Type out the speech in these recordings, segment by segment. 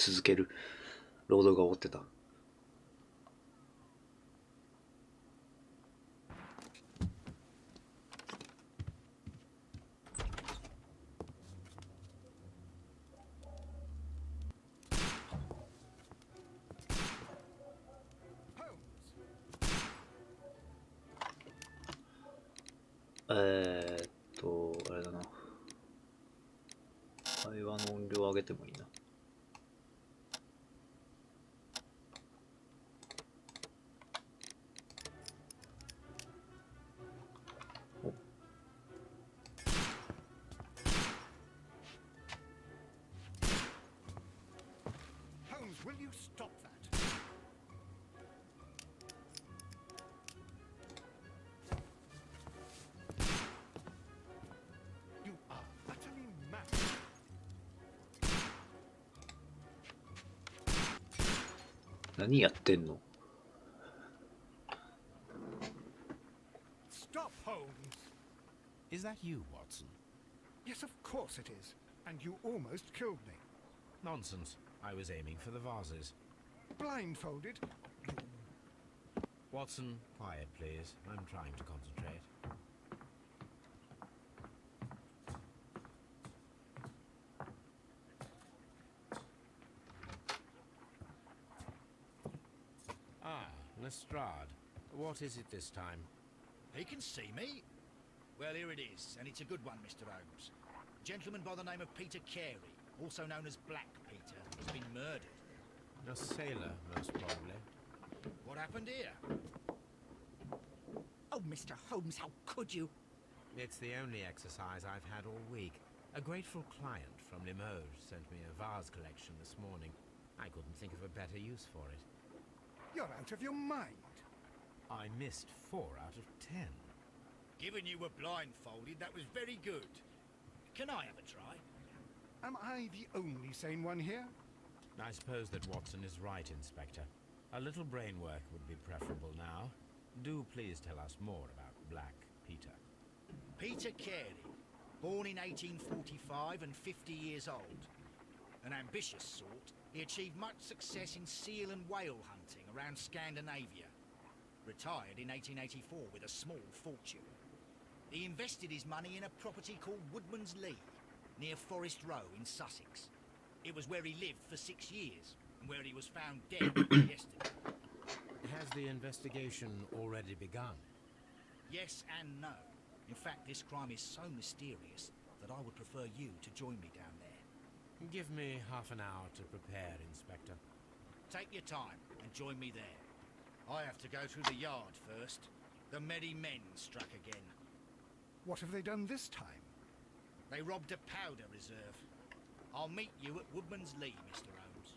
続ける。ロードが終わってた。あれだな。会話の音量上げてもいいな。Will you stop that? You are utterly mad. Whatやってんの? Stop, Holmes. Is that you, Watson? Yes, of course it is. And you almost killed me. Nonsense. I was aiming for the vases. Blindfolded? Watson, quiet please. I'm trying to concentrate. Ah, Lestrade. What is it this time? He can see me. Well, here it is, and it's a good one, Mr. Holmes. A gentleman by the name of Peter Carey, also known as Black Peter, has been murdered. A sailor, most probably. What happened here? Oh, Mr. Holmes, how could you? It's the only exercise I've had all week. A grateful client from Limoges sent me a vase collection this morning. I couldn't think of a better use for it. You're out of your mind. I missed 4 out of 10. Given you were blindfolded, that was very good. Can I have a try? Am I the only sane one here? I suppose that Watson is right, Inspector. A little brain work would be preferable now. Do please tell us more about Black Peter. Peter Carey, born in 1845 and 50 years old. An ambitious sort, he achieved much success in seal and whale hunting around Scandinavia. Retired in 1884 with a small fortune. He invested his money in a property called Woodman's Lee, near Forest Row in Sussex. It was where he lived for 6 years, and where he was found dead yesterday. Has the investigation already begun? Yes and no. In fact, this crime is so mysterious that I would prefer you to join me down there. Give me half an hour to prepare, Inspector. Take your time and join me there. I have to go through the yard first. The merry men struck again. What have they done this time? They robbed a powder reserve. I'll meet you at Woodman's Lee, Mr. Holmes.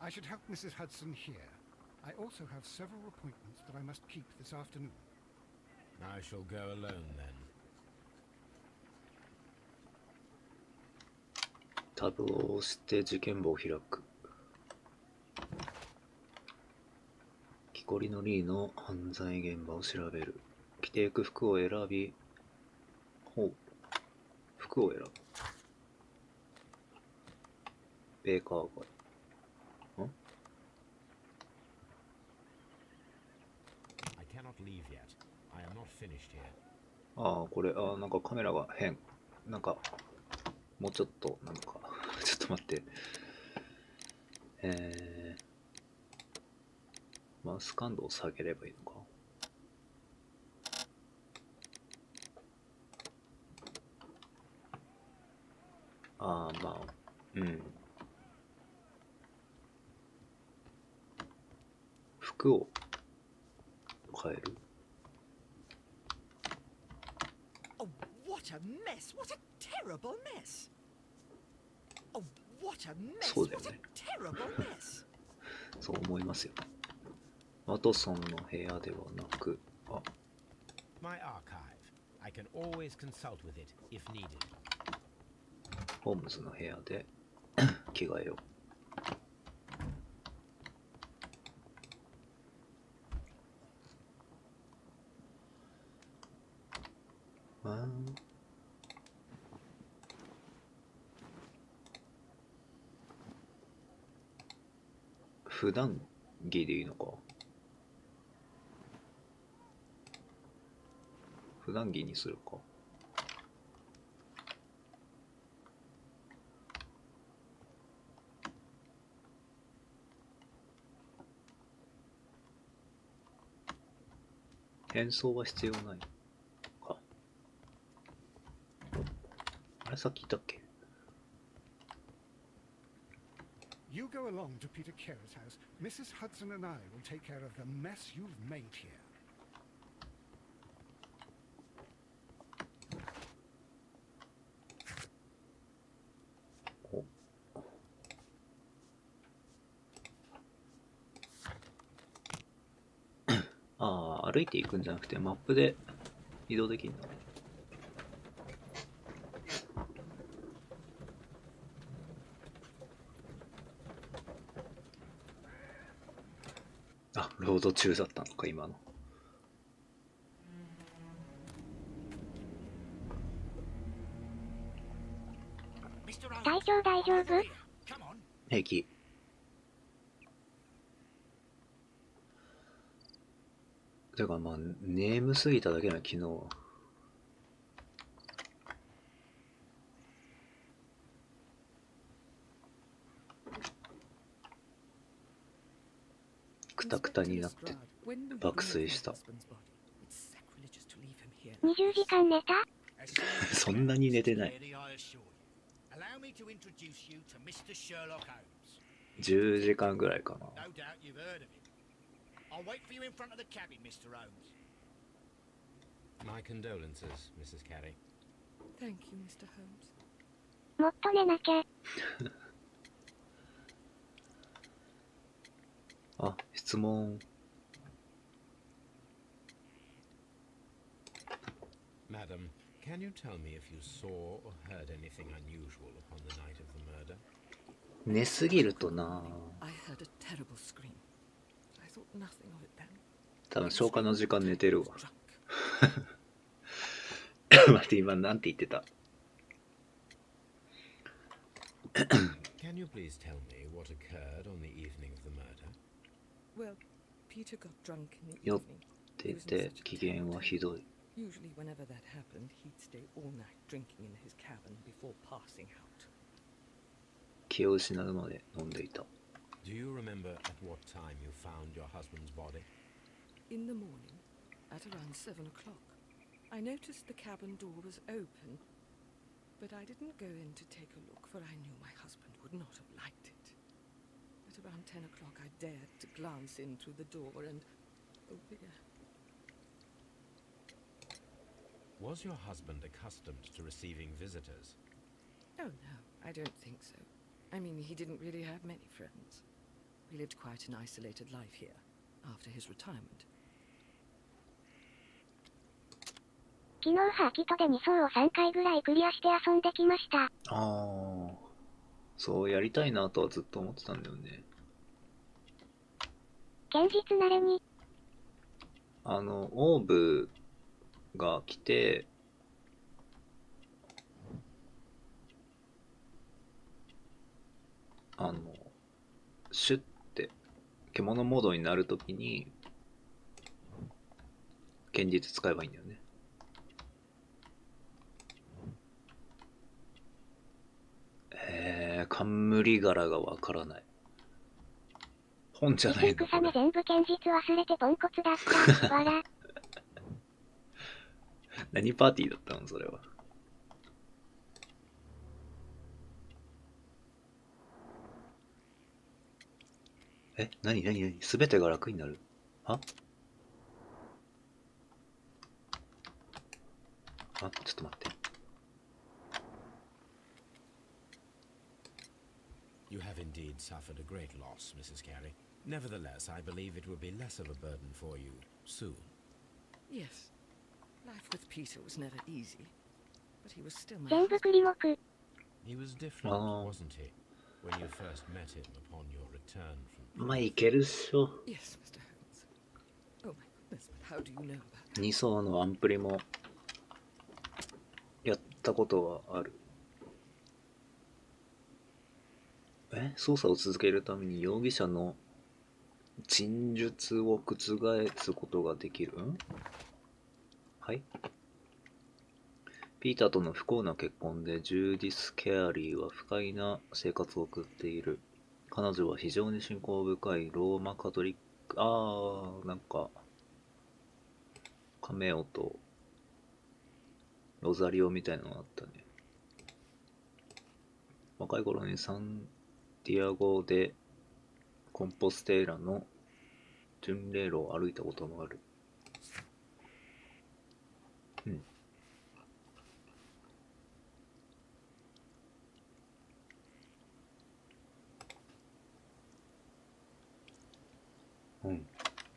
I should help Mrs. Hudson here. I also have several appointments that I must keep this afternoon. I shall go alone then. タブを押して事件簿を開く。木こりのリーの犯罪現場を調べる。着ていく服を選び、服を選ぶ。ベーカー街。I cannot leave yet. I am not finished here. ああ、これ、なんかカメラが変。なんか、もうちょっとなのか。ちょっと待って。マウス感度を下げればいいのか。ああ、まあ、うん。服を変える。Oh, what a mess! What a terrible mess! Oh, what a mess! そうだよ What a ね。 terrible mess! そう思いますよ。ワトソンの部屋ではなく、あ、My archive. I can always consult with it if needed. ホームズの部屋で着替えよう。普段着でいいのか。普段着にするか。変装は必要ないか。あれさっき言ったっけ。 You go along to Peter Carey's house. Mrs. Hudson and I will take care of the mess you've made here. おああ、歩いていくんじゃなくてマップで移動できるんだ。あ、ロード中だったのか今の。隊長大丈夫？平気。てかまあ眠すぎただけな昨日は。くたくたになって爆睡した。20時間寝た？そんなに寝てない。Allow me to introduce you to Mr. Sherlock Holmes. 10時間ぐらいかな。 No doubt you've heard of him. I'll wait for you in front of the cabin, Mr. Holmes. My condolences, Mrs. Carey. Thank you, Mr. Holmes. もっと寝なきゃ。あ、質問。Madam, can you tell me if you saw or heard anything unusual upon the night of the murder? 寝すぎるとな。 I heard a terrible scream. I thought nothing of it then. 多分消化の時間寝てるわ。 Drunk. 待って今なんて言ってた。 Can you please tell me what occurred on the evening of the murder? Well, Peter got drunk in the 酔っ evening. てて機嫌はひどい。 Usually whenever that happened, he'd stay all night drinking in his cabin before passing out. 気を失うまで飲んでいた。 Do you remember at what time you found your husband's body? In the morning, at around 7 o'clock, I noticed the cabin door was open, but I didn't go in to take a look, for I knew my husband would not have liked it. At around 10 o'clock, I dared to glance in through the door and... oh dear. Was your husband accustomed to receiving visitors? Oh no, I don't think so. I mean, he didn't really have many friends. He lived quite an isolated life here, after his retirement. 昨日ハーキトで2層を3回ぐらいクリアして遊んできました。ああ、そうやりたいなとはずっと思ってたんだよね。堅実なれに。オーブが来て、シュッて獣モードになるときに堅実使えばいいんだよね。り柄がわからない。本じゃないの草目これ。全部堅実忘れてポンコツだった。わら。何パーティーだったのそれは。え、何すべてが楽になる。あ、ちょっと待って。You have indeed suffered a great loss, Mrs. Carey. Nevertheless, I believe it will be less of a burden for you soon. Yes. Life with Peter was never easy, but he was still my 全部 husband. 栗目。 He was different, wasn't he, when you first met him upon your return from... まあいけるっしょ。 Yes, Mr. Holmes. Oh my goodness, but how do you know about that? 2層のアンプリもやったことはある。捜査を続けるために容疑者の陳述を覆すことができる？はい。ピーターとの不幸な結婚でジューディス・ケアリーは不快な生活を送っている。彼女は非常に信仰深いローマカトリック、なんかカメオとロザリオみたいなのがあったね。若い頃にサンディアゴでコンポステーラの巡礼路を歩いたこともある。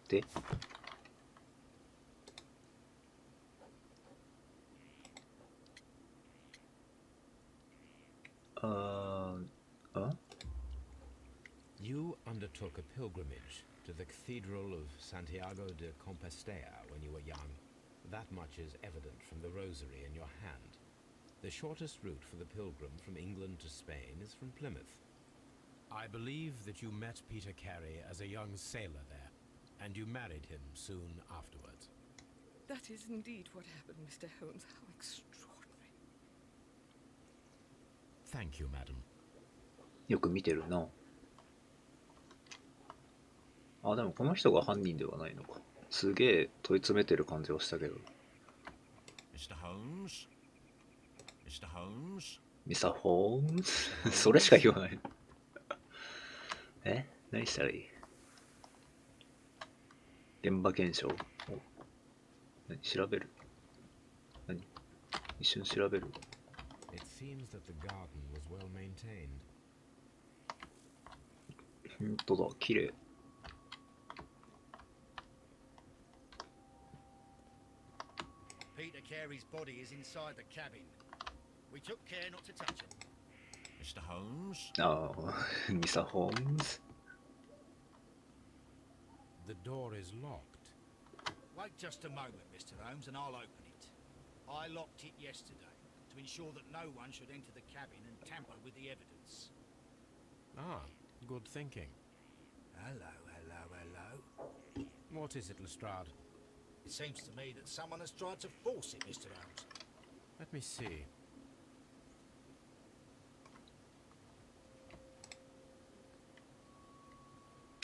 で、You undertook a pilgrimage to the Cathedral of Santiago de Compostela when you were young. That much is evident from the rosary in your hand. The shortest route for the pilgrim from England to Spain is from Plymouth. I believe that you met Peter Carey as a young sailor there, and you married him soon afterwards. That is indeed what happened, Mr. Holmes. How extraordinary. Thank you, madam. よく見てるな。あ、でもこの人が犯人ではないのか。すげえ問い詰めてる感じはしたけど。Mr. Holmes? Mr. Holmes? ミサホームズそれしか言わない。何したらいい？現場検証。何調べる？何？一瞬調べる。It seems that the garden was well maintained. 本当だ、綺麗。Peter Carey's body is inside the cabin. We took care not to touch it. Mr. Holmes? ミサホームズ。The door is locked. Wait just a moment, Mr. Holmes, and I'll open it. I locked it yesterday to ensure that no one should enter the cabin and tamper with the evidence. Ah, good thinking. Hello. What is it, Lestrade? It seems to me that someone has tried to force it, Mr. Holmes. Let me see.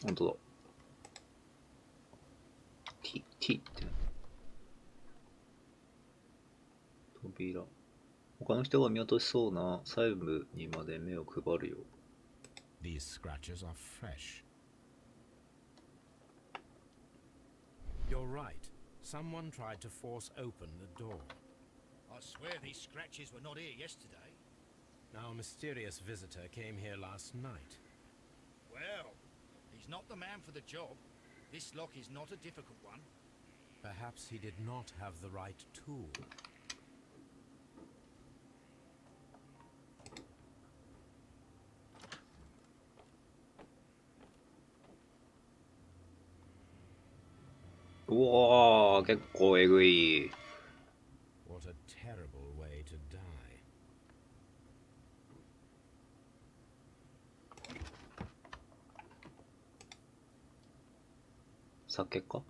本当だ。T って扉。他の人が見落としそうな細部にまで目を配るよ。These scratches are fresh. You're right. Someone tried to force open the door. I swear these scratches were not here yesterday. Now, a mysterious visitor came here last night. Well, he's not the man for the job. This lock is not a difficult one. Perhaps he did not have the right tool.うわー、結構えぐい。What a terrible way to die. 酒か？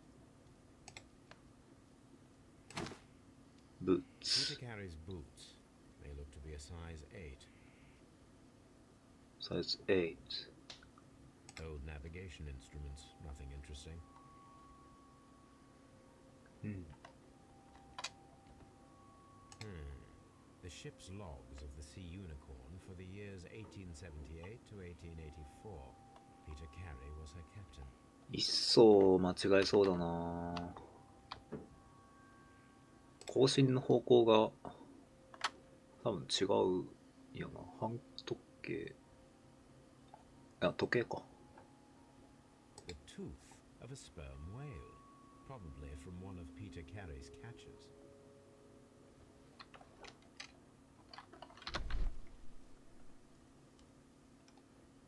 ブーツ。 Peter Carey's boots. They look to be a size 8. サイズ8。 Old navigation instruments, nothing interesting. うん。 The ship's logs of the Sea Unicorn for the years 1878 to 1884. Peter Carey was her captain. 一層間違えそうだな。更新の方向が多分違うよな。半時計。あ、時計か。The tooth of a sperm whale, probably from one of Peter Carey's catches.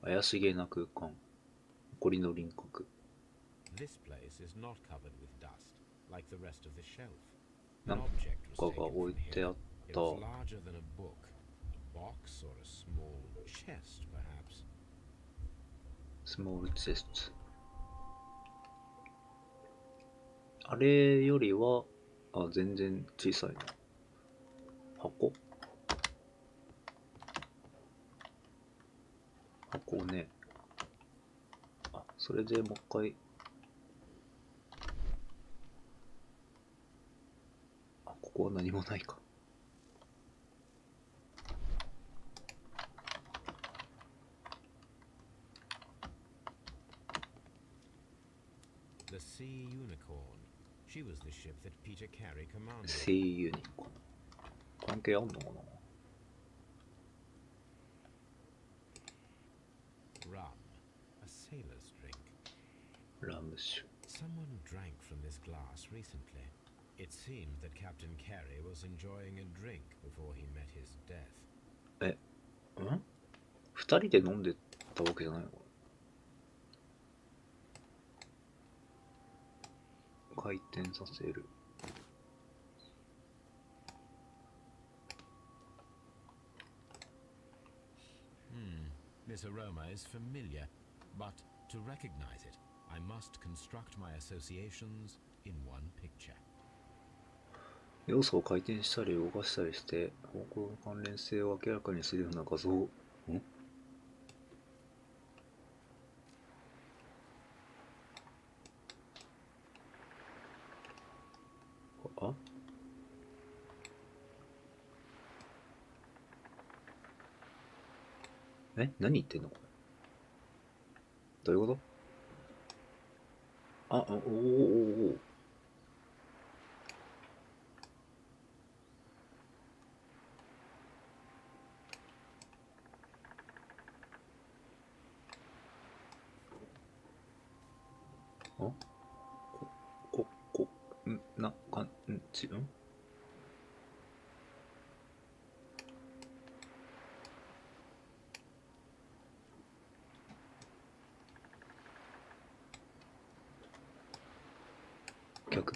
怪しげな空間。残りの輪郭。 This place is not covered with dust, like the rest of the shelf. な An ん object か was が taken 置い from てあ here. っ It た。 was larger than a book, a box or a small chest, perhaps. スモールチェスト。あれよりは、あ、全然小さいな。箱箱ね。あ、それでもう一回。あ、ここは何もないか。The Sea Unicorn. She was the ship that Peter Carey commanded. セイユニコン。関係あんのかな。 Rum, a sailor's drink. ラム酒。 Someone drank from this glass recently. It seemed that Captain Carey was enjoying a drink before he met his death. ん二人で飲んでたわけじゃないのかな。回転させる。 This aroma is familiar, but to recognize it, I must construct my associations in one picture. 要素を回転したり動かしたりして方向の関連性を明らかにするような画像。んあ、何言ってんのこれ。どういうこと。あ、おおおお。あ、な感じ。逆。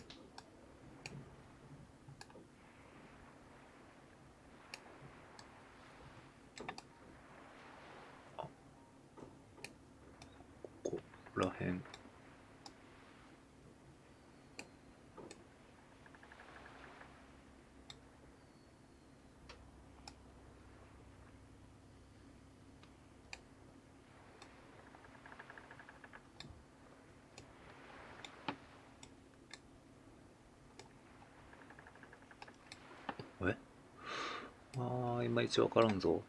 あ、ここらへん。いまいちわからんぞ。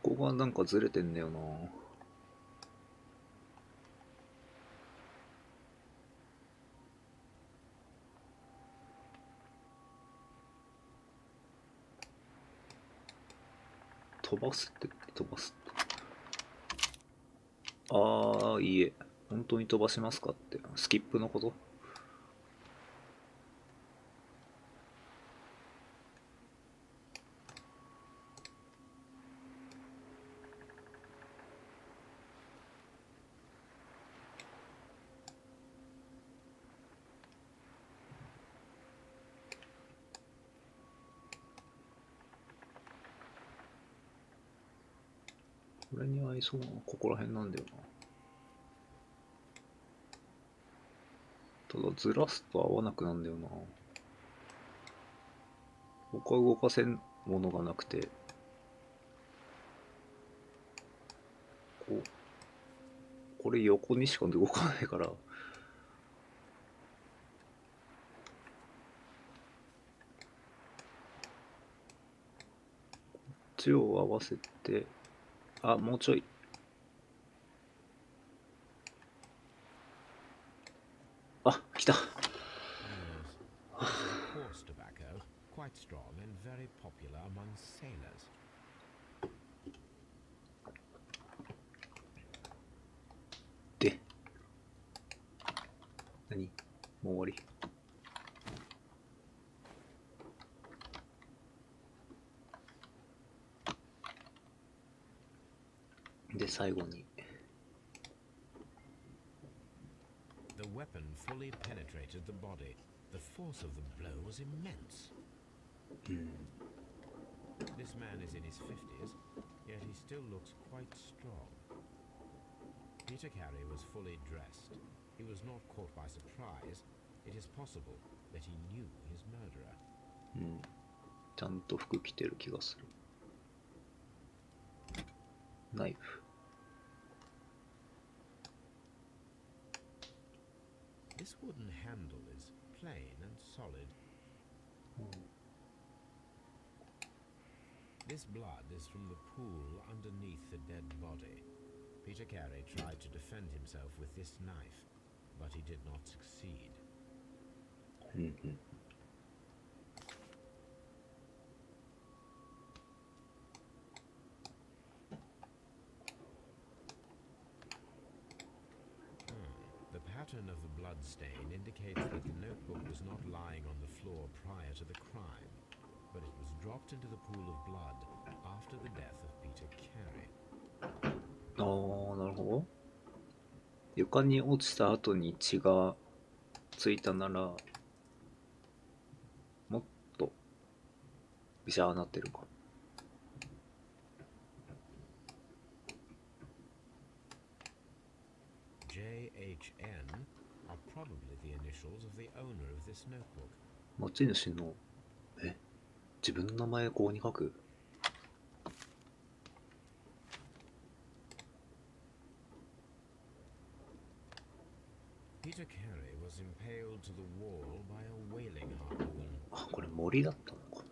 ここがなんかずれてんだよな。飛ばすって飛ばすって。ああ、いいえ。本当に飛ばしますかって。スキップのこと。これに合いそうなここら辺なんだよな。ただずらすと合わなくなんだよな。他動かせんものがなくて、これ横にしか動かないから、こっちを合わせて、あ、もうちょい。あ、来た。 Yes. This is a coarse tobacco, quite strong and very popular among sailors. で、何？もう終わり？で、最後に。The weapon fully penetrated the body. The force of the blow was immense. This man is in his 50s, yet he still looks quite strong. Peter Carey was fully dressed. He was not caught by surprise. It is possible that he knew his murderer. ちゃんと服着てる気がする。ナイフ。This wooden handle is plain and solid. This blood is from the pool underneath the dead body. Peter Carey tried to defend himself with this knife, but he did not succeed. The pattern of the blood stain indicates that the notebook was not lying on the floor prior to the crime, but it was dropped into the pool of blood after the death of Peter Carey. ああ、なるほど。床に落ちた後に血がついたなら、もっとビシャーなってるか。JHN are probably the initials of the owner of this notebook. 持ち主の、自分の名前ここに書く？Peter Carey was impaled to the wall by a whaling harpoon. あ、これ森だったのか。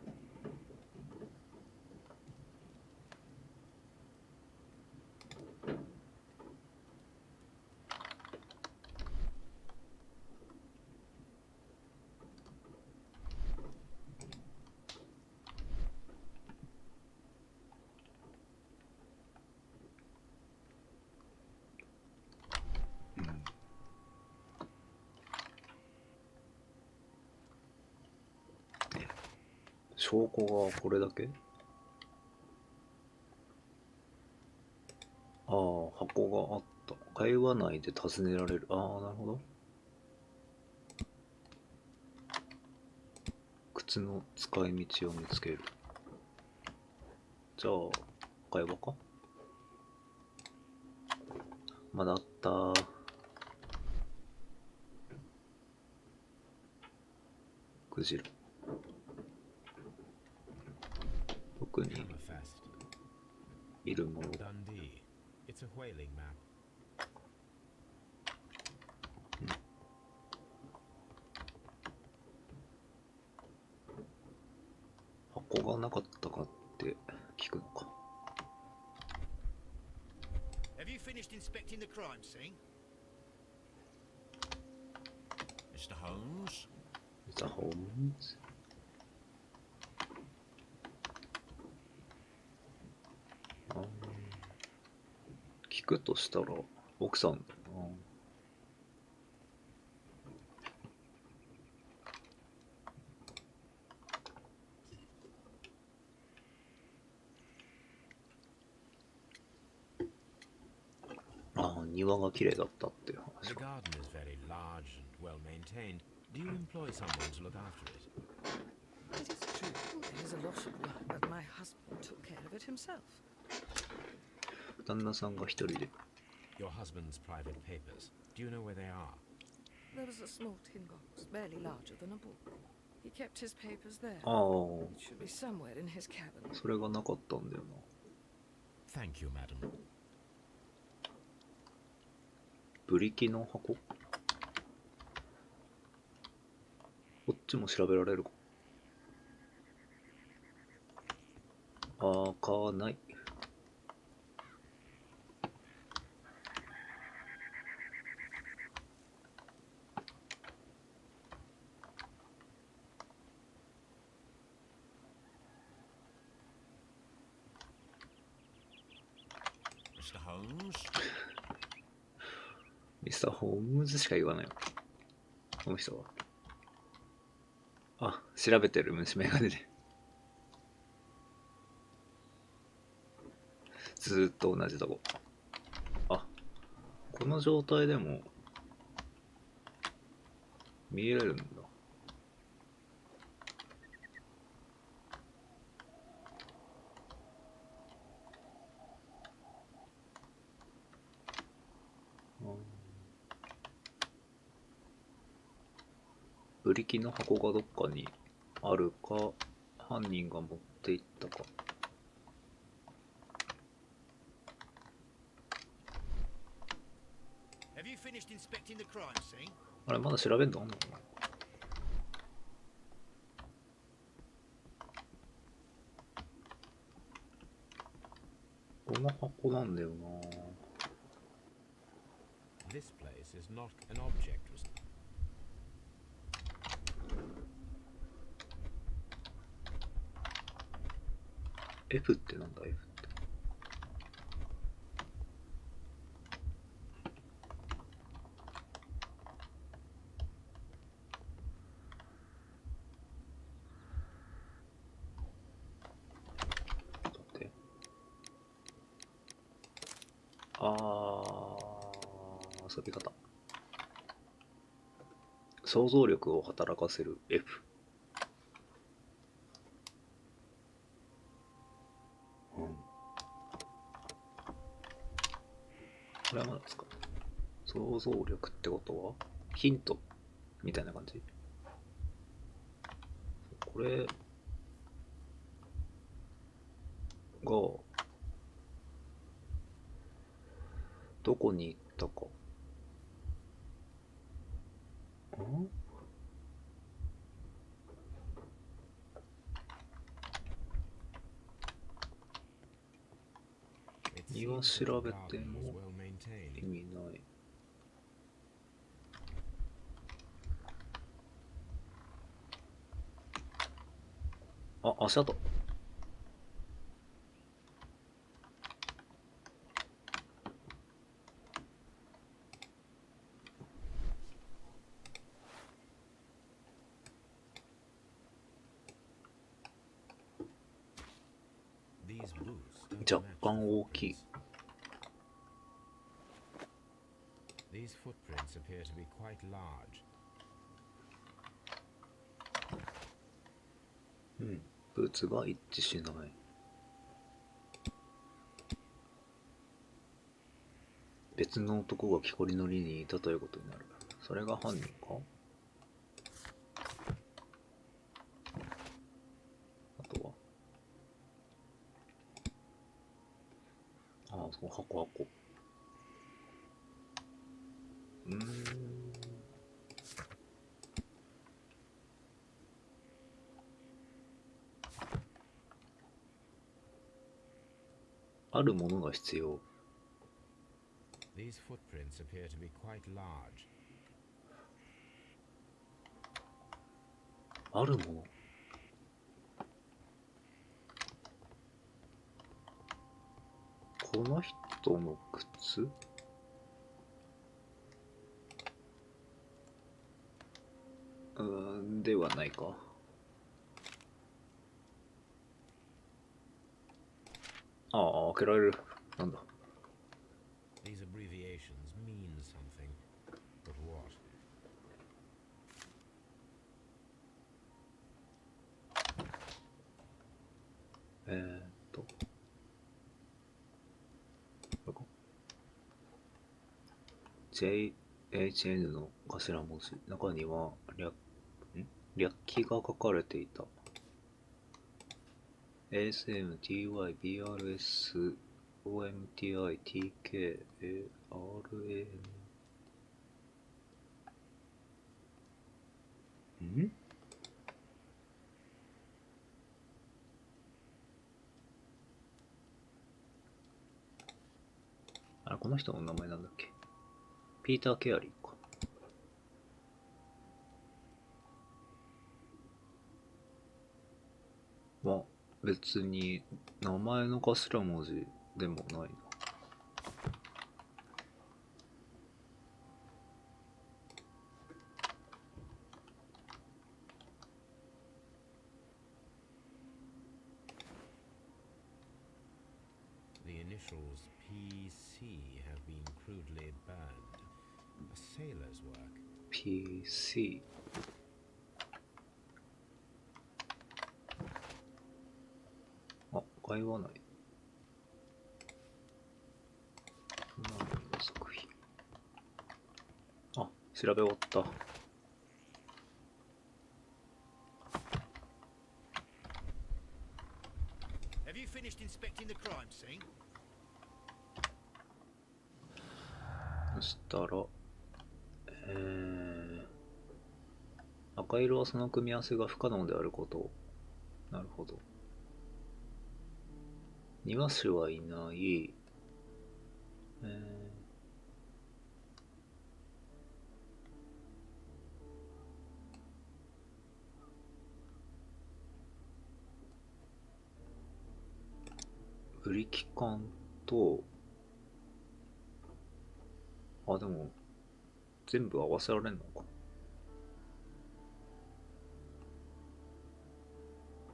証拠がこれだけ？ああ、箱があった。会話内で尋ねられる。ああ、なるほど。靴の使い道を見つける。じゃあ、会話か？まだあった。クジラ。特に Hammerfest. いるもの。 Dundee. It's a whaling map. 箱がなかったかって聞くのか。Have you finished inspecting the crime scene? Mr. Holmes? Mr. Holmes? 聞くとしたら奥さんだな。ああ、庭が綺麗だったっていう The 話か。 garden is very large and well maintained. Do you employ someone to look after it? It is true, there is a lot of work, but my husband took care of it himself. 旦那さんが一人で。 Your husband's private papers. Do you know where they are? There was a small tin box, barely larger than a book. He kept his papers there. ああ、 It should be somewhere in his cabin. それがなかったんだよな。 Thank you, madam. ブリキの箱、こっちも調べられるか。開かない。Mr. Holmes? ミスターホームズしか言わないわ。この人は。あ、調べてる虫眼鏡で。ずーっと同じとこ。あ、この状態でも見えるんだ。ブリキの箱がどっかにあるか、犯人が持っていったか。Have you finished inspecting the crime scene? あれ、まだ調べんのあんのかな。この箱なんだよな。 This place is not an object. F ってなんだ F って。待って。遊び方。想像力を働かせる F。これはまだですか。想像力ってことはヒントみたいな感じ。これがどこに行ったか。ん？今調べても意味ない。あ、足跡。若干大きい。These footprints appear to be quite large. うん、ブーツが一致しない。別の男が木こりのりにいたということになる。それが犯人か？あとは、ああ、そう、箱。あるものが必要。These footprints appear to be quite large. あるもの。この人の靴？ではないか。ああ、開けられる。なんだ。These abbreviations mean something, but what? これか。JF HN の頭文字。中には略記が書かれていた。ASM、TY、BRS、OMTI、TK、RAN。あれ、この人の名前なんだっけ？ピーター・ケアリーか。まあ、別に名前の頭文字でもないな。The initials PC have been crudely burned. A sailor's work. PC。あ、会話ない。何の作品。あ、調べ終わった。Have you finished inspecting the crime scene? そしたら、赤色はその組み合わせが不可能であること。なるほど。庭師はいない。ブリキ缶と、あ、でも、全部合わせられんのか。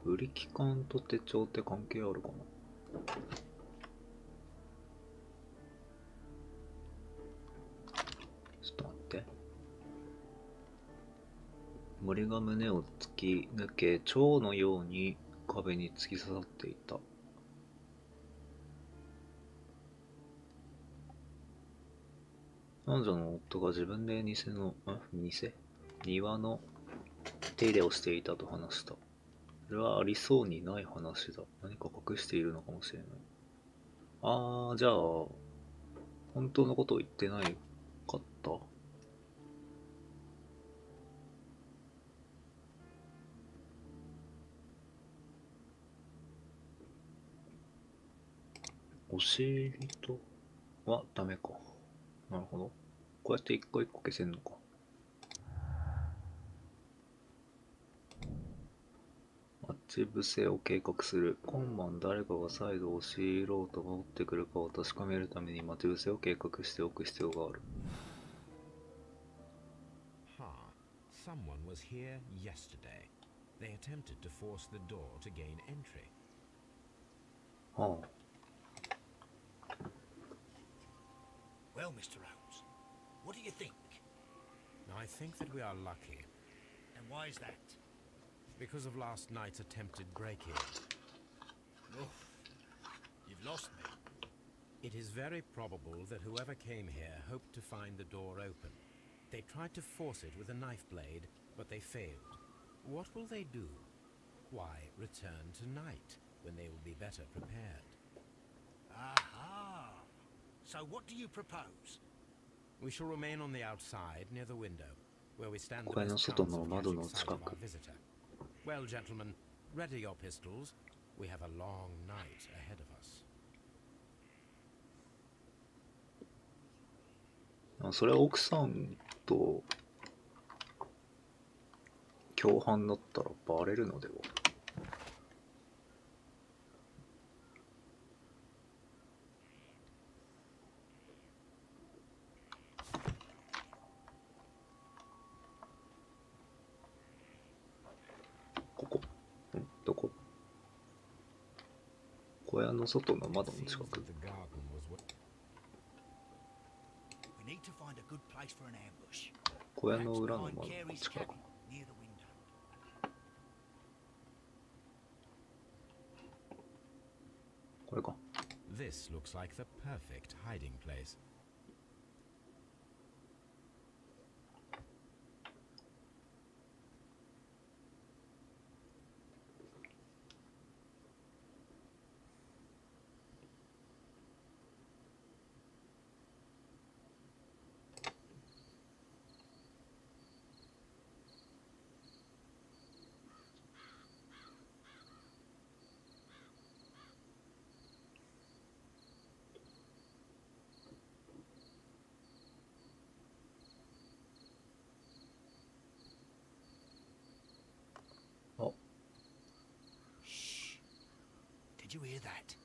ブリキ缶と手帳って関係あるかな。ちょっと待って。森が胸を突き抜け、蝶のように壁に突き刺さっていた。彼女の夫が自分で庭の手入れをしていたと話した。それはありそうにない話だ。何か隠しているのかもしれない。じゃあ、本当のことを言ってないかった？お尻とはダメか。なるほど。こうやって一個一個消せんのか。待ち伏せを計画する。今晩誰かが再度押し入ろうと戻ってくるかを確かめるために待ち伏せを計画しておく必要がある。Someone was here yesterday. They attempted to force the door to gain entry. はあ。Well, Mr. Holmes, what do you think? I think that we are lucky. And why is that? Because of last night's attempted break-in. Oof, you've lost me. It is very probable that whoever came here hoped to find the door open. They tried to force it with a knife blade, but they failed. What will they do? Why, return tonight, when they will be better prepared. Aha! So what do you propose? We shall remain on the outside, near the window, where we stand the 小屋の best 外 chance の of 窓 catching の sight 近 of く。 our visitor. Well, gentlemen, ready your pistols. We have a long night ahead of us. それは奥さんと共犯だったらバレるのでは。ここ。どこ？小屋の外の窓の近く。 The garden was We need to find a good place for an ambush. 小屋の Perhaps 裏の behind 窓の Carey's 近く。 cabin, near the window. これか。 This looks like the perfect hiding place. Did you hear that?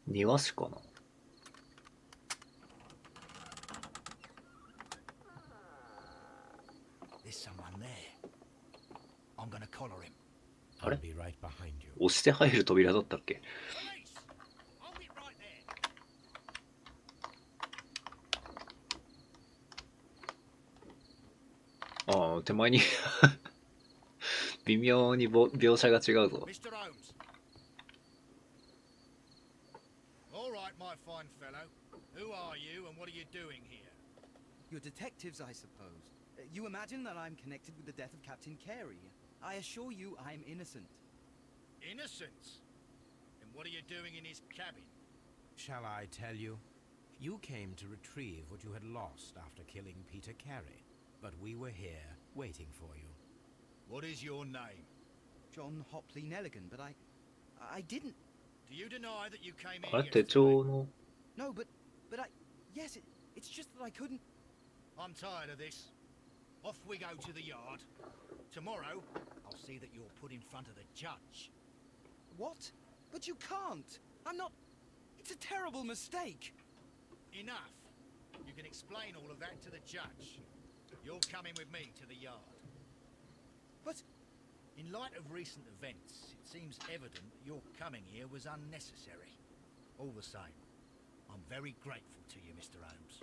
庭師かな。 There's someone there. I'm gonna collar him. I'll be right behind you. 押して入る扉だったっけ。 Police! Hold it right there. ああ、手前に微妙に描写が違うぞ。 Mr. Holmes. All right, my fine fellow. Who are you and what are you doing here? You're detectives, I suppose. You imagine that I'm connected with the death of Captain Carey. I assure you I'm innocent. Innocence? And what are you doing in his cabin? Shall I tell you? You came to retrieve what you had lost after killing Peter Carey, but we were here waiting for you. What is your name? John Hopley Nelligan, but I didn't. Do you deny that you came あ here れ手 yesterday? 帳の No, but yes, it's just that I couldn't. I'm tired of this. Off we go to the yard. Tomorrow, I'll see that you're put in front of the judge. What? But you can't. I'm not. It's a terrible mistake. Enough. You can explain all of that to the judge. You're coming with me to the yard. But In light of recent events, it seems evident that your coming here was unnecessary. All the same, I'm very grateful to you, Mr. Holmes.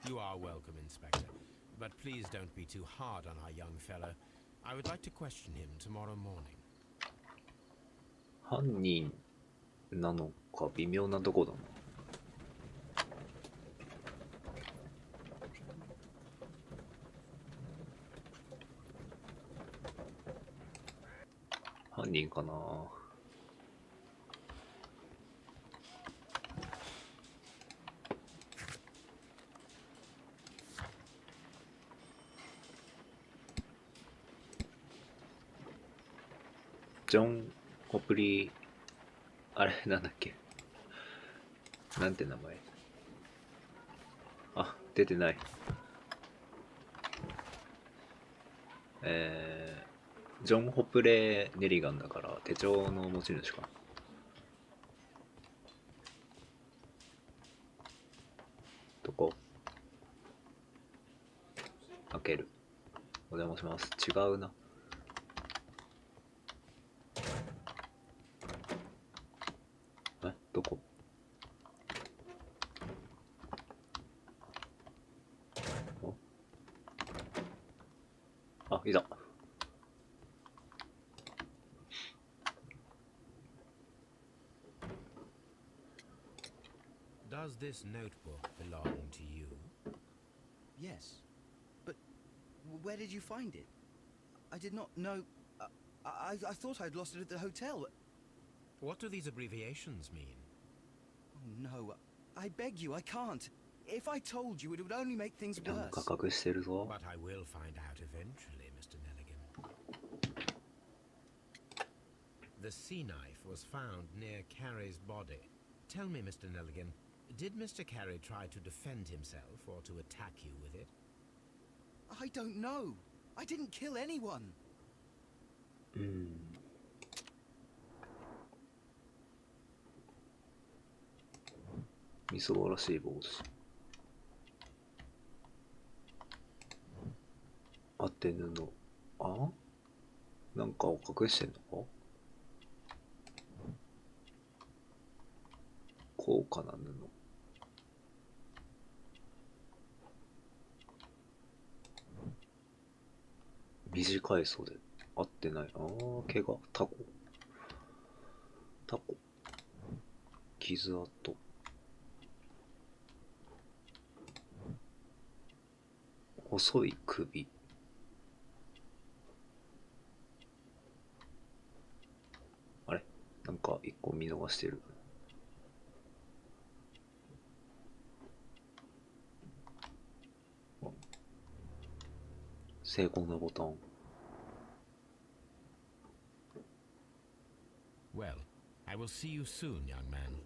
You are welcome, Inspector. But please don't be too hard on our young fellow. I would like to question him tomorrow morning. 犯人なのか微妙なとこだな。犯人かな。ジョン・ホプリー、あれなんだっけ、なんて名前。あ、出てない。ジョン・ホプレー・ネリガンだから手帳の持ち主かな。どこ？開ける。お邪魔します。違うな。どこ？あ、いた。Does this notebook belong to you? Yes, but where did you find it? I did not know. I thought I'd lost it at the hotel. What do these abbreviations mean? Oh no, I beg you, I can't. If I told you, it would only make things なん worse. か隠してるぞ。 But I will find out eventually, Mr. Nelligan. The sea knife was found near Carey's body. Tell me, Mr. Nelligan, did Mr. Carey try to defend himself or to attack you with it? I don't know. I didn't kill anyone. みそぼらしい帽子。当て布。あ？なんかを隠してんのか？高価な布。短い袖。合ってない。ああ、怪我。タコ。タコ。傷跡。細い首。あれ？なんか一個見逃してる。成功のボタン。Well, I will see you soon, young man.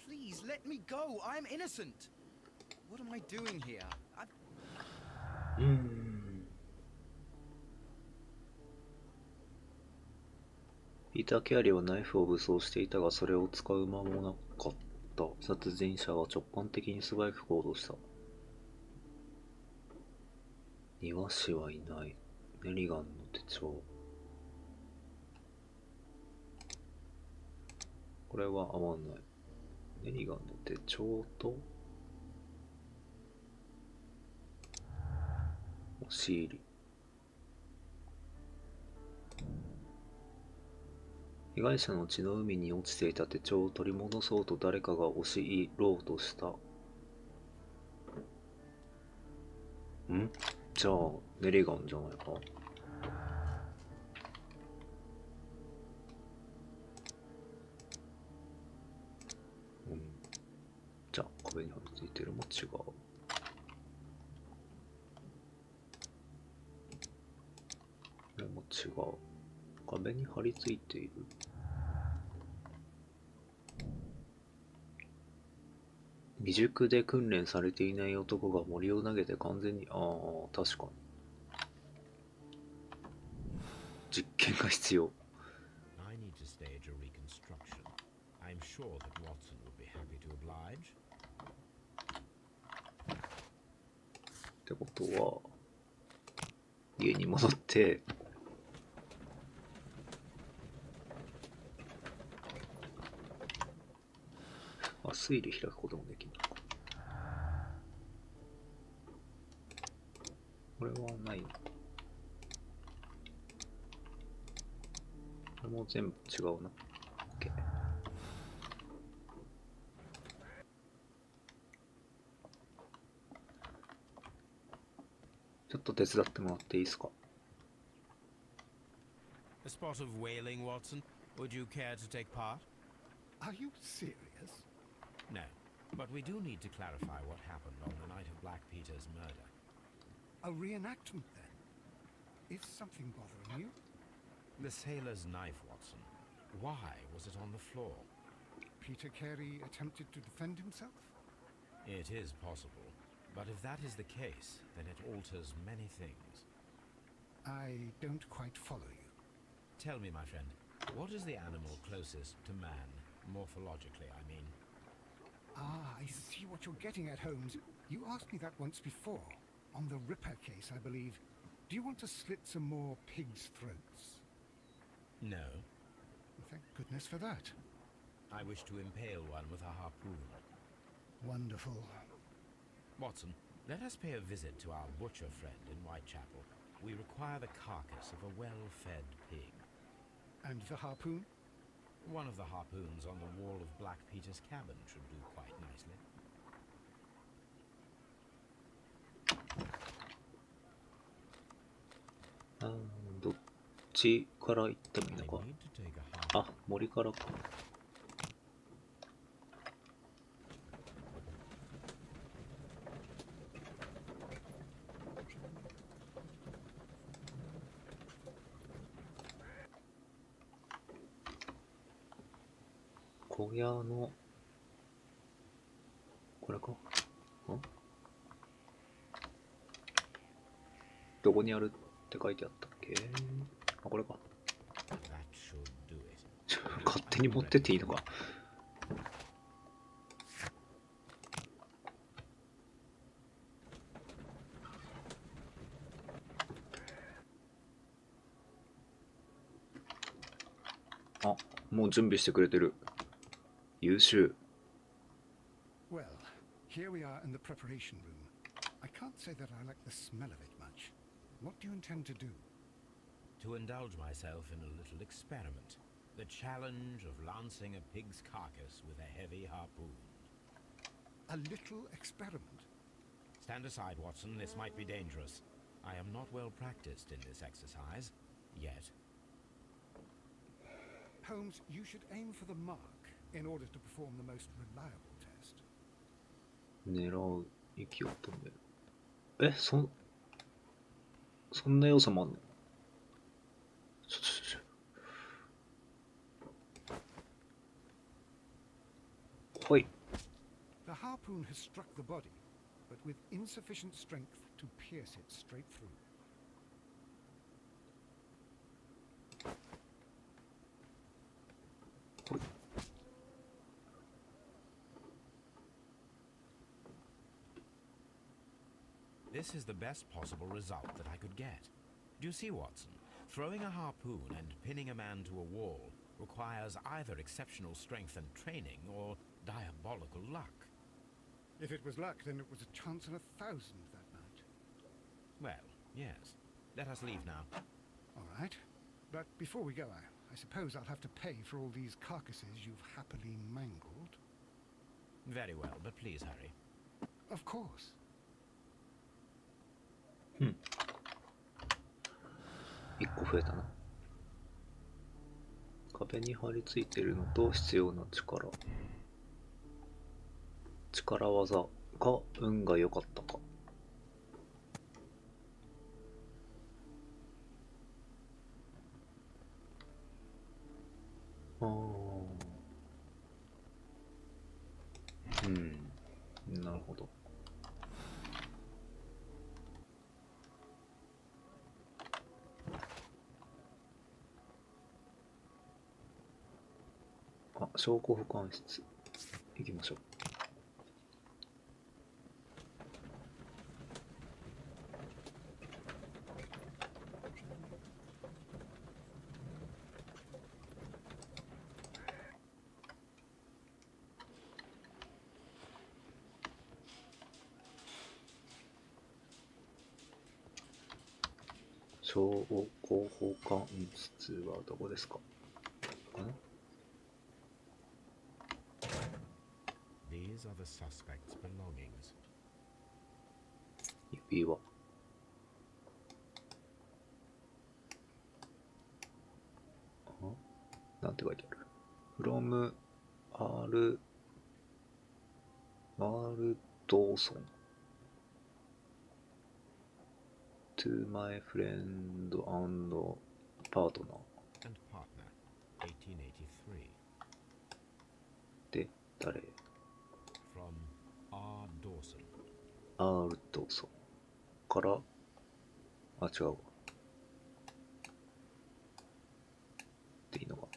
Please let me go. I'm innocent. What am I doing here? ター・キャリーはナイフを武装していたが、それを使う間もなかった。殺人者は直感的に素早く行動した。庭師はいない。ネリガンの手帳。これは合わない。ネリガンの手帳と押し入り。被害者の血の海に落ちていた手帳を取り戻そうと誰かが押し入ろうとした。じゃあネリガンじゃないか。じゃあ壁に貼り付いてるも違う。これも違う。壁に貼り付いている。未熟で訓練されていない男が森を投げて完全に、確かに。実験が必要。I need to stage a reconstruction. I'm sure that Watson would be happy to oblige. ってことは、家に戻って、推理開くこともできるのか。これはない。これも全部違うな。OK。ちょっと手伝ってもらっていいですか。A spot of whaling, Watson. Would you care to take part? Are you serious? No, but we do need to clarify what happened on the night of Black Peter's murder. A reenactment, then? Is something bothering you? The sailor's knife, Watson. Why was it on the floor? Peter Carey attempted to defend himself? It is possible, but if that is the case, then it alters many things. I don't quite follow you. Tell me, my friend, what is the animal closest to man, morphologically, I mean? I see what you're getting at, Holmes. You asked me that once before. On the Ripper case, I believe. Do you want to slit some more pigs' throats? No. Thank goodness for that. I wish to impale one with a harpoon. Wonderful. Watson, let us pay a visit to our butcher friend in Whitechapel. We require the carcass of a well-fed pig. And the harpoon? One of the harpoons on the wall of Black Peter's cabin should do quite nicely. どっちから行ってもいいの I か。 need to take a harpoon. あ、森からか。小屋のこれか。どこにあるって書いてあったっけ。あ、これか。That should do it. 勝手に持ってっていいのか。あ、もう準備してくれてる。優秀。Well, here we are in the preparation room. I can't say that I like the smell of it much. What do you intend to do? To indulge myself in a little experiment. The challenge of lancing a pig's carcass with a heavy harpoon. A little experiment? Stand aside, Watson. This might be dangerous. I am not well practiced in this exercise. Yet. Holmes, you should aim for the mark in order to perform the most reliable test. 狙う、息を止める。え、そんな要素もあんの。はい。The harpoon has struck the body, but with insufficient strength to pierce it straight through. This is the best possible result that I could get. Do you see, Watson? Throwing a harpoon and pinning a man to a wall requires either exceptional strength and training or diabolical luck. If it was luck, then it was a chance in 1,000 that night. Well, yes. Let us leave now. All right. But before we go, I suppose I'll have to pay for all these carcasses you've happily mangled. Very well, but please hurry. Of course. 1個増えたな。壁に張り付いているのと必要な力。力技が運が良かったか。なるほど。証拠保管室行きましょう。証拠保管室はどこですか？かな？These are the suspect's belongings. 指輪。なんて書いてある？ from R ドーソン to my friend and partner. And partner, 1883. で、誰？ From R. Dawson. R ドーソンから、違うわ。っていいのか。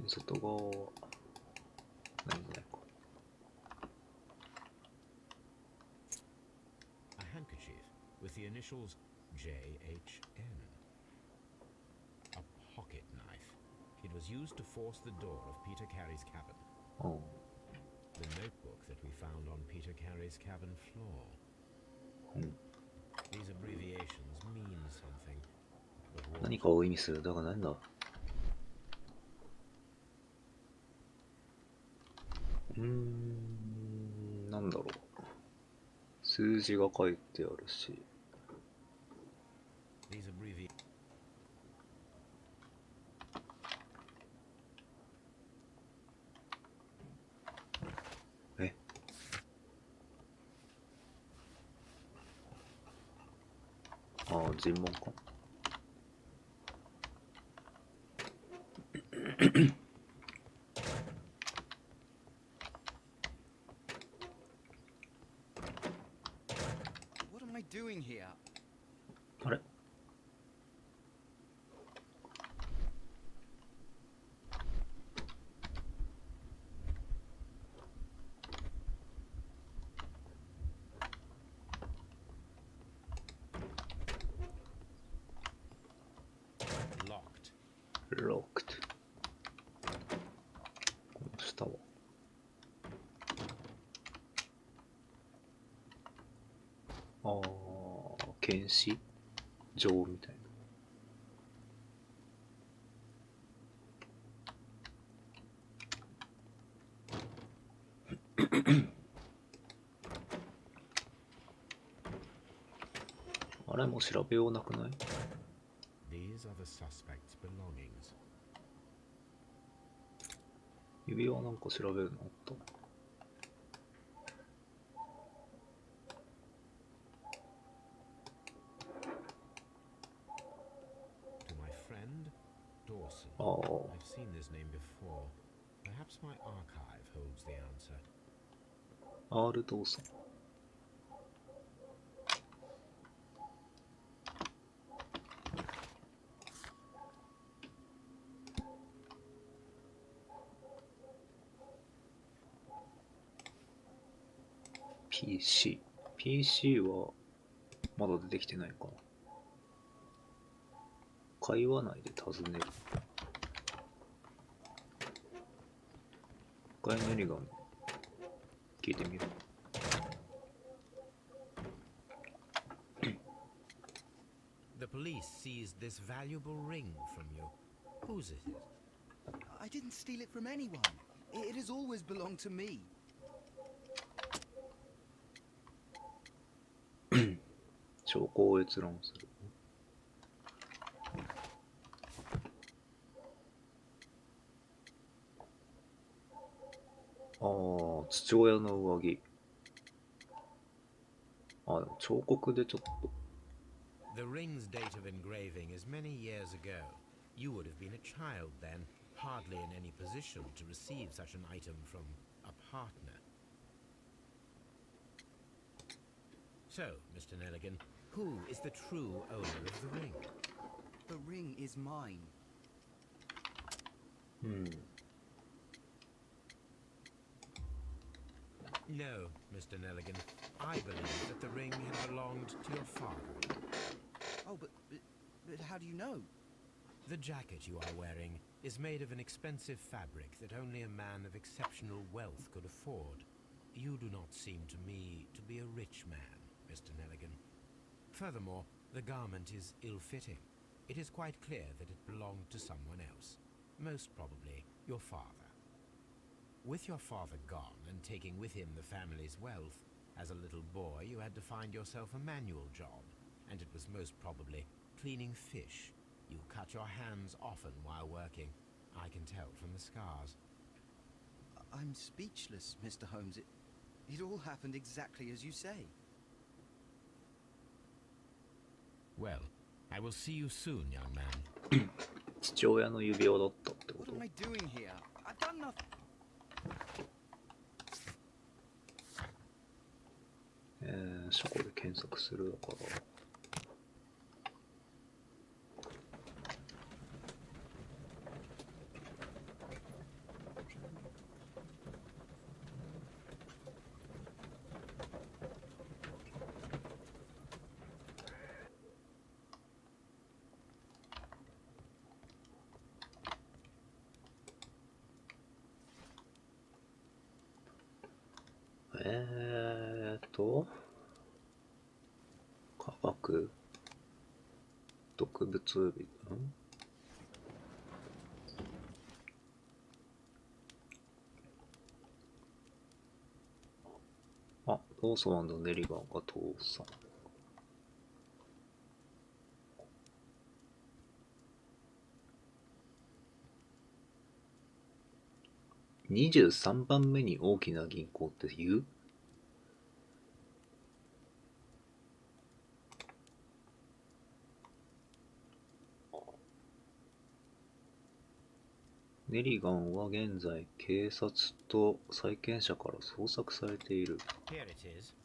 外側は何もないか。A handkerchief with the initials JHN. A pocket knife. It was used to force the door of Peter Carey's cabin. The notebook that we found on Peter Carey's cabin floor. These abbreviations mean something. But what... 何かを意味する。だが何だ？なんだろう。数字が書いてあるし。These abbreviations. 尋問か。What am I doing here? あれ？ロックト。この下は。検視場みたいな。あれも調べようなくない？ These are the suspect's belongings. 指輪なんか調べるのあった？ To my friend, Dawson. I've seen this name before. Perhaps my archive holds the answer. R ドーソン。PC PC はまだ出てきてないかな。会話内で尋ねる。一回ネリガン聞いてみる。The police seized this valuable ring from you. Whose is it? I didn't steal it from anyone. It has always belonged to me. 証拠を閲覧する。ああ、父親の上着。あ、でも彫刻でちょっと。The ring's date of engraving is many years ago. You would have been a child then, hardly in any position to receive such an item from a partner. So, Mr. Nelligan, who is the true owner of the ring? The ring is mine. No, Mr. Nelligan. I believe that the ring had belonged to your father. Oh, but how do you know? The jacket you are wearing is made of an expensive fabric that only a man of exceptional wealth could afford. You do not seem to me to be a rich man, Mr. Nelligan. Furthermore, the garment is ill-fitting. It is quite clear that it belonged to someone else, most probably your father. With your father gone and taking with him the family's wealth, as a little boy you had to find yourself a manual job, and it was most probably cleaning fish. You cut your hands often while working. I can tell from the scars. I'm speechless, Mr. Holmes. It all happened exactly as you say. Well, I will see you soon, young man. 父親の指輪だったってこ What と。 am I doing here? I've done nothing. 書庫で検索するだから。科学毒物日、あ、ローソン&ネリガンが倒産。23番目に大きな銀行って言う？ネリガンは現在警察と債権者から捜索されている。Here it is.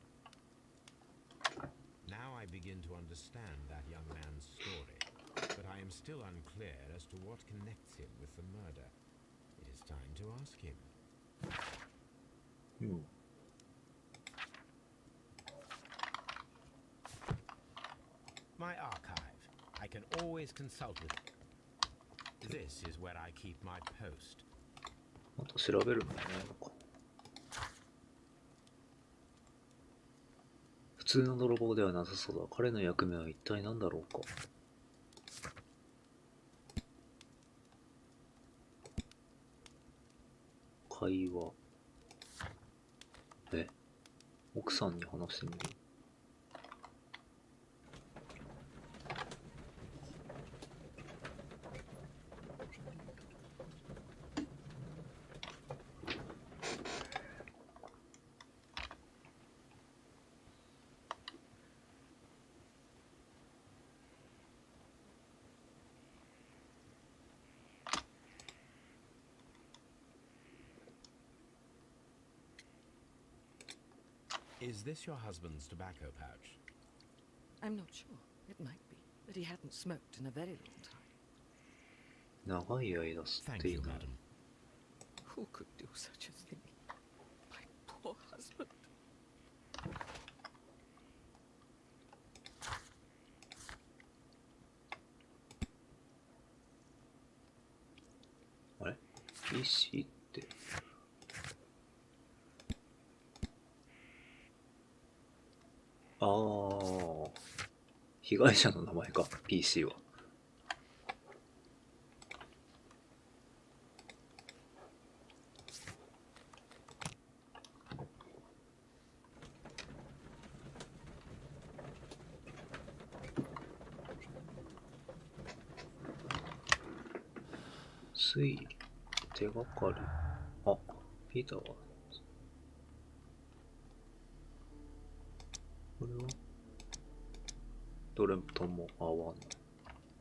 Now I begin to understand that young man's story, but I am still unclear as to what connects him with the murder. It is time to ask him. My archive. I can always consult with it. This is where I keep my post. また調べるのないのか。普通の泥棒ではなさそうだ。彼の役目は一体何だろうか。会話。奥さんに話してみる。Is this your husband's tobacco pouch? I'm not sure. It might be, but he hadn't smoked in a very long time. 長い間吸っ Thank てい you, ない。 madam. Who could do such a thing? My poor husband. PC ってああ、被害者の名前か PC は。推理手がかり。あ、ピーターはこれはどれとも合わない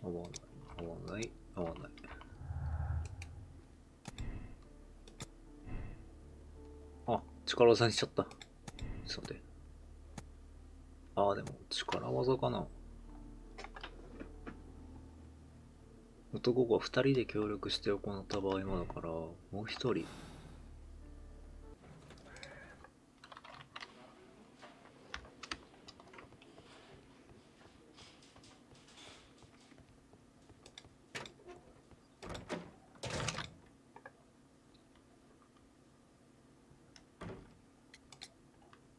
合わない合わない合わない。あ、力技にしちゃった。ちょっと待って。ああ、でも力技かな。男が2人で協力して行った場合もだから、もう1人。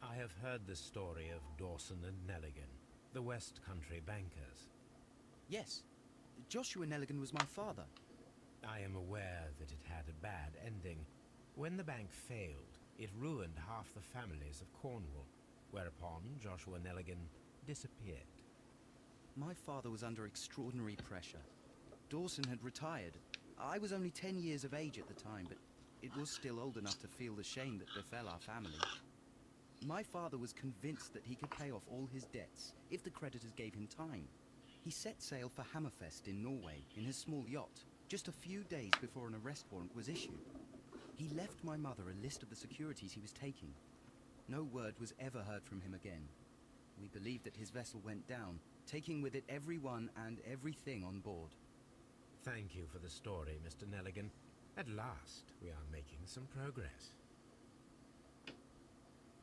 I have heard the story of Dawson and Nelligan, the West Country bankers. Yes. Joshua Nelligan was my father. I am aware that it had a bad ending. When the bank failed, it ruined half the families of Cornwall, whereupon Joshua Nelligan disappeared. My father was under extraordinary pressure. Dawson had retired. I was only 10 years of age at the time, but it was still old enough to feel the shame that befell our family. My father was convinced that he could pay off all his debts if the creditors gave him time. He set sail for Hammerfest in Norway in his small yacht, just a few days before an arrest warrant was issued. He left my mother a list of the securities he was taking. No word was ever heard from him again. We believe that his vessel went down, taking with it everyone and everything on board. Thank you for the story, Mr. Nelligan. At last, we are making some progress.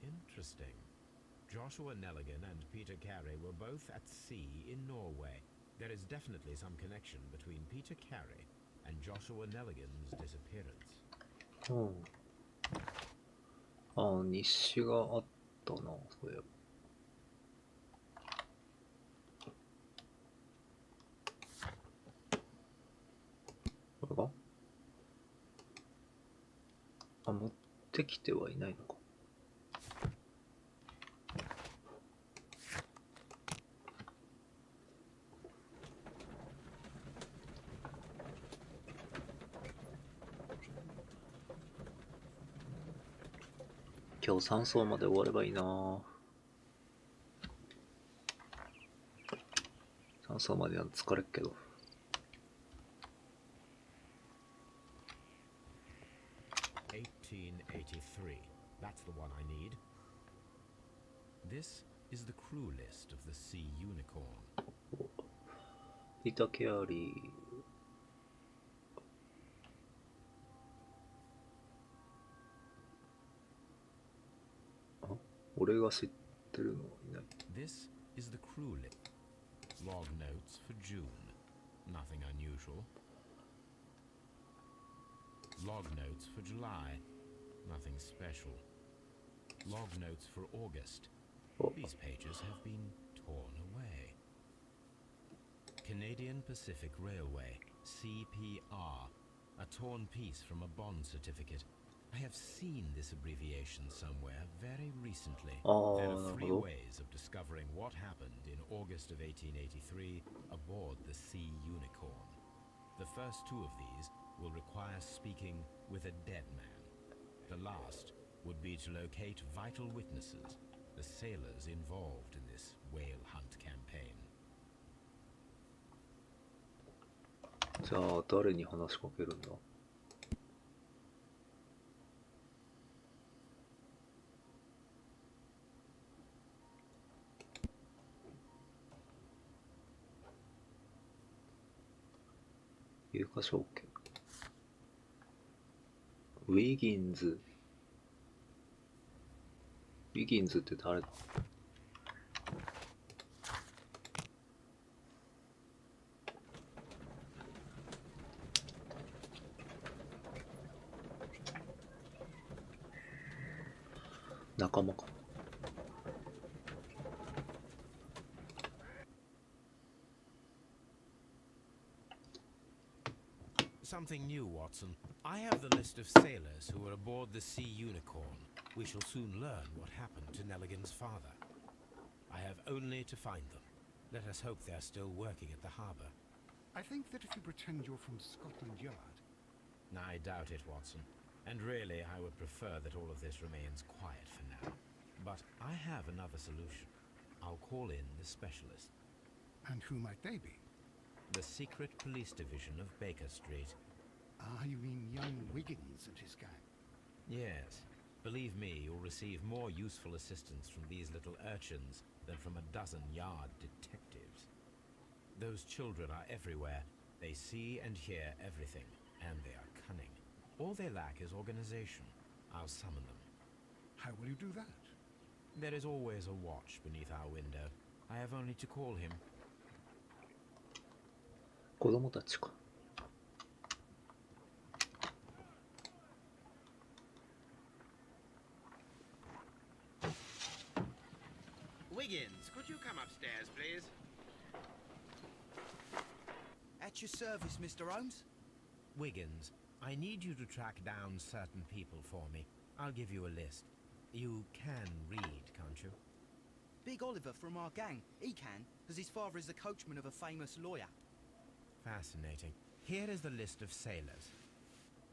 Interesting. Joshua Nelligan and Peter Carey were both at sea in Norway. There is definitely some connection between Peter Carey and Joshua Nelligan's disappearance. ああ、日誌があったな、そういえば。これがあ、持ってきてはいないのか。今日3層まで終わればいいな。3層までは疲れっけど。1883. That's the one I need. This is the crew list of the Sea Unicorn. ピーター・ケアリー。俺が知ってるのはいない。This is the crew list. Log notes for June. Nothing unusual. Log notes for July. Nothing special. Log notes for August. These pages have been torn away. Canadian Pacific Railway, CPR. A torn piece from a bond certificate. I have seen this abbreviation somewhere very recently. There are three ways of discovering what happened in August of 1883 aboard the Sea Unicorn. The first two of these will require speaking with a dead man. The last would be to locate vital witnesses, the sailors involved in this whale hunt campaign. じゃあ誰に話しかけるんだ。有価証券。ウィギンズ。ウィギンズって誰だ。仲間か。Something new, Watson. I have the list of sailors who were aboard the Sea Unicorn. We shall soon learn what happened to Nelligan's father. I have only to find them. Let us hope they're still working at the harbour. I think that if you pretend you're from Scotland Yard... I doubt it, Watson. And really, I would prefer that all of this remains quiet for now. But I have another solution. I'll call in the specialist. And who might they be? The secret police division of Baker Street. Ah, you mean young Wiggins and his gang? Yes. Believe me, you'll receive more useful assistance from these little urchins than from a dozen yard detectives. Those children are everywhere. They see and hear everything, and they are cunning. All they lack is organization. I'll summon them. How will you do that? There is always a watch beneath our window. I have only to call him. 子供たちか。Wiggins, could you come upstairs, please? At your service, Mr. Holmes. Wiggins, I need you to track down certain people for me. I'll give you a list. You can read, can't you? Big Oliver from our gang. He can, as his father is the coachman of a famous lawyer. Fascinating. Here is the list of sailors.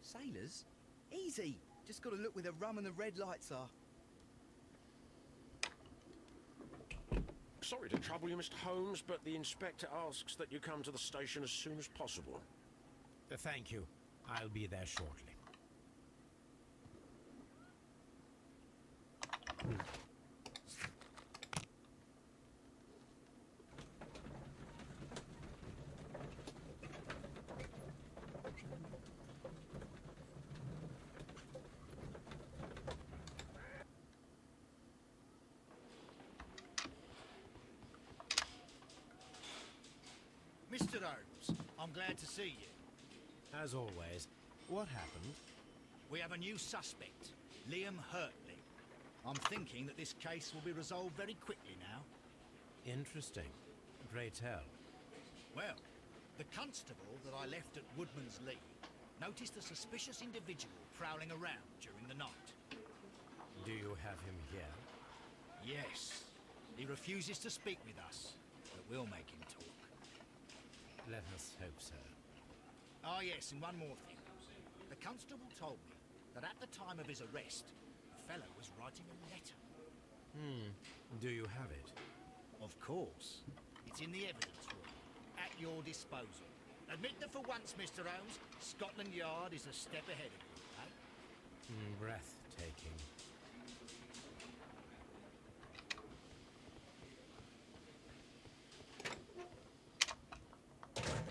Sailors? Easy. Just got to look where the rum and the red lights are. Sorry to trouble you, Mr. Holmes, but the inspector asks that you come to the station as soon as possible. Thank you. I'll be there shortly. Mr. Holmes, I'm glad to see you. As always, what happened? We have a new suspect, Liam Hurtley. I'm thinking that this case will be resolved very quickly now. Interesting. Pray tell. Well, the constable that I left at Woodman's Lee noticed a suspicious individual prowling around during the night. Do you have him here? Yes, he refuses to speak with us, but we'll make him talk. Let us hope so. Ah, yes, and one more thing. The constable told me that at the time of his arrest, the fellow was writing a letter. Do you have it? Of course. It's in the evidence room, at your disposal. Admit that for once, Mr. Holmes, Scotland Yard is a step ahead of you, eh? Breathtaking.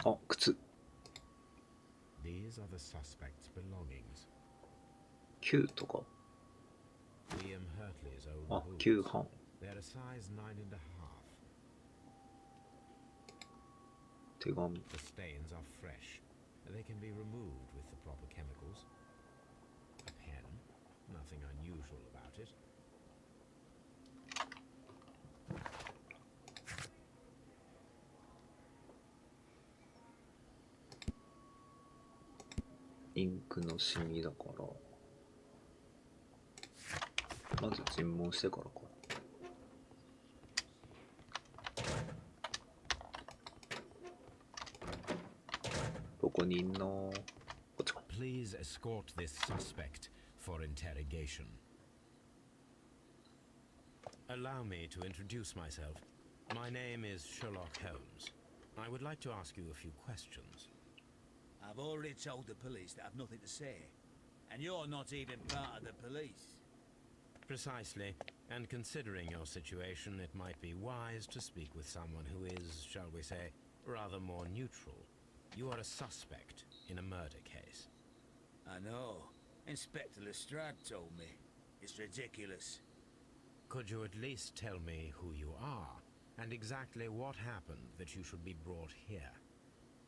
あ、靴。 These are the suspect's belongings. 9とか。 Liam Hurtley's old あ、 boots. 9半。 They're a size 9.5. 手紙。 The stains are fresh. They can be removed with the proper chemicals. A pen. Nothing unusual about it.インクのシミだからまず尋問してからか。どこにいんの？こっちか。 Please escort this suspect for interrogation. Allow me to introduce myself. My name is Sherlock Holmes. I would like to ask you a few questions. I've already told the police that I've nothing to say. And you're not even part of the police. Precisely. And considering your situation, it might be wise to speak with someone who is, shall we say, rather more neutral. You are a suspect in a murder case. I know. Inspector Lestrade told me. It's ridiculous. Could you at least tell me who you are, and exactly what happened that you should be brought here?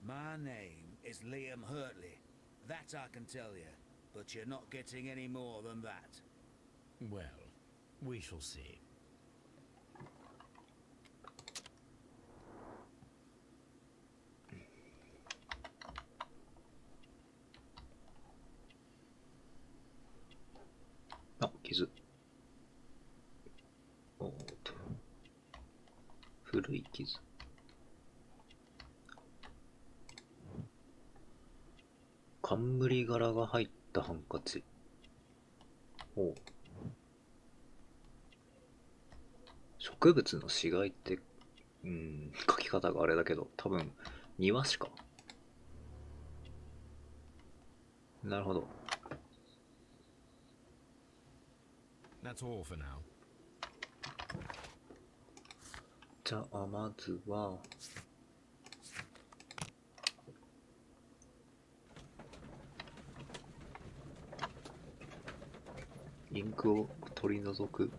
My name is Liam Hurtley. That I can tell you. But you're not getting any more than that. Well, We shall see. あ、傷。おーっと。古い傷。冠柄が入ったハンカチ。おう。植物の死骸って、書き方があれだけど、多分、庭師か。なるほど。That's all for now. じゃあ、まずは、インクを取り除く。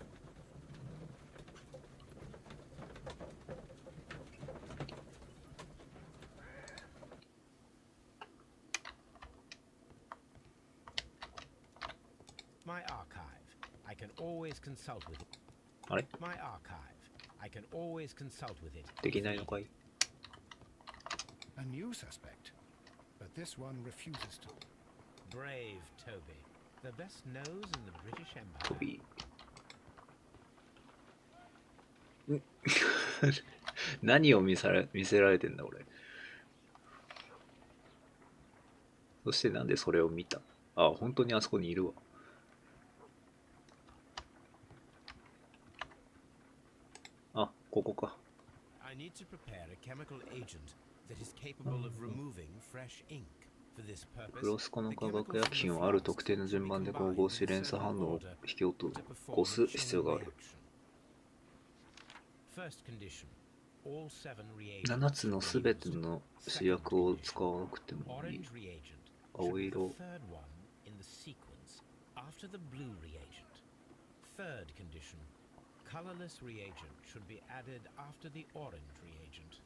My archive. I can always consult with it. あれ My archive. I can always consult with it. できないのかい A new suspect, but this one refuses to. Brave Toby. The best nose in the British ト Empire. ビー。何を見せられてんだ俺。そしてなんでそれを見た？あ、本当にあそこにいるわ。あ、ここか。I need to prepare a chemical agent that is capable of removing fresh ink. For this クロ purpose, スコの the 化学 chemicals 薬 in 品 the をある flask 特定の should 順 be 番で combined 混合し in 連鎖 certain 反応を order 引き落と to perform こす a 必要 chain がある。 reaction. First condition. All 7 reagents 7つの should す be べて used. の主 Second 役を condition. 使わなくてもいい。 Orange reagent should 青 be the 色。 third one in the sequence after the blue reagent. Third condition. Colorless reagent should be added after the orange reagent.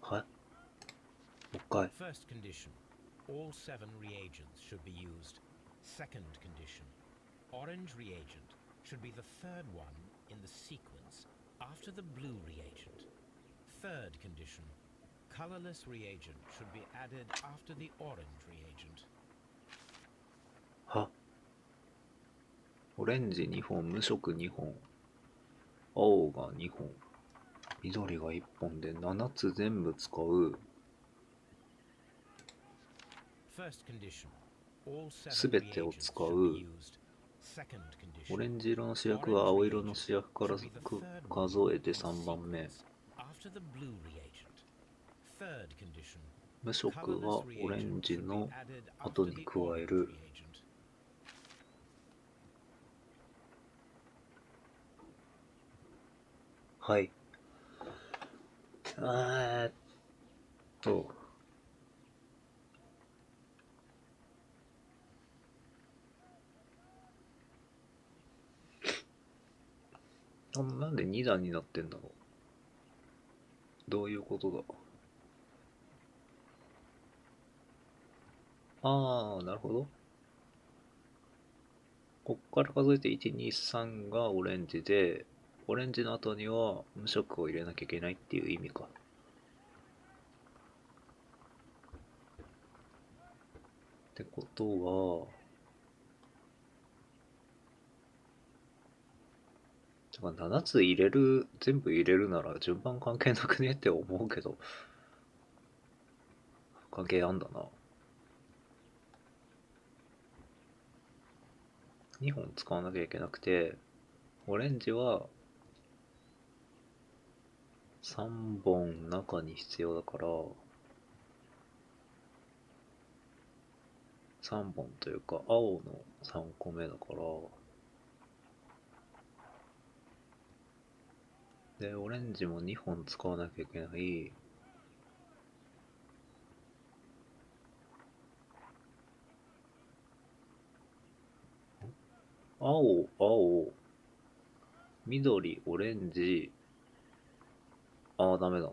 はい。もう一回。 First condition. All 7 reagents should be used. Second condition. Orange reagent should be the third one in the sequence after the blue reagent. Third condition. Colorless reagent should be added after the orange reagent. は。オレンジ2本、無色2本、青が2本、緑が1本で7つ全部使う。 First condition. All す 7べてを reagents 使 should う。 be used. Second オ condition. レンジ色の主役は青色の主役から数えて3番目。 After the blue reagent. Third condition. 無色はオレンジの後に加える。はい。なんで2段になってんだろう。どういうことだ。ああ、なるほど。こっから数えて1、2、3がオレンジで、オレンジの後には無色を入れなきゃいけないっていう意味か。ってことは、だから7つ入れる、全部入れるなら順番関係なくねって思うけど、関係あんだな。2本使わなきゃいけなくて、オレンジは3本中に必要だから、3本というか青の3個目だから、で、オレンジも2本使わなきゃいけない。青、緑、オレンジ。ああ、ダメだわ。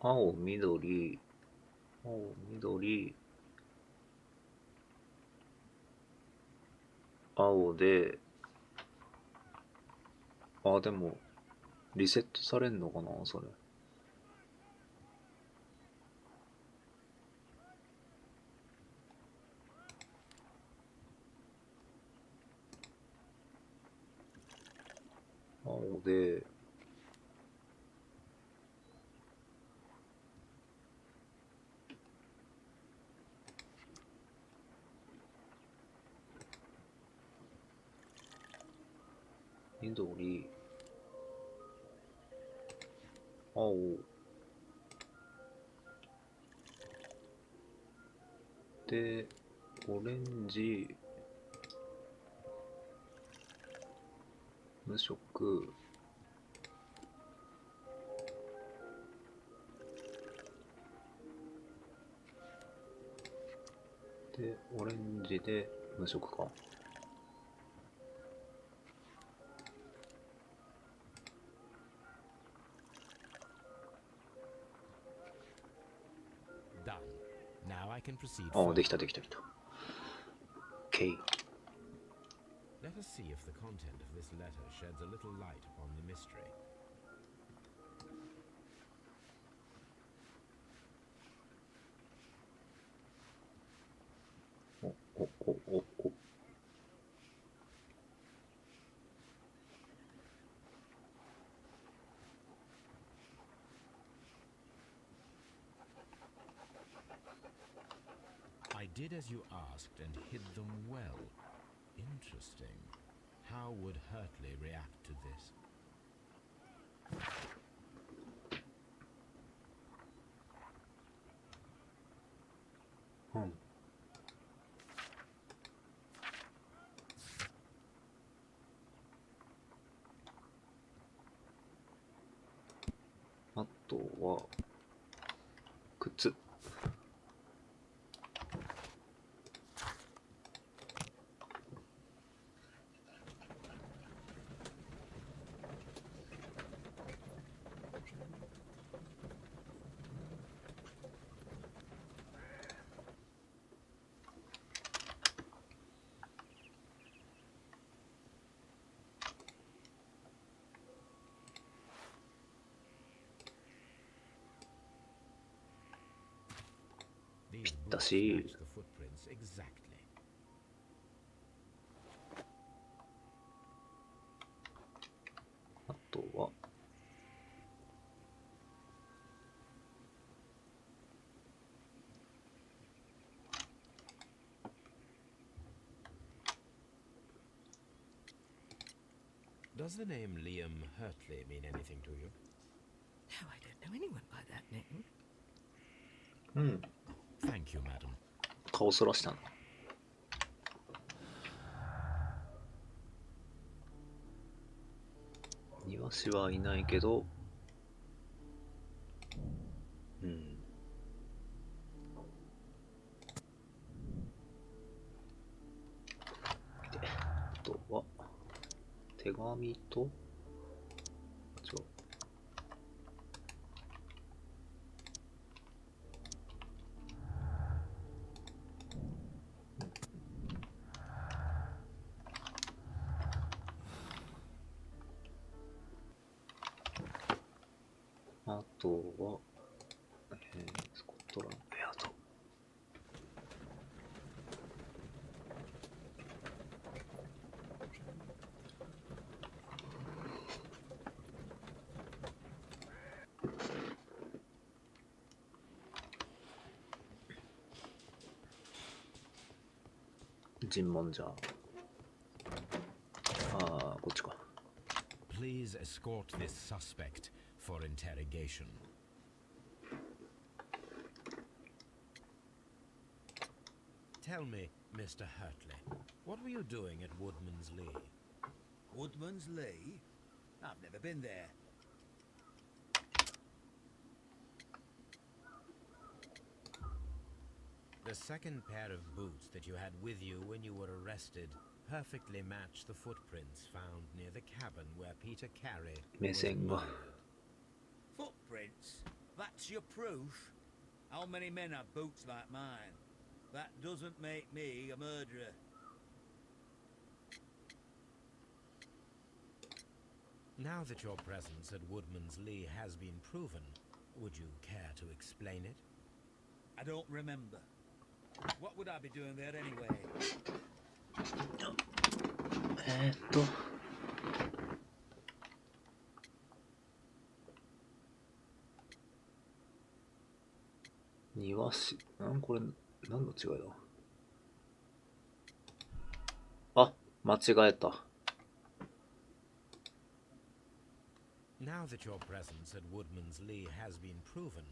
青、緑、青、緑、青で、あ、でも、リセットされんのかな、それ。青で、緑、青で、オレンジ、無色、で、オレンジで無色か。Done. Now I can proceed あ、 further. できたできたできた。OK。Let us see if the content of this letter sheds a little light upon the mystery. お。I did as you asked and hid them well. Interesting. How would Hurtley react to this? うん。あとは、靴。These boots だし、 match the footprints exactly. あとは、Does the name Liam Hurtley mean anything to you? No, I don't know anyone by that name. うん。 Thank you, madam. 顔そらしたな。庭師はいないけど、うん。で、あとは、手紙と、違う。あとは、スコットランドヤード。尋問じゃ。ああ、こっちか。Please escort this suspect for interrogation. Tell me, Mr. Hurtley, what were you doing at Woodman's Lee? Woodman's Lee? I've never been there. The second pair of boots that you had with you when you were arrested perfectly match the footprints found near the cabin where Peter Carey 目 was 線が。 murdered. Footprints? That's your proof? How many men have boots like mine? That doesn't make me a murderer. Now that your presence at Woodman's Lee has been proven, would you care to explain it? I don't remember. What would I be doing there anyway? 庭師、これ何の違いだ。あ、間違えた。Now that your presence at Woodman's Lee has been proven,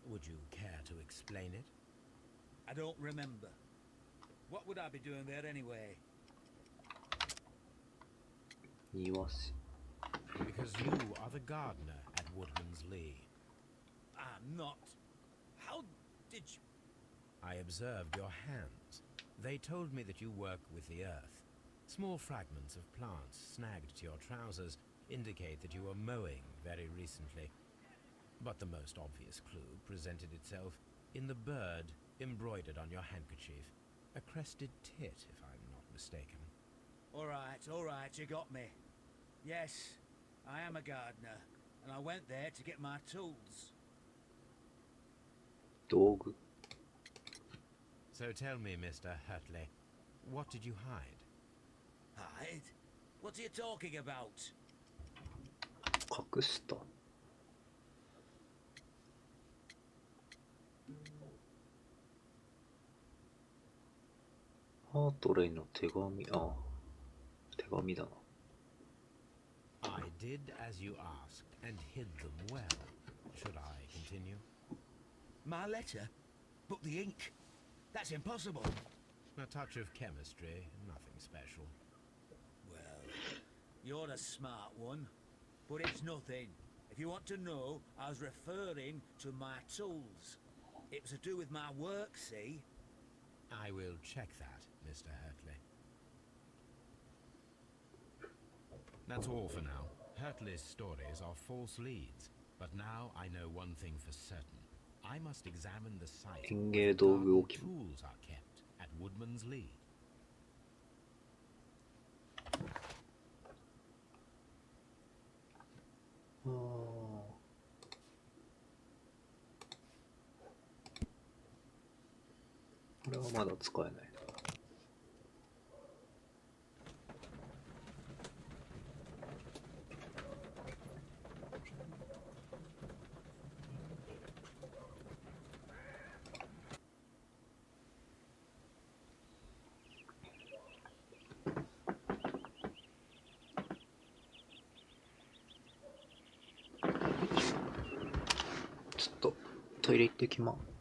would you care to explain it? I don't remember. What would I be doing there anyway? 庭師。 Because you are the gardener at Woodman's Lee. I'm not. How did you... I observed your hands. They told me that you work with the earth. Small fragments of plants snagged to your trousers indicate that you were mowing very recently. But the most obvious clue presented itself in the bird embroidered on your handkerchief. A crested tit, if I'm not mistaken. All right, you got me. Yes, I am a gardener, and I went there to get my tools. 道具。 So tell me, Mr. Hurtley, what did you hide? Hide? What are you talking about? 隠した。ハートレイの手紙、あ、手紙だな。I did as you asked and hid them well. Should I continue? My letter? But the ink? That's impossible. A touch of chemistry, nothing special. Well, you're a smart one, but it's nothing. If you want to know, I was referring to my tools. It was to do with my work, see? I will check that, Mr. Hurtley. That's all for now. Hurtley's stories are false leads, but now I know one thing for certain. I must examine the site where the garden tools are kept at Woodman's Lee. あー、これはまだ使えないな。ちょっとトイレ行ってきます。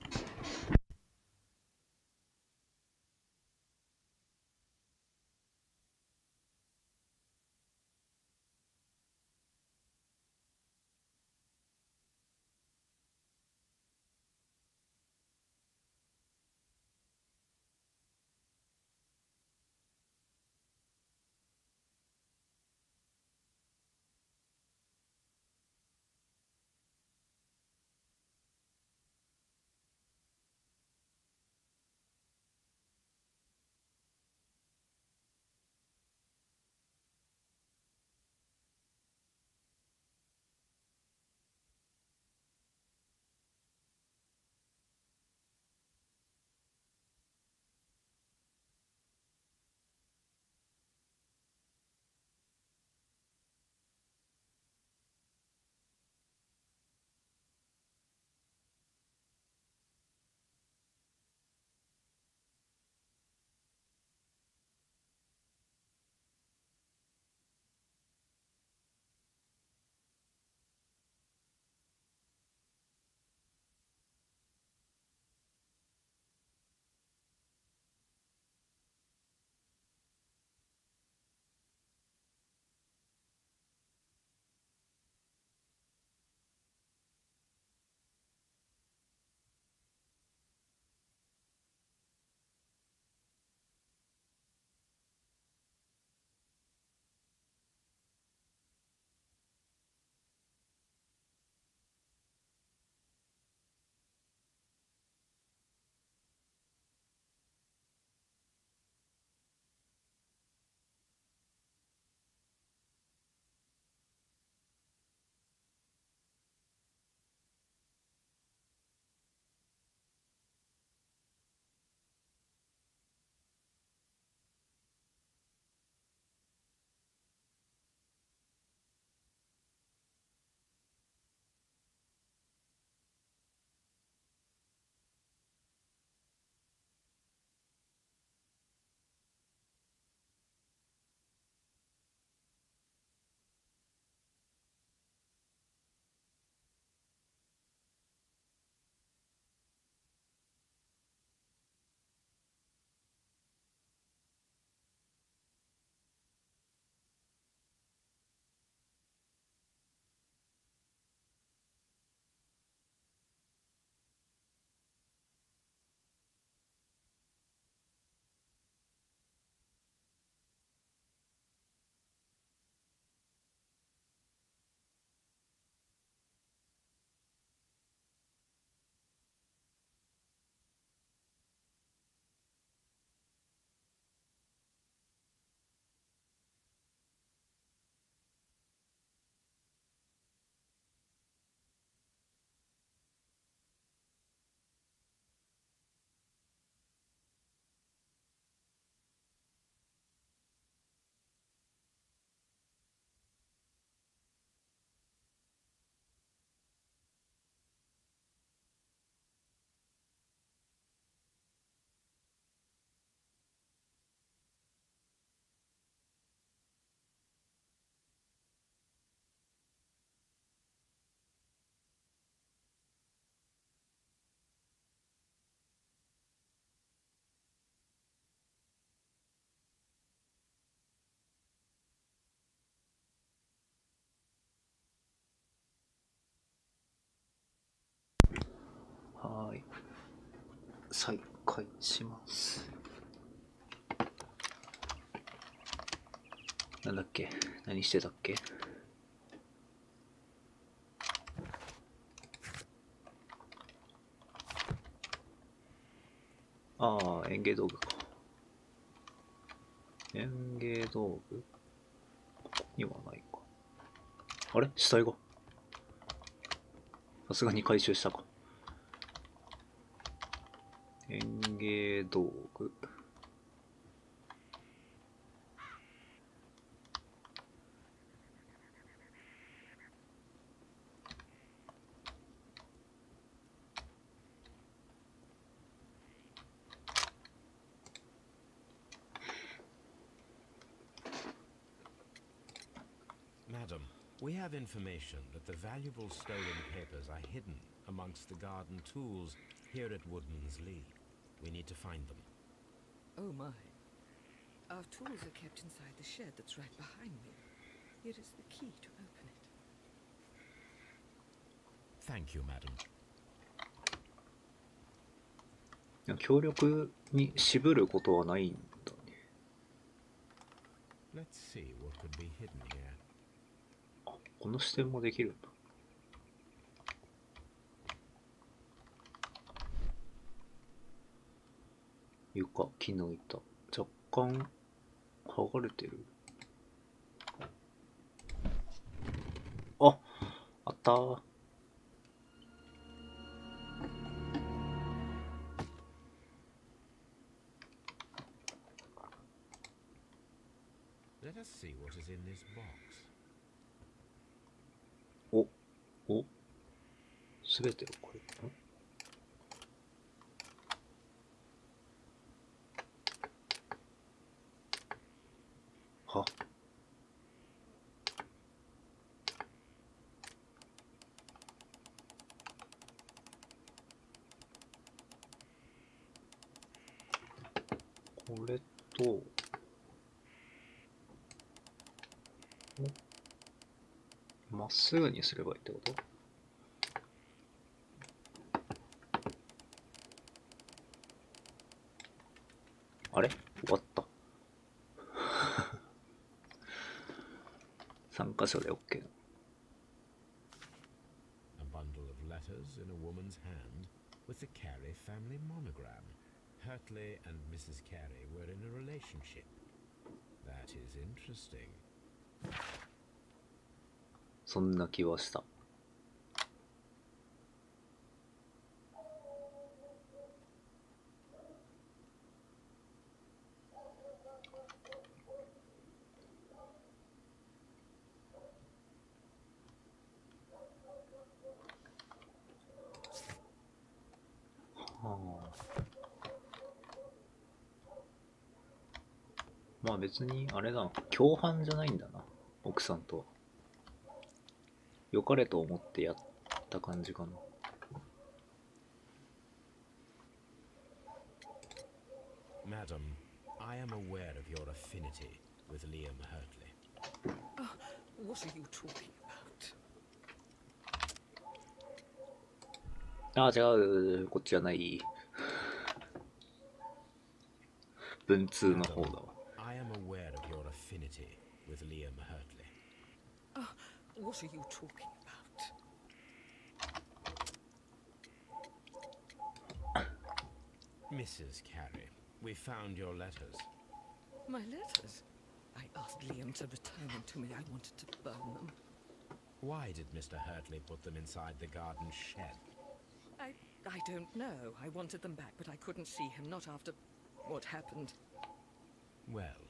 再開します。なんだっけ、何してたっけ。ああ、園芸道具か。園芸道具ここにはないか。あれ、死体が。さすがに回収したか。園芸道具。Madam, we have information that the valuable stolen papers are hidden amongst the garden tools here at Woodman's Lee. We need to find them. Oh my. Our tools are kept inside the shed that's right behind me. Here is the key to open it. Thank you, madam. 協力に渋ることはないんだね。Let's see what could be hidden here. あ、この視点もできるんだ。床、木の板、若干剥がれてる。あ、あったー。Let us see what is in this box. お、すべてをこれ。は、これとまっすぐにすればいいってこと？あれ？終わった。3箇所で OK。A bundle of letters in a woman's hand with the Carey family monogram. Hurtley and Mrs. Carey were in a relationship. That is interesting. そんな気はした。まあ別にあれだ、共犯じゃないんだな、奥さんとは。良かれと思ってやった感じかな。Madam, I am aware of your affinity with Liam Hurtley. What are you talking about? ああ、違う、こっちじゃない。文通の方だわ。I am aware of your affinity with Liam Hurtley. What are you talking about? Mrs. Carey, we found your letters. My letters? I asked Liam to return them to me. I wanted to burn them. Why did Mr. Hurtley put them inside the garden shed? I don't know. I wanted them back, but I couldn't see him, not after what happened. Well,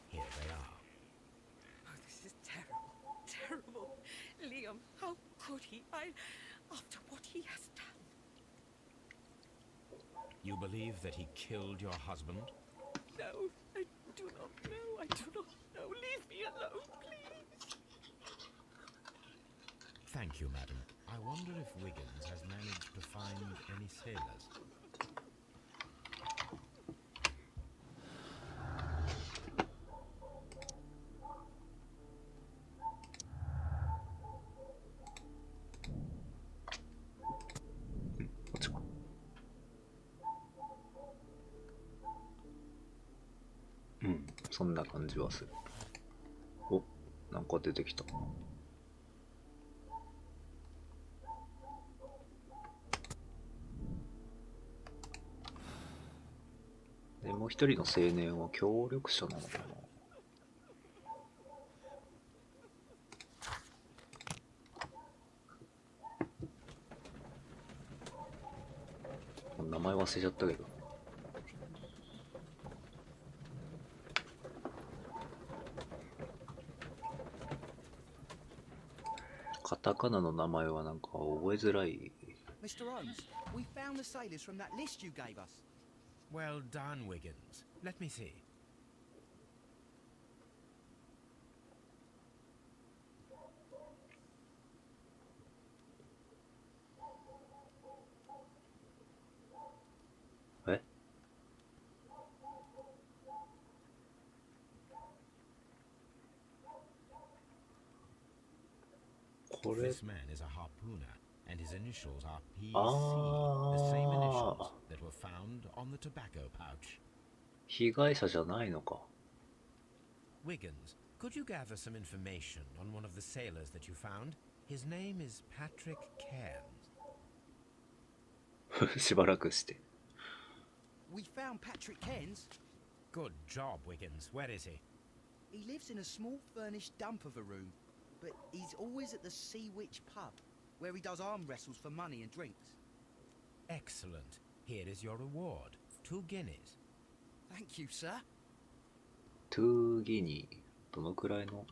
here they are. Oh, this is terrible. Terrible. Liam, how could he? After what he has done. You believe that he killed your husband? No, I do not know. I do not know. Leave me alone, please. Thank you, madam. I wonder if Wiggins has managed to find any sailors. そんな感じはする。お、なんか出てきた。でもう一人の青年は協力者なのかな。名前忘れちゃったけど。カタカナの名前はなんか覚えづらい。Mr. Holmes, we found the sailors from that list you gave us. Well done, Wiggins. Let me see. Eh? これ This man is a harpooner, and his initials are PC, Ah. the same initials that were found on the tobacco pouch. 被害者じゃないのか。 Wiggins, could you gather some information on one of the sailors that you found? His name is Patrick Cairns. しばらくして。 We found Patrick Cairns. Good job, Wiggins. Where is he? He lives in a small furnished dump of a room, but he's always at the Sea Witch pub, where he does arm wrestles for money and drinks. Excellent. Here is your reward. 2 guineas. Thank you, sir. トゥーギニー。どのくらいの。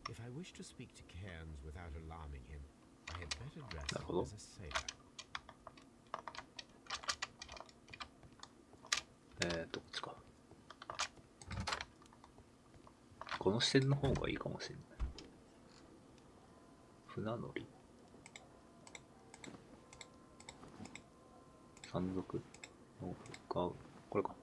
If I wish to speak to Cairns without alarming him, I had better dress Naるほど。 as a sailor. こっちか。この視点の方がいいかもしれない。船乗り。山賊の向かう。これか。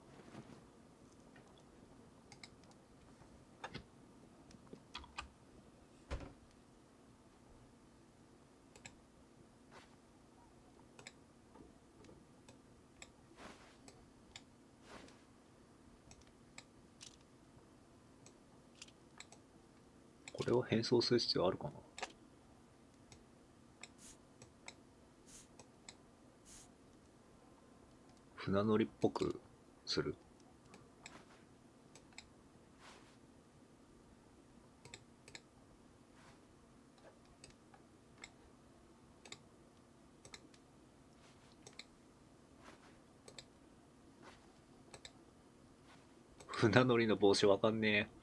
これを変装する必要あるかな。船乗りっぽくする。船乗りの帽子わかんねえ。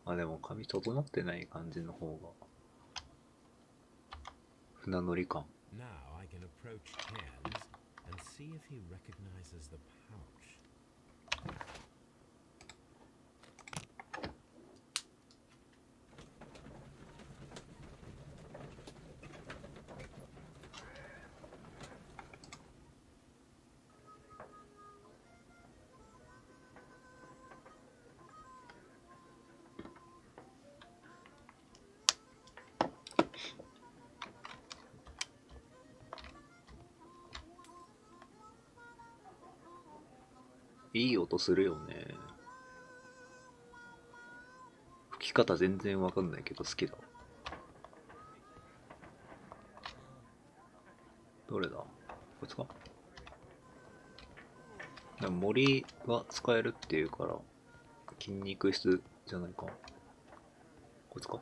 あ、でも髪整ってない感じの方が船乗り感。 Now I can approach Cairns and see if he recognizes the pouch.いい音するよね。吹き方全然わかんないけど好きだ。どれだ？こいつか？でも森が使えるっていうから筋肉質じゃないか。こいつか？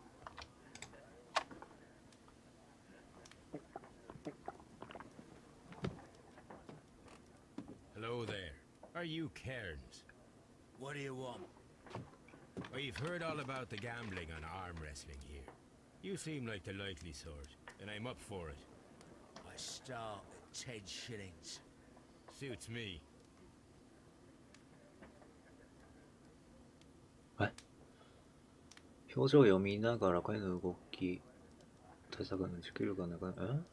Hello there. Are you Cairns? What do you want? We've heard all about the gambling on arm wrestling here. You seem like the likely sort, and I'm up for it. I start at 10 shillings. Suits me. 表情を読みながら彼の動き、対策の持久力がなくなる。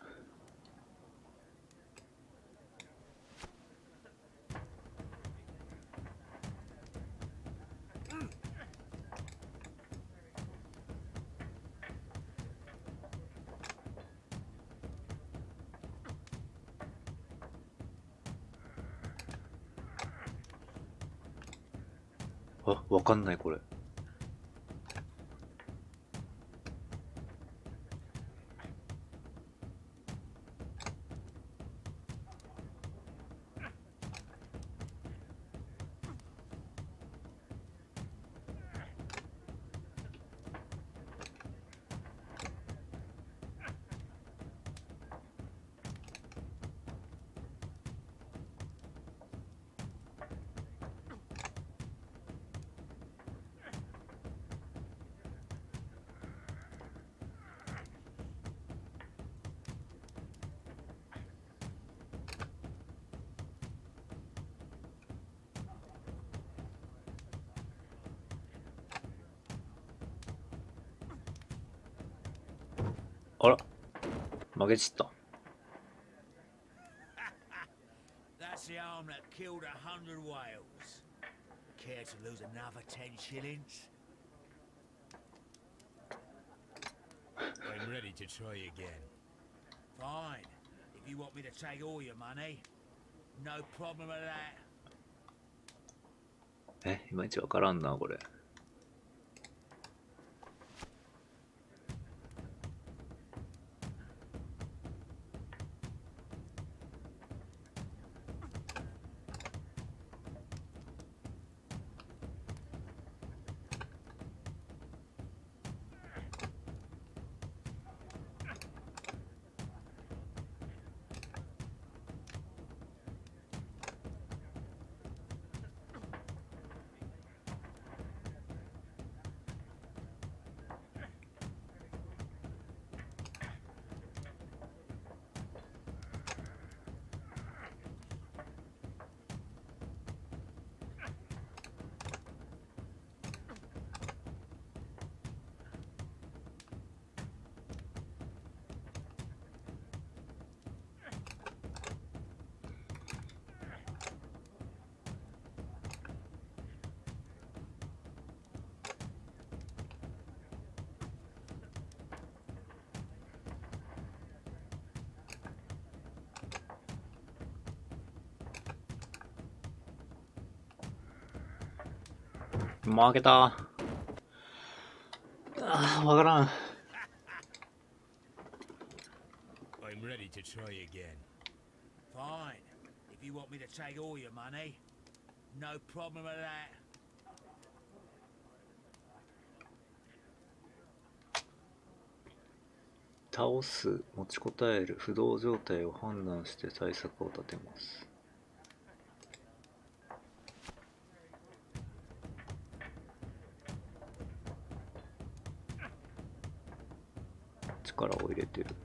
あ、わかんないこれ。あら、負けちった。That's the arm that killed 100 whales. Care to lose another 10 shillings? I'm ready to try again. Fine. If you want me to take all your money, no problem with that. いまいちわからんなこれ。負けた。ああ、わからん。I'm ready to try again. Fine. If you want me to take all your money, no problem with that. 倒す、持ちこたえる、不動状態を判断して対策を立てます。力を入れてる。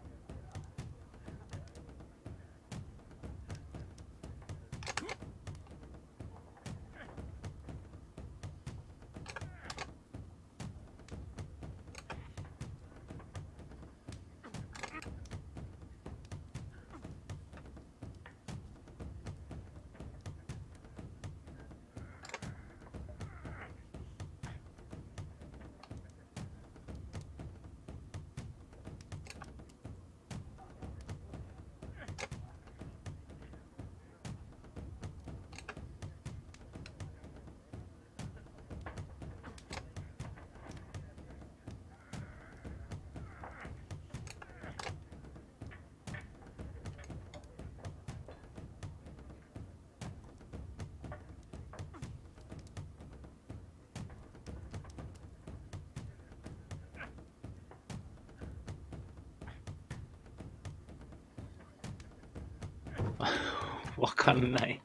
わかんない。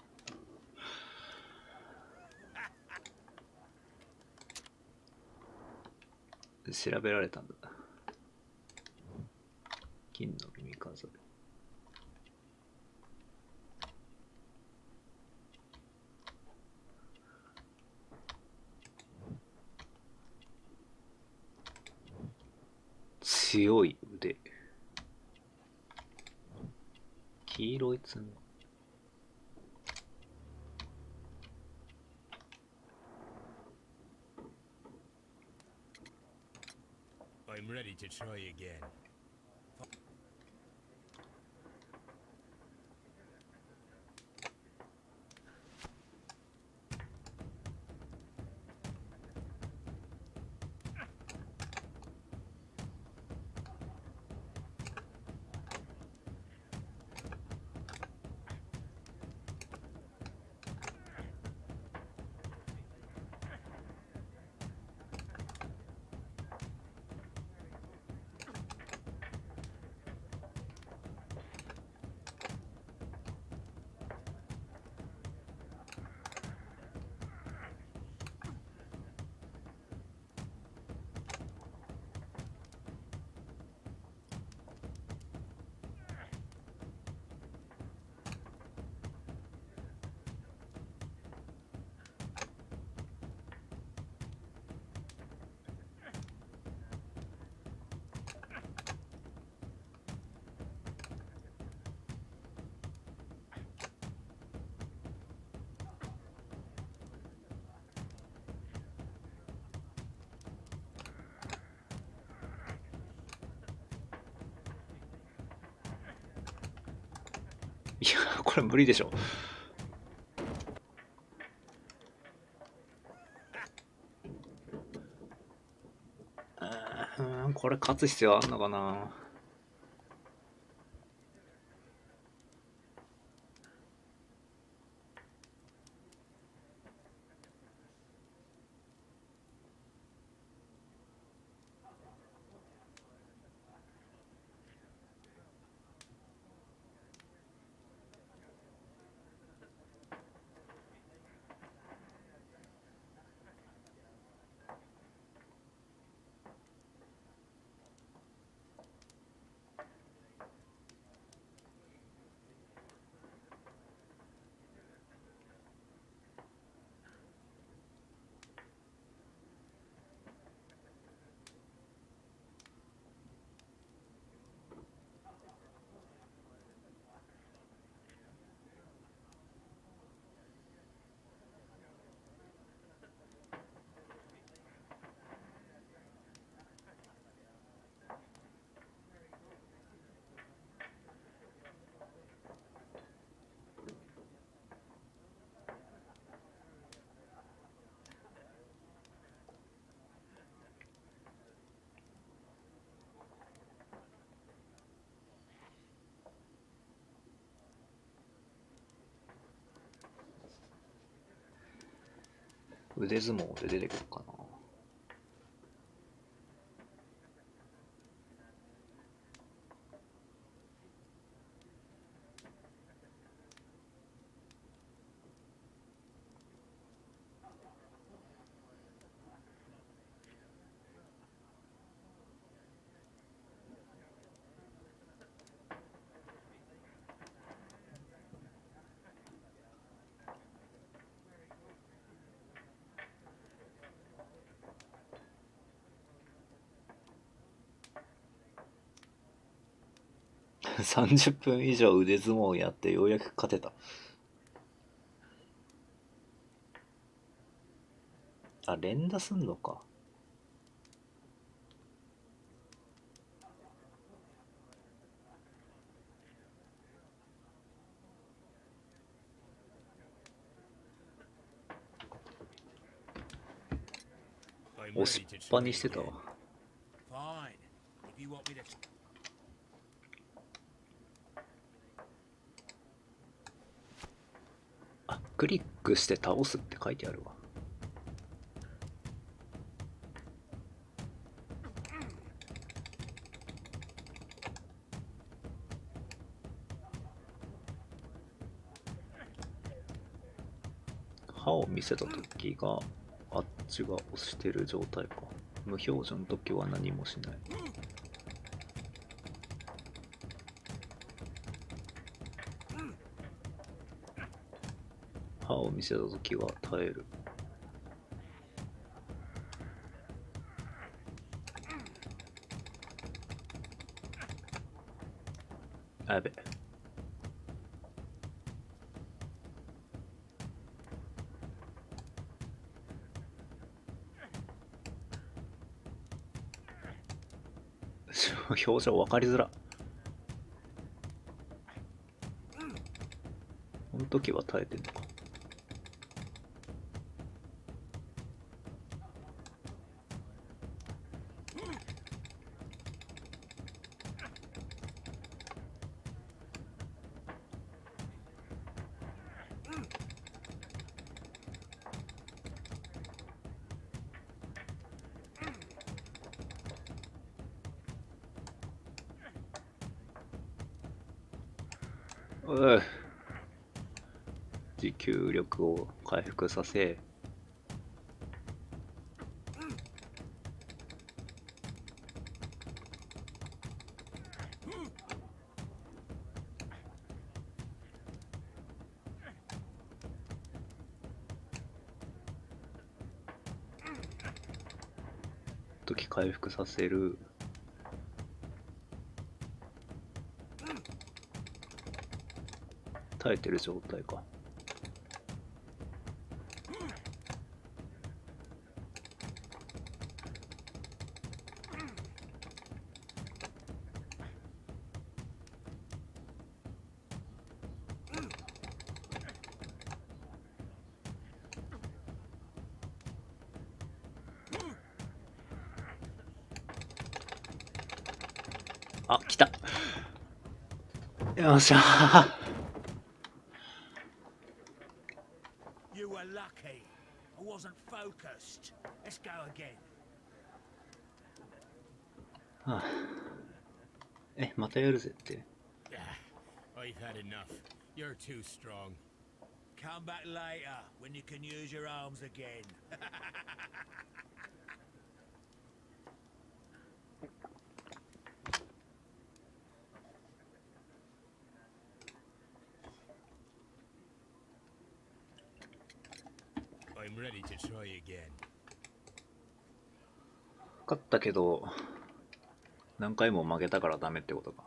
調べられたんだ。金の耳飾り。強い腕。黄色い角。I'm ready to try again. いや、これ無理でしょ。これ勝つ必要あんのかな。腕相撲で出てくるかな。30分以上腕相撲やってようやく勝てた。あ、連打すんのか。押しっぱにしてたわ。あ、クリックして倒すって書いてあるわ。歯を見せた時があっちが押してる状態か。無表情の時は何もしない。歯を見せた時は耐える。あ、やべ。表情分かりづら。この時は耐えてんのか。おい、持久力を回復させ。時回復させる。耐えてる状態か。あ、来た。よっしゃー。You were lucky. I wasn't focused. Let's go again. はあ、またやるぜって。I've had enough. You're too strong. Come back later when you can use your arms again. I'm ready to try again. 勝ったけど何回も負けたからダメってことか。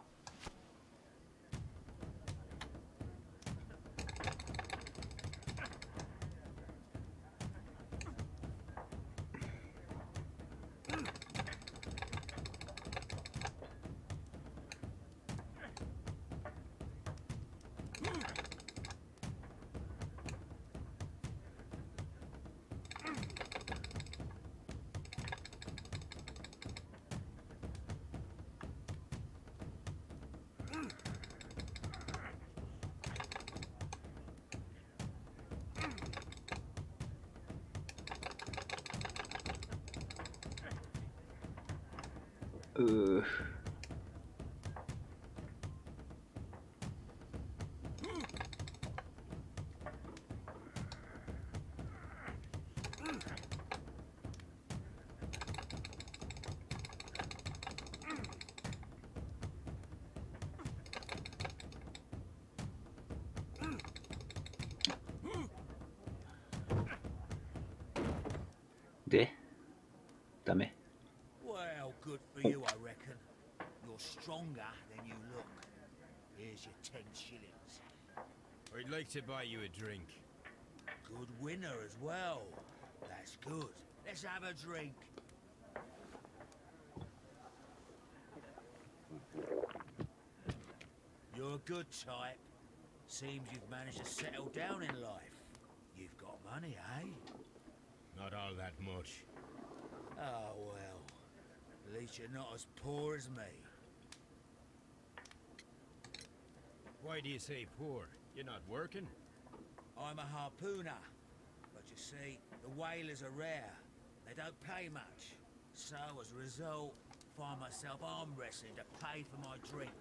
で、ダメ。 Well, good for you, I reckon. You're stronger than you look. Here's your 10 shillings. I'd like to buy you a drink. Good winner as well. That's good. Let's have a drink. You're a good type. Seems you've managed to settle down in life. You've got money, eh? Not all that much. Oh, well. At least you're not as poor as me. Why do you say poor? You're not working? I'm a harpooner. But you see, the whalers are rare. They don't pay much. So, as a result, find myself arm wrestling to pay for my drink.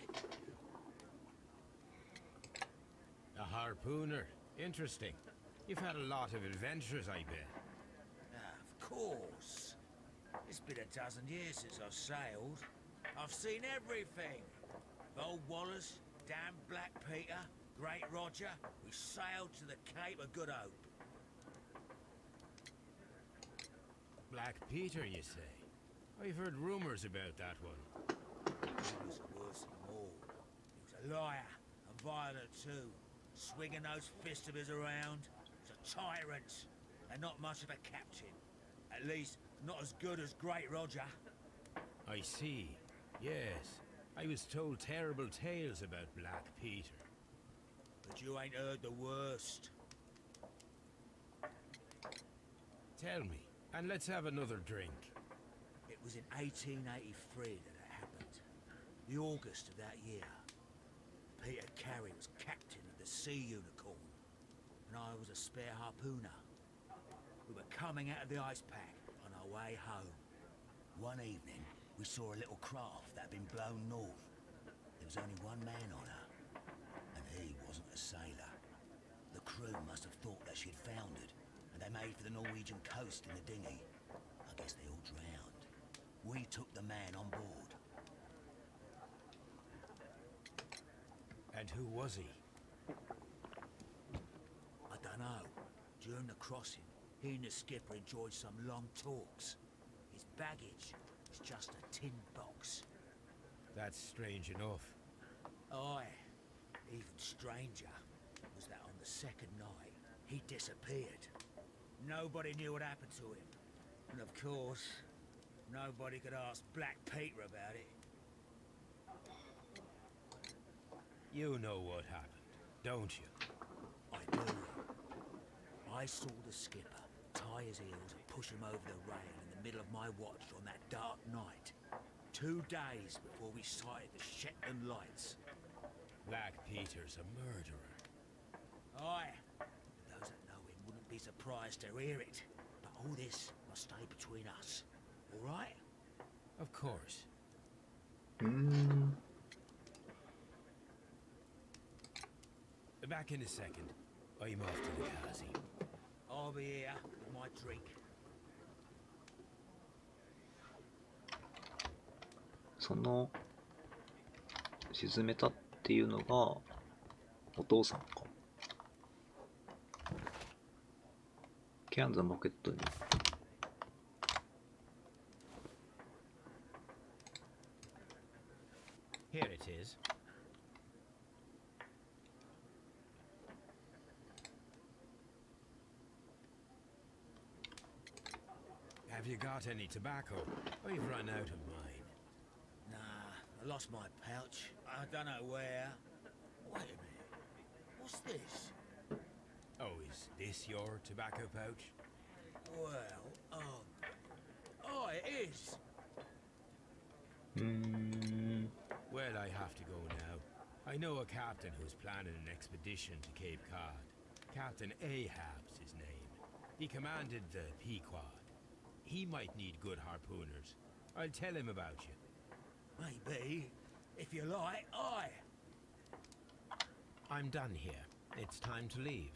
A harpooner. Interesting. You've had a lot of adventures, I bet. Of course. It's been a dozen years since I've sailed. I've seen everything. Old Wallace, damn Black Peter, Great Roger. We sailed to the Cape of Good Hope. Black Peter, you say? I've heard rumors about that one. He was worse than them all. He was a liar, and violent too. Swinging those fists of his around. He was a tyrant, and not much of a captain. At least, not as good as Great Roger. I see. Yes, I was told terrible tales about Black Peter. But you ain't heard the worst. Tell me, and let's have another drink. It was in 1883 that it happened. The August of that year. Peter Carey was captain of the Sea Unicorn, and I was a spare harpooner. We were coming out of the ice pack on our way home. One evening, we saw a little craft that had been blown north. There was only one man on her, and he wasn't a sailor. The crew must have thought that she'd foundered, and they made for the Norwegian coast in the dinghy. I guess they all drowned. We took the man on board. And who was he? I don't know. During the crossing, he and the skipper enjoyed some long talks. His baggage was just a tin box. That's strange enough. Aye. Even stranger was that on the second night, he disappeared. Nobody knew what happened to him. And of course, nobody could ask Black Peter about it. You know what happened, don't you? I do. I saw the skipper tie his heels and push him over the rail in the middle of my watch on that dark night. 2 days before we sighted the Shetland lights. Black Peter's a murderer. Aye. Those that know him wouldn't be surprised to hear it. But all this must stay between us. All right? Of course. Back in a second. I'm off to the Kazi. I'll be here with my drink. その沈めたっていうのがお父さんか。キャンズのポケットに。Here it is. Have you got any tobacco? I've run out of mine. Nah, I lost my pouch. I don't know where. Wait a minute. What's this? Oh, is this your tobacco pouch? Well, oh, it is. Well, I have to go now. I know a captain who's planning an expedition to Cape Cod. Captain Ahab's his name. He commanded the Pequod. He might need good harpooners. I'll tell him about you. Maybe. If you like, aye. I'm done here. It's time to leave.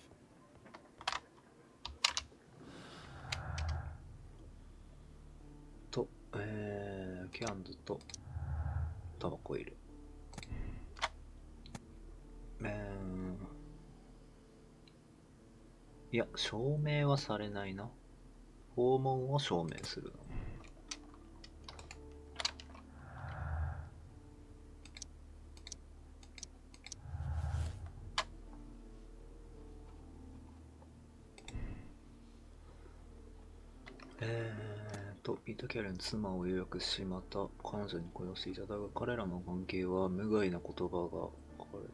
と、キャンドとタバコ入れ。いや、証明はされないな。訪問を証明するの。ピーター・キャレン妻を予約し、また彼女に雇用していただが、彼らの関係は無害な言葉が書かれ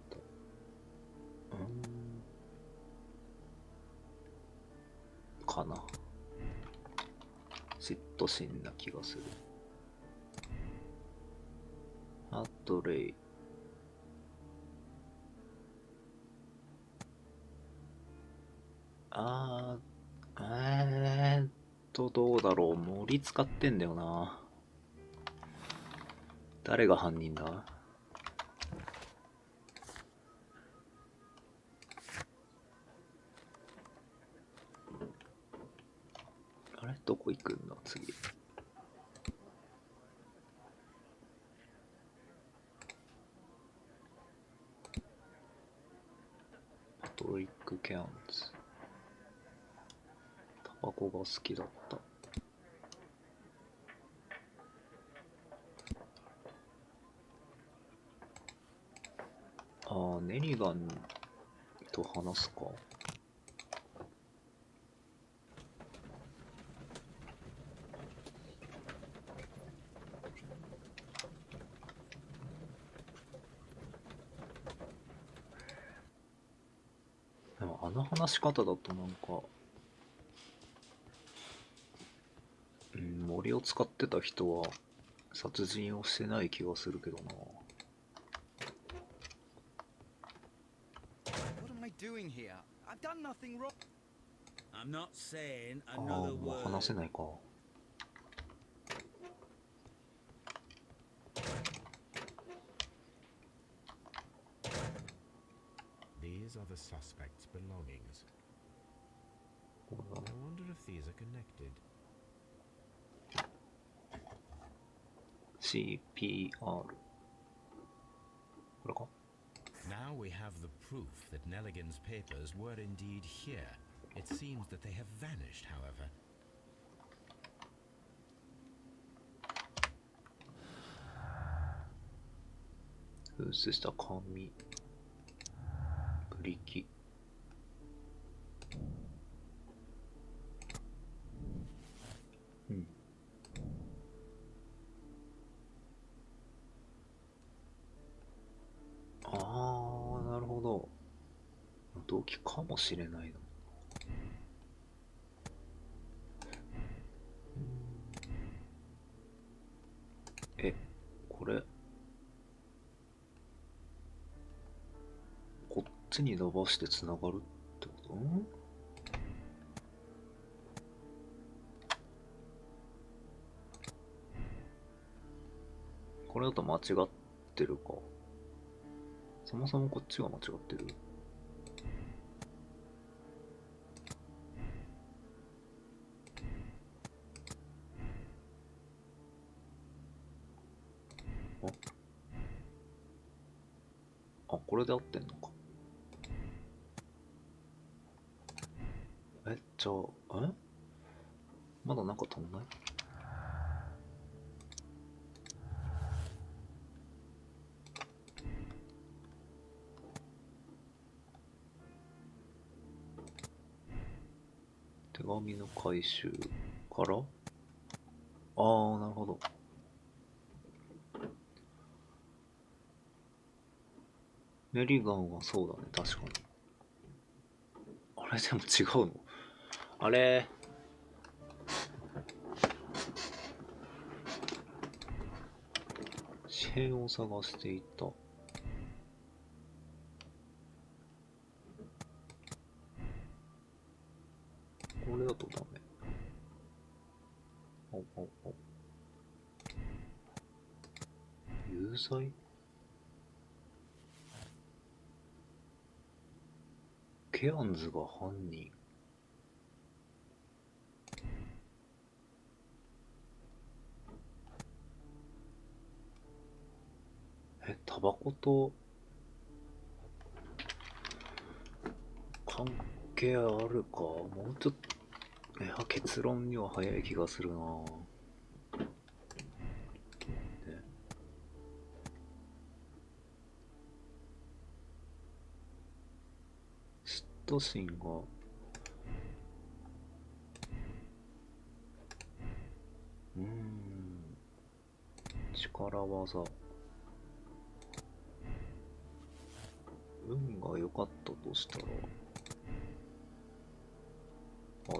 た。かな。嫉妬心な気がする。ハットレイ。どうだろう。森使ってんだよな。誰が犯人だ？あれどこ行くんだ次。パトリック・キャンズ。タバコが好きだった。ネリガンと話すか。でもあの話し方だとなんか、森を使ってた人は殺人をしてない気がするけどな。What am I doing here? I've done nothing wrong. I'm not saying ああ、 another もう word. 話せないか。These are the suspect's belongings. I wonder if these are connected. CPR これか。 Now we have the proof that Nelligan's papers were indeed here. It seems that they have vanished, however. 封筒した紙、ブリキ。うん。ああ、なるほど。動機かもしれないな。これこっちに伸ばしてつながるってこと？これだと間違ってるか。そもそもこっちが間違ってる。あ、これで合ってんのか。じゃあ、まだなんか足んない？手紙の回収から？ああ、なるほど。ネリガンはそうだね、確かに。あれ、でも違うの？あれ、紙幣を探していた。これだとダメ。有罪？ケアンズが犯人。タバコと関係あるか？もうちょっと、結論には早い気がするな。嫉妬心が力技。運が良かったとしたら、ダ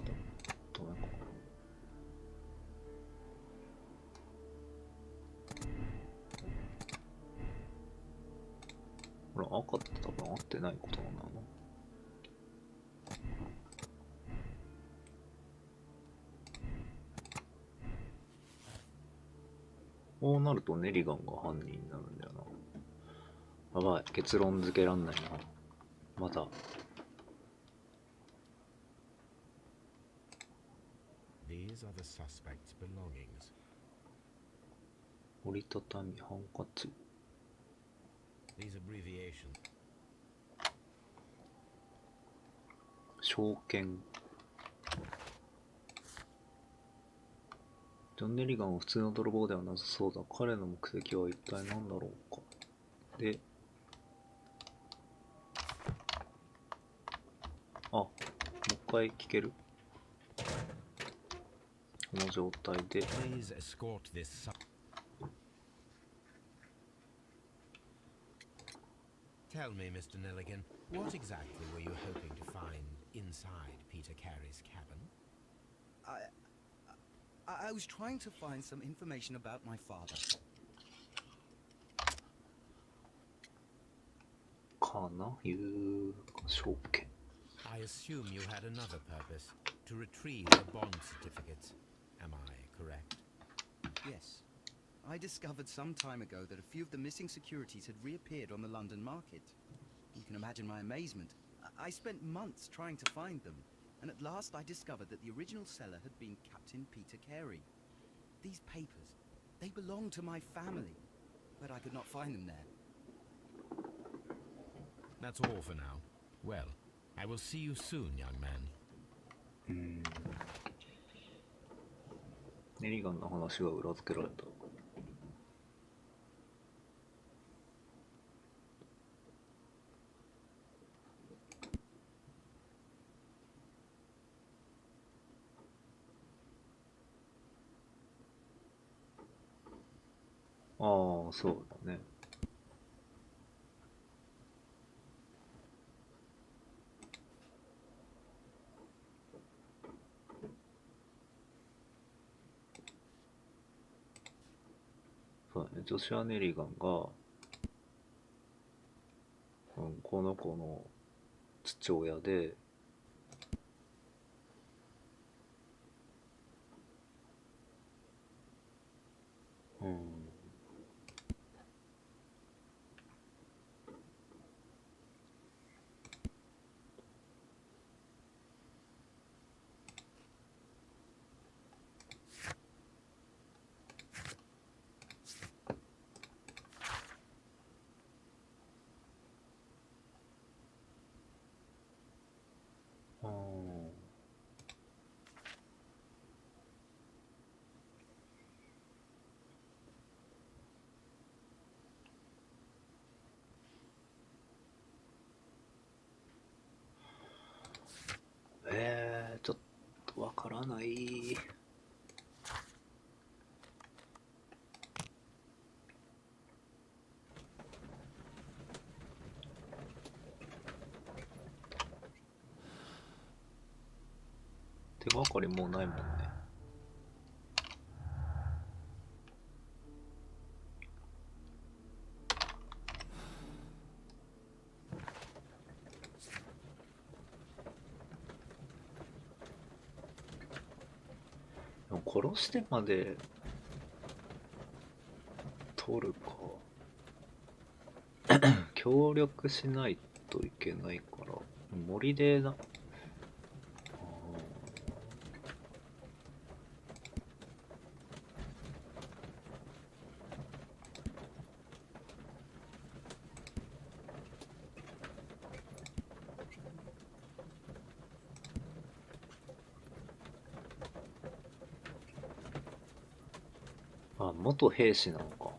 メか。これ赤って多分合ってないことなんだよな。こうなるとネリガンが犯人になるんだよな。やばい、結論付けらんないな。また。These are the suspect's belongings. 折りたたみハンカチ。These abbreviations. 証券。ジョン・ネリガンは普通の泥棒ではなさそうだ。彼の目的は一体何だろうか。で、もう一回聞ける？この状態で。Please escort this Tell me, Mr. Nelligan, what exactly were you hoping to find inside Peter Carey's cabin? I was trying to find some information about my father. かな、有証券。I assume you had another purpose, to retrieve the bond certificates. Am I correct? Yes. I discovered some time ago that a few of the missing securities had reappeared on the London market. You can imagine my amazement. I spent months trying to find them, and at last I discovered that the original seller had been Captain Peter Carey. These papers, they belonged to my family, but I could not find them there. That's all for now. Well, I will see you soon, young man. ネリガンの話が裏付けられた。ああ、そうだね。そうだね。ジョシュア・ネリガンが、この子の父親で、ちょっとわからない。手がかりもうないもんね。でも殺してまで取るか。協力しないといけないから、森でな。あ、元兵士なのか。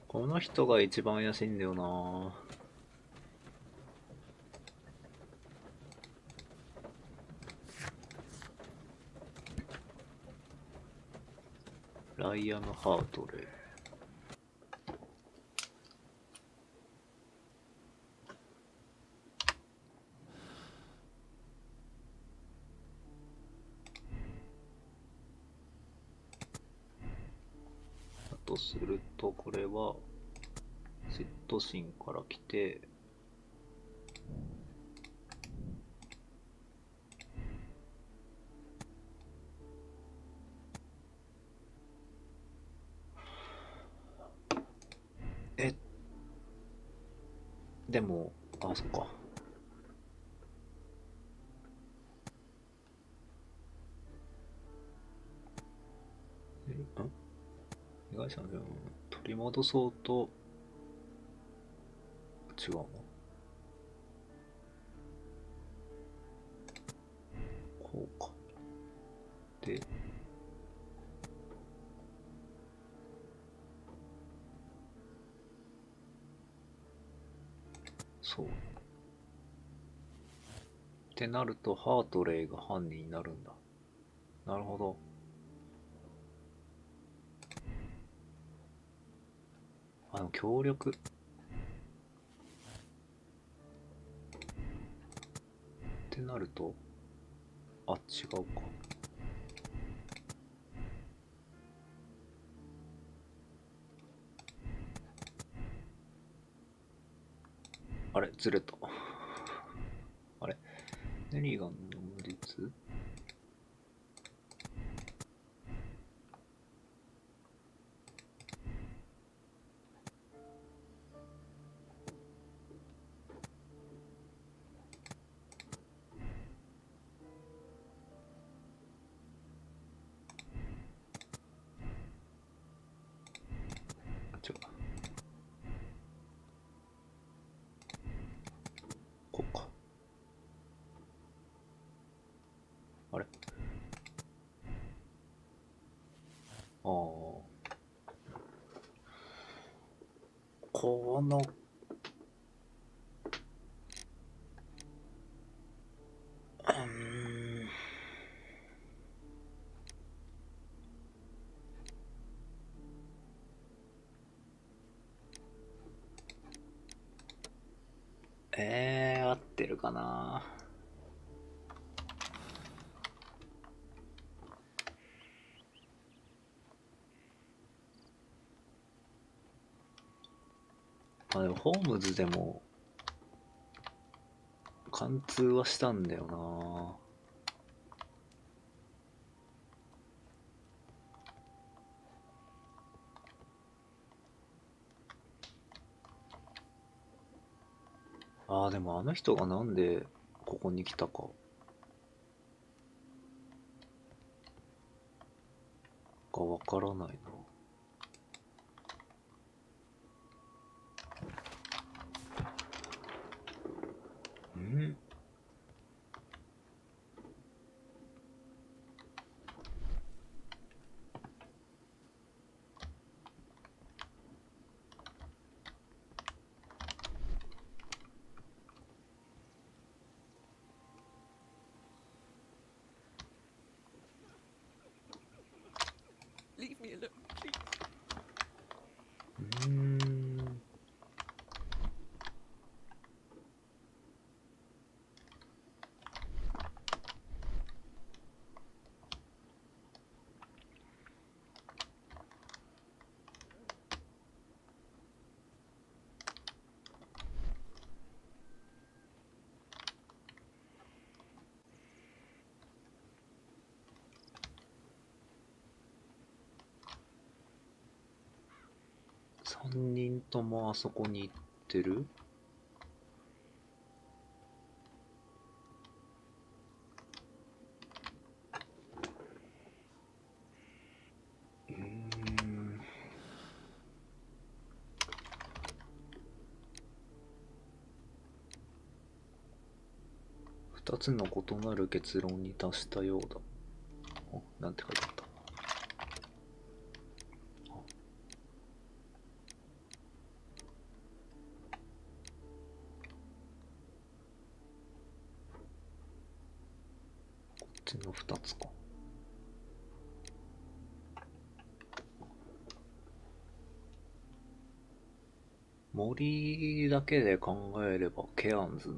この人が一番怪しいんだよな。ライアム・ハートレイ。とすると、これは嫉妬心から来て、でも、あ、そっか。被害者の取り戻そうと違うの？こうか。で、そう。てなるとハートレイが犯人になるんだ。なるほど。協力ってなると、あ、違うか。あれ、ずれた。あれ、ネリガンの無率？違う。こうか。あれ？ああ。この合ってるかな。あ、でもホームズでも貫通はしたんだよな。ああ、でもあの人がなんでここに来たかがわからないな。ん？Leave me alone, please. 3人ともあそこに行ってる？2つの異なる結論に達したようだ。なんて書いてあった？こっちの2つか。森だけで考えればケアンズなん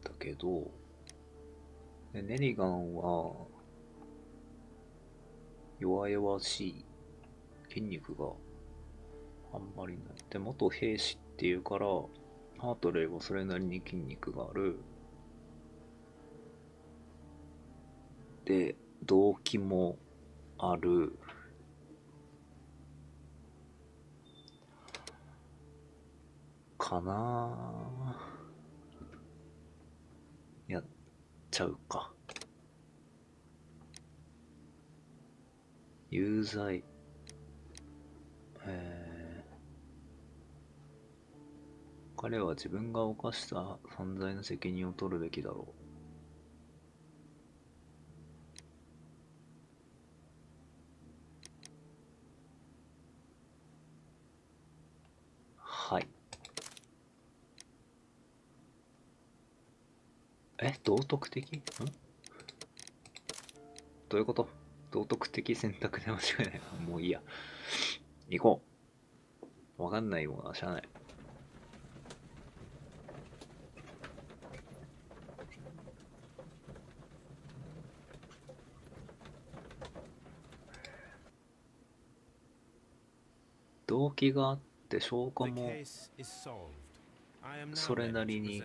だけど、でネリガンは弱々しい、筋肉があんまりない。で、元兵士っていうから、ハートレイはそれなりに筋肉がある。で、動機もある。かなぁ。やっちゃうか。有罪。彼は自分が犯した犯罪の責任を取るべきだろう。はい。道徳的？どういうこと？道徳的選択で間違いない。もういいや。行こう。わかんないものはしゃあない。動機があって証拠もそれなりに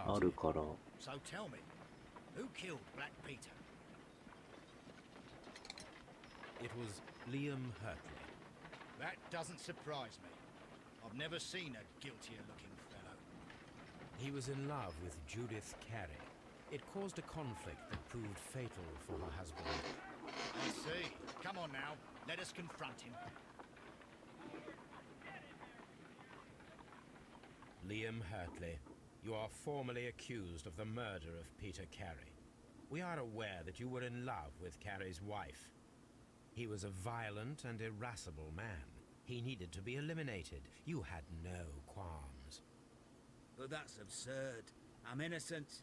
あるから。 So tell me, who killed Black Peter? It was Liam Hurtley. That doesn't surprise me. I've never seen a guiltier-looking fellow. He was in love with Judith Carey. It caused a conflict that proved fatal for her husband. I see. Come on now, let us confront him. Liam Hurtley, you are formally accused of the murder of Peter Carey. We are aware that you were in love with Carey's wife. He was a violent and irascible man. He needed to be eliminated. You had no qualms. But that's absurd. I'm innocent.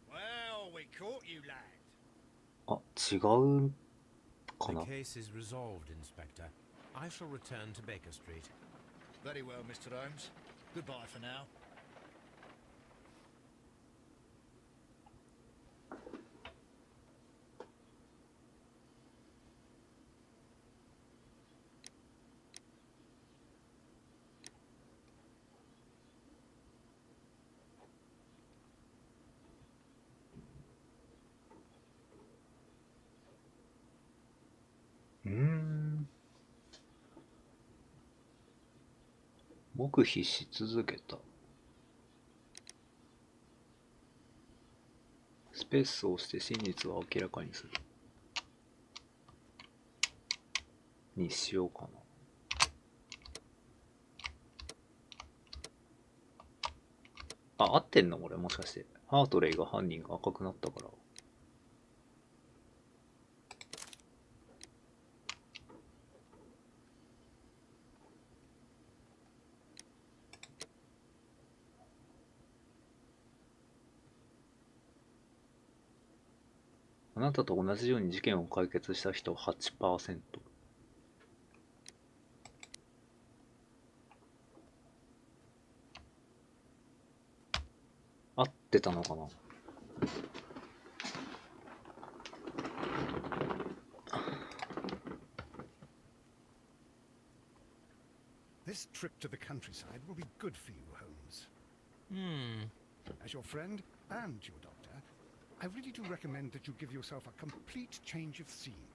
Well, we caught you, lad. あ、違うか The な。 case is resolved, Inspector. I shall return to Baker Street. Very well, Mr. Holmes. Goodbye for now. ?黙秘し続けた。スペースを押して真実を明らかにする。にしようかな。あ、合ってんのこれもしかして。ハートレイが犯人が赤くなったから。あなたと同じように事件を解決した人 8%。合ってたのかな。This trip to the countryside will be good for you, Holmes. As your friend and your doctor, I really do recommend that you give yourself a complete change of scene.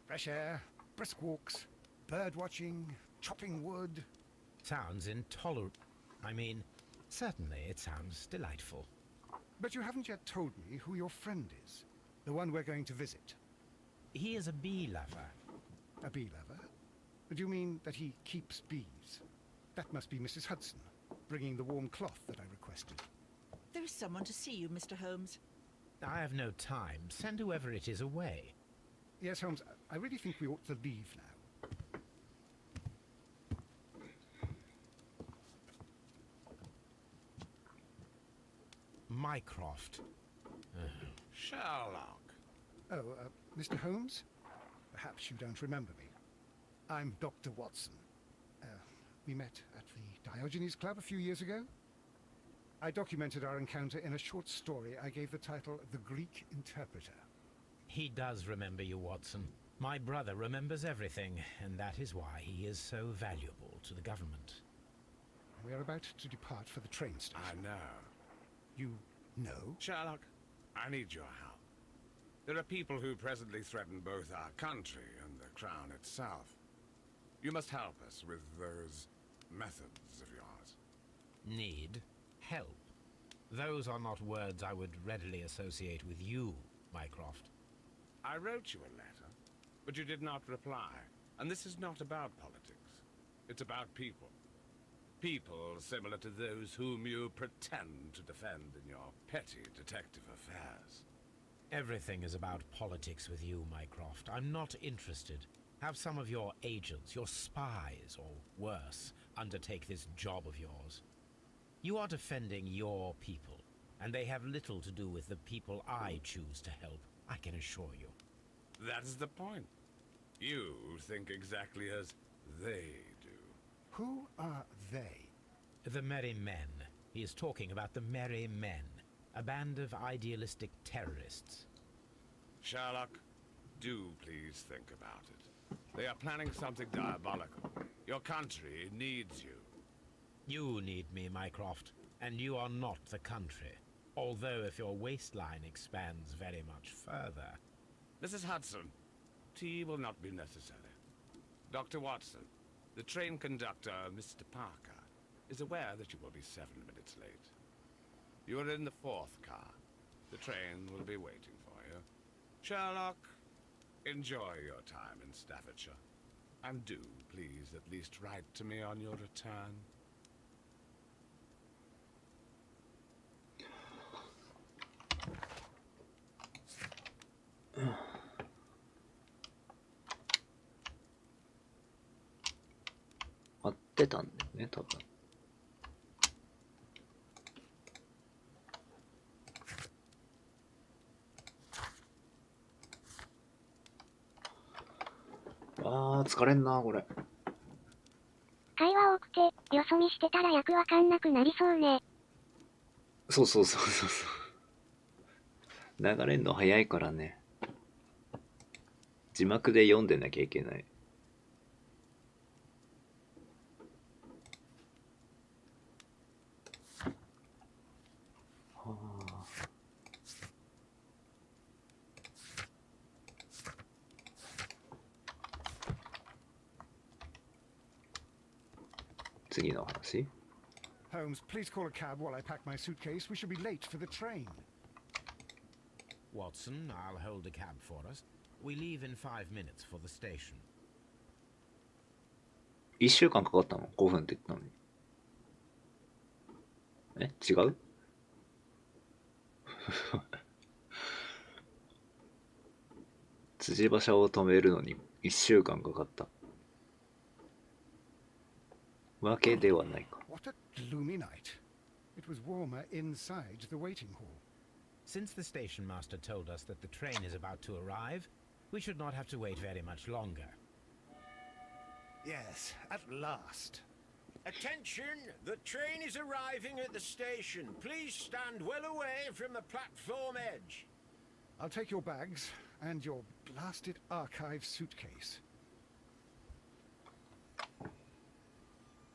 Fresh air, brisk walks, bird watching, chopping wood. Sounds intolerable. I mean, certainly it sounds delightful. But you haven't yet told me who your friend is, the one we're going to visit. He is a bee lover. A bee lover? Do you mean that he keeps bees? That must be Mrs. Hudson, bringing the warm cloth that I requested. There is someone to see you, Mr. Holmes. I have no time. Send whoever it is away. Yes, Holmes, I really think we ought to leave now. Mycroft. Sherlock. Oh, Mr. Holmes? Perhaps you don't remember me. I'm Dr. Watson. We met at the Diogenes Club a few years ago. I documented our encounter in a short story I gave the title The Greek Interpreter. He does remember you, Watson. My brother remembers everything, and that is why he is so valuable to the government. We are about to depart for the train station. I know. You know? Sherlock, I need your help. There are people who presently threaten both our country and the Crown itself. You must help us with those methods of yours. Need? Help? Those are not words I would readily associate with you, Mycroft. I wrote you a letter, but you did not reply. And this is not about politics. It's about people. People similar to those whom you pretend to defend in your petty detective affairs. Everything is about politics with you, Mycroft. I'm not interested. Have some of your agents, your spies, or worse, undertake this job of yours. You are defending your people. and they have little to do with the people I choose to help, I can assure you. That's the point. You think exactly as they do. Who are they? The Merry Men. He is talking about the Merry Men, a band of idealistic terrorists. Sherlock, do please think about it. They are planning something diabolical. Your country needs you. You need me, Mycroft, and you are not the country. Although if your waistline expands very much further... Mrs. Hudson, tea will not be necessary. Dr. Watson, the train conductor, Mr. Parker, is aware that you will be 7 minutes late. You are in the 4th car. The train will be waiting for you. Sherlock, enjoy your time in Staffordshire. And do, please, at least write to me on your return.合ってたんだよね、多分。あー、疲れんな、これ。会話多くて、よそ見してたら役わかんなくなりそうね。そうそうそうそうそう。流れんの早いからね。字幕で読んでなきゃいけない。はあ。次の話？ Holmes, please call a cab while I pack my suitcase. We should be late for the train. Watson, I'll hold a cab for us. We leave in 5 minutes for the station. 1週間かかったの ?5 分って言ったのに。え、違う辻馬車を止めるのに1週間かかった。わけではないか。What a gloomy night. It was warmer inside the waiting hall. Since the station master told us that the train is about to arrive, we should not have to wait very much longer. Yes, at last. Attention! The train is arriving at the station. Please stand well away from the platform edge. I'll take your bags and your blasted archive suitcase.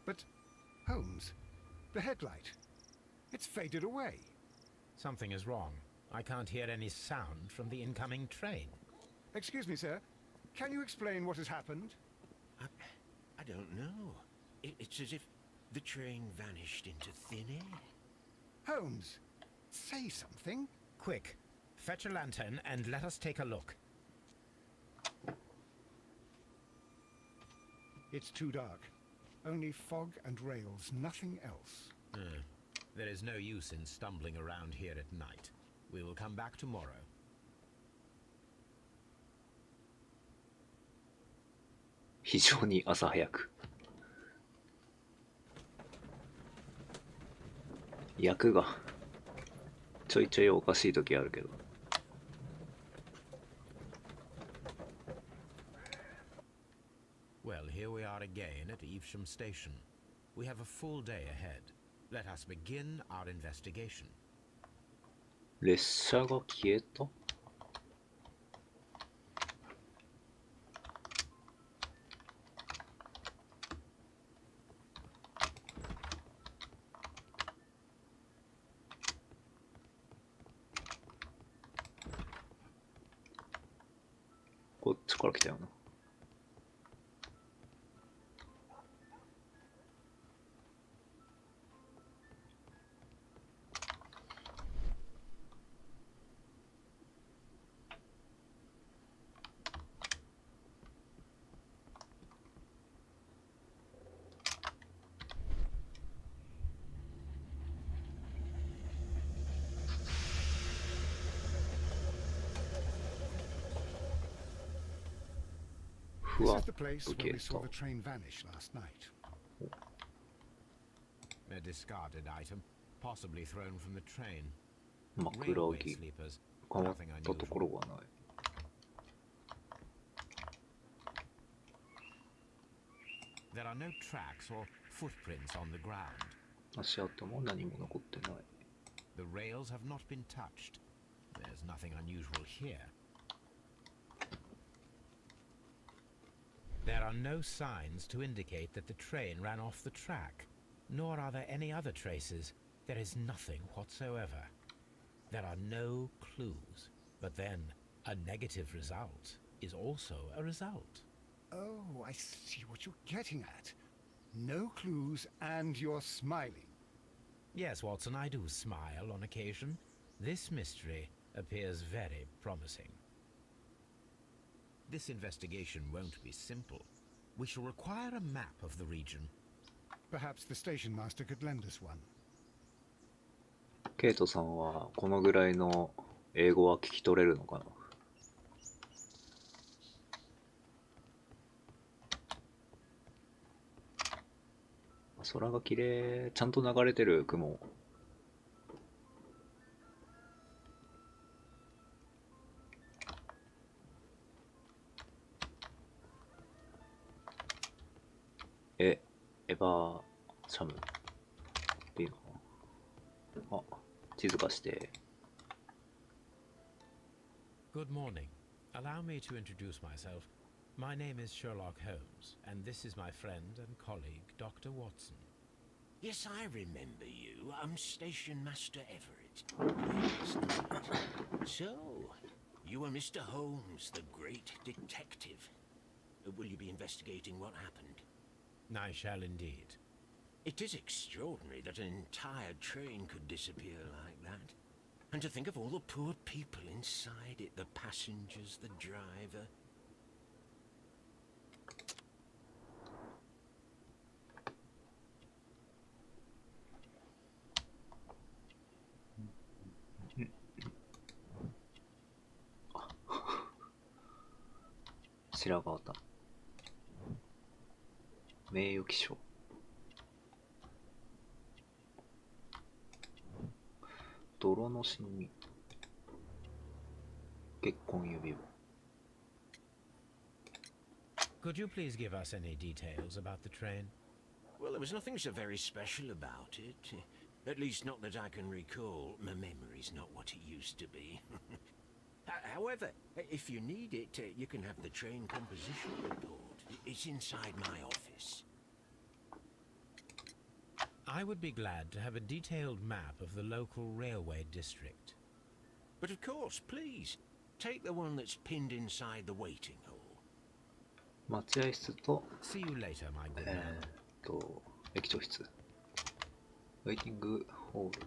But, Holmes, the headlight, it's faded away. Something is wrong. I can't hear any sound from the incoming train. Excuse me, sir. Can you explain what has happened? I don't know. It's as if the train vanished into thin air. Holmes, say something. Quick, fetch a lantern and let us take a look. It's too dark. Only fog and rails, nothing else. There is no use in stumbling around here at night. We will come back tomorrow. 非常に朝早く。役がちょいちょいおかしい時あるけど。Well, here we are again at Evesham Station. We have a full day ahead. Let us begin our investigation. 列車が消えた？こっちから来たよな。This is the place where we saw the train vanish last night. A discarded item, possibly thrown from the train. 枕 railway 木 sleepers. 変わったところがない。 There are no tracks or footprints on the ground. 足跡も何も残ってない。 The rails have not been touched. There's nothing unusual here. There are no signs to indicate that the train ran off the track, nor are there any other traces. There is nothing whatsoever. There are no clues. But then, a negative result is also a result. Oh, I see what you're getting at. No clues and you're smiling. Yes, Watson, I do smile on occasion. This mystery appears very promising. This investigation won't be simple. We shall require a map of the region. Perhaps the station master could lend us one. ケイトさんはこのぐらいの英語は聞き取れるのかな。空が綺麗、ちゃんと流れてる雲。エヴァシャムっていうのかな。あ、地図化して。Good morning. Allow me to introduce myself. My name is Sherlock Holmes, and this is my friend and colleague, Dr. Watson. Yes, I remember you. I'm Station Master Everett. Yes, right. So, you are Mr. Holmes, the great detective. Will you be investigating what happened? I shall indeed. It is extraordinary that an entire train could disappear like that. And to think of all the poor people inside it, the passengers, the driver.白髪型名誉記章泥のシミ結婚指輪 Could you please give us any details about the train? Well, there was nothing so very special about it. At least not that I can recall. My memory's not what it used to be. However, if you need it, you can have the train composition report. It's inside my office. I would be glad to have a detailed map of the local railway district. But of course, please, take the one that's pinned inside the waiting hall. 待合室と See you later, my good man. 駅長室ウェイティングホール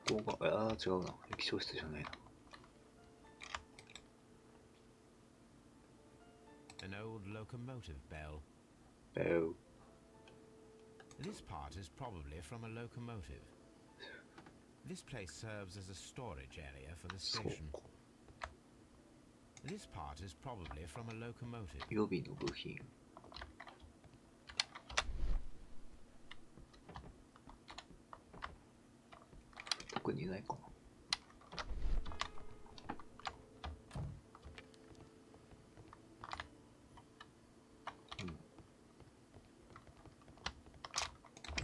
ここが違うな駅長室じゃないな An old locomotive bell. Bell. This part is probably from a locomotive. This place serves as a storage area for the station. This part is probably from a locomotive. 予備の部品特にないかな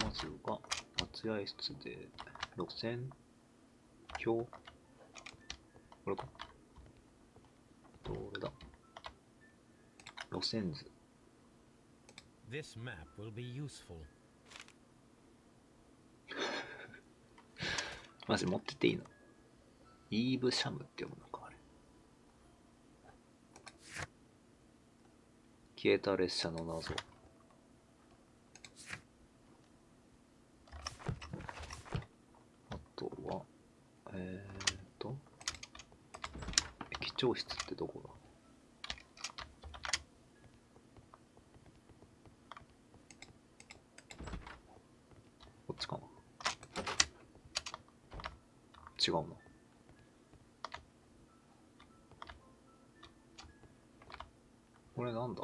まずは待合室で路線表これかどれだ路線図 This map will be useful. マジ持ってていいのイーブシャムって読むのかあれ消えた列車の謎あとは駅長室ってどこだこっちかな違うなこれなんだ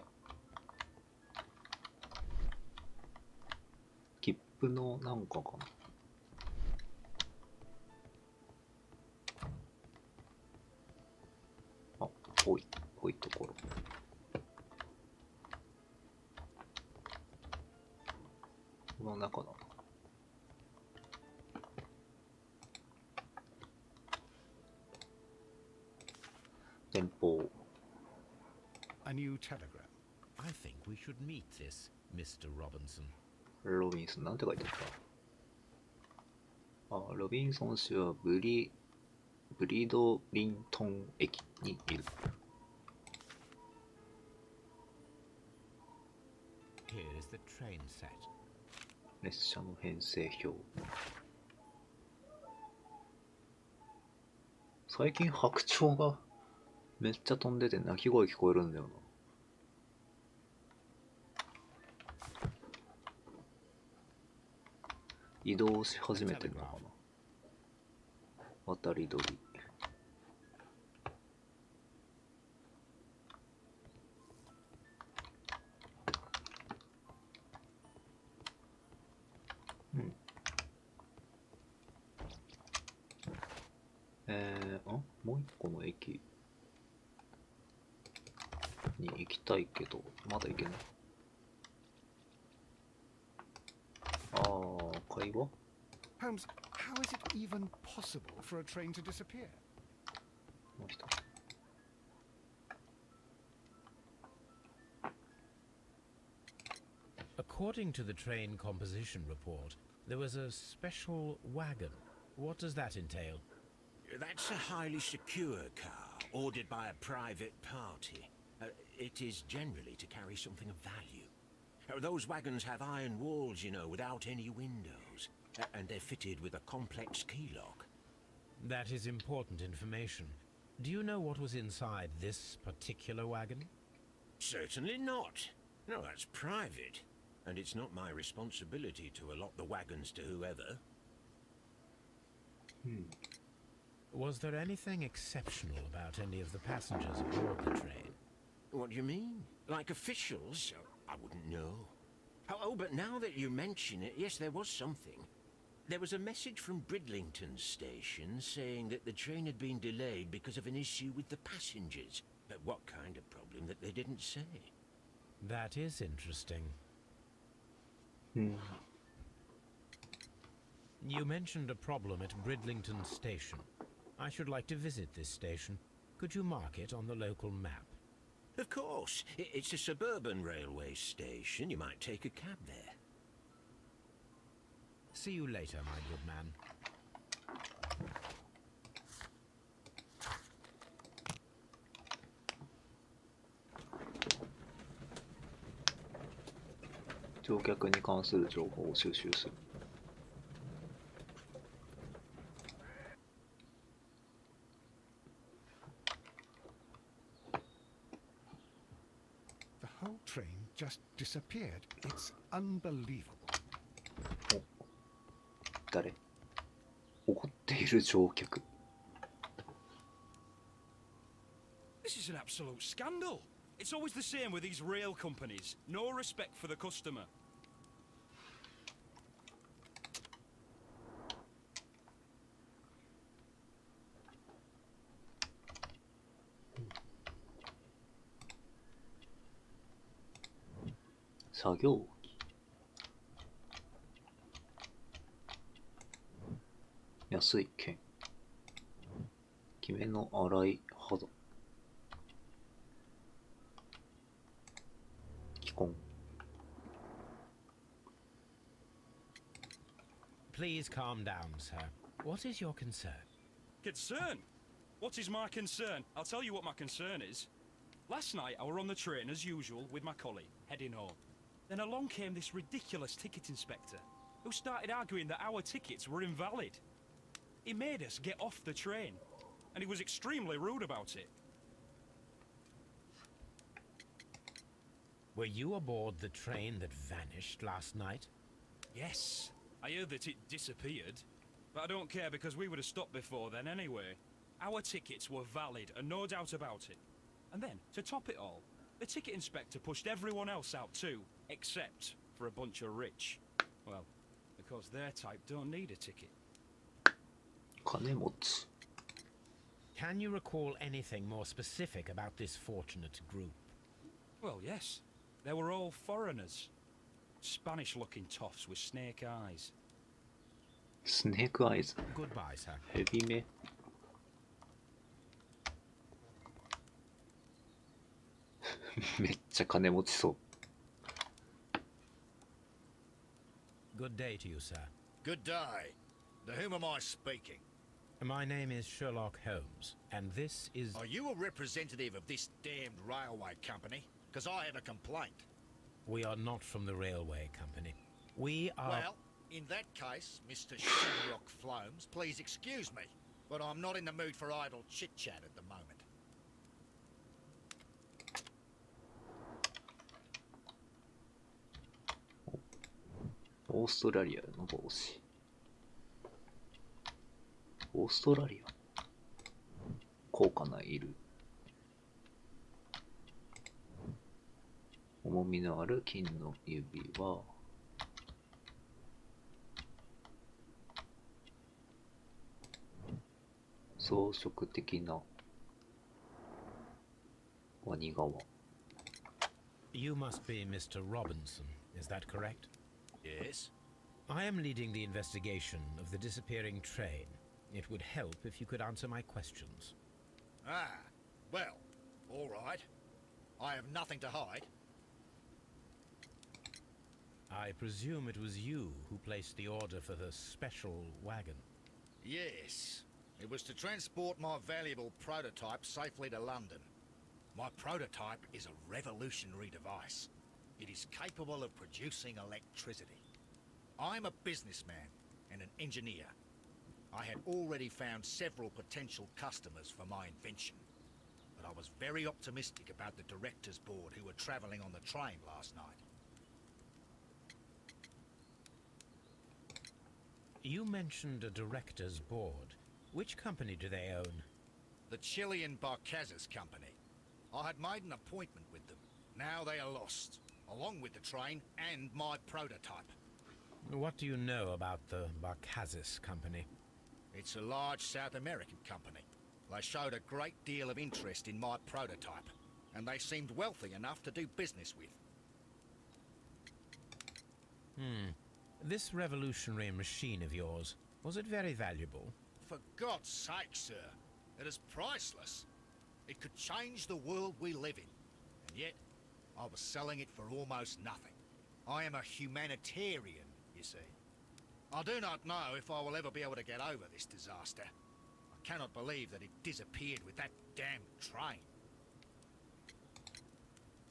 切プのなんかかな。あ、ぽいところ。この中だな。電報。A new telegram. I think we should meet this Mr. Robinson. ロビンソン、なんて書いてあった？あ、ロビンソン氏はブリドリントン駅にいる。Here is the train set. 列車の編成表。最近白鳥がめっちゃ飛んでて鳴き声聞こえるんだよな。移動し始めてるのかな。渡り鳥。うん。もう一個の駅に行きたいけど、まだ行けない。会話？ Holmes, how is it even possible for a train to disappear? もう一つ。According to the train composition report, there was a special wagon. What does that entail? That's a highly secure car, ordered by a private party. It is generally to carry something of value. Those wagons have iron walls, you know, without any windows. And they're fitted with a complex key lock. That is important information. Do you know what was inside this particular wagon? Certainly not. No, that's private. And it's not my responsibility to allot the wagons to whoever. Was there anything exceptional about any of the passengers aboard the train? What do you mean? Like officials? I wouldn't know. Oh, but now that you mention it, yes, there was something. There was a message from Bridlington station saying that the train had been delayed because of an issue with the passengers. But what kind of problem that they didn't say? That is interesting. You mentioned a problem at Bridlington station. I should like to visit this station. Could you mark it on the local map? Of course. It's a suburban railway station. You might take a cab there. See you later, my good man. 乗客に関する情報を収集する。The whole train just disappeared. It's unbelievable. 誰？怒っている乗客。This is an absolute scandal. It's always the same with these rail companies. No respect for the customer.「作業機」「安い剣」「きめの粗い肌」「気根」Please calm down, sir. What is your concern? Concern? What is my concern? I'll tell you what my concern is. Last night I were on the train as usual with my colleague, heading home. Then along came this ridiculous ticket inspector, who started arguing that our tickets were invalid. He made us get off the train, and he was extremely rude about it. Were you aboard the train that vanished last night? Yes, I heard that it disappeared, but I don't care because we would have stopped before then anyway. Our tickets were valid, and no doubt about it. And then, to top it all, the ticket inspector pushed everyone else out too, except for a bunch of rich, well, because their type don't need a ticket. 金持ち。 Can you recall anything more specific about this fortunate group? Well, yes. They were all foreigners. Spanish-looking toffs with snake eyes. スネークアイズ。 Goodbye, sir. ヘビメ。めっちゃ金持ちそう。 Good day to you, sir. Good day. To whom am I speaking? My name is Sherlock Holmes, and this is... Are you a representative of this damned railway company? Because I have a complaint. We are not from the railway company. We are... Well, in that case, Mr. Sherlock Holmes, please excuse me, but I'm not in the mood for idle chit-chat at the moment. オーストラリアの帽子。オーストラリア。高価なイル。重みのある金の指輪。装飾的なワニ革。 You must be Mr. Robinson, is that correct? Yes? I am leading the investigation of the disappearing train. It would help if you could answer my questions. Ah, well, all right. I have nothing to hide. I presume it was you who placed the order for the special wagon. Yes. It was to transport my valuable prototype safely to London. My prototype is a revolutionary device. It is capable of producing electricity. I'm a businessman and an engineer. I had already found several potential customers for my invention, but I was very optimistic about the directors' board who were travelling on the train last night. You mentioned a director's board. Which company do they own? The Chilean Barcazas Company. I had made an appointment with them. Now they are lost, along with the train and my prototype. What do you know about the Barcazas Company? It's a large South American company. They showed a great deal of interest in my prototype, and they seemed wealthy enough to do business with. This revolutionary machine of yours, was it very valuable? For God's sake, sir, it is priceless. It could change the world we live in, and yet I was selling it for almost nothing. I am a humanitarian, you see. I do not know if I will ever be able to get over this disaster. I cannot believe that it disappeared with that damn train.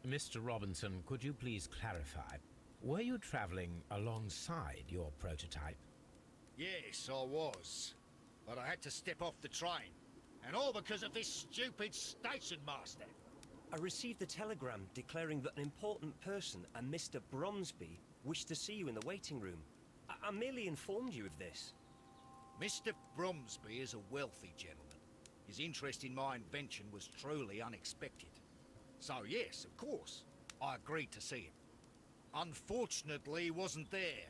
Mr. Robinson, could you please clarify? Were you traveling alongside your prototype? Yes, I was. But I had to step off the train. And all because of this stupid station master. I received a telegram declaring that an important person, a Mr. Bromsby, wished to see you in the waiting room. I merely informed you of this. Mr. Bromsby is a wealthy gentleman. His interest in my invention was truly unexpected. So yes, of course, I agreed to see him. Unfortunately, he wasn't there.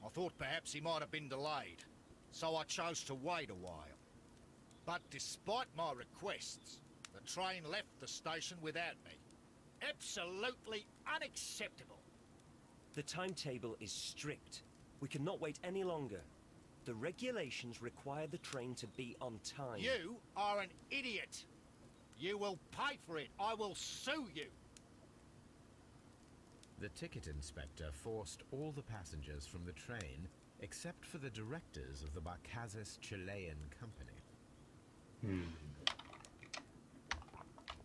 I thought perhaps he might have been delayed, so I chose to wait a while. But despite my requests, the train left the station without me. Absolutely unacceptable. The timetable is strict. We cannot wait any longer. The regulations require the train to be on time. You are an idiot. You will pay for it. I will sue you. The ticket inspector forced all the passengers from the train except for the directors of the Barcazas Chilean Company.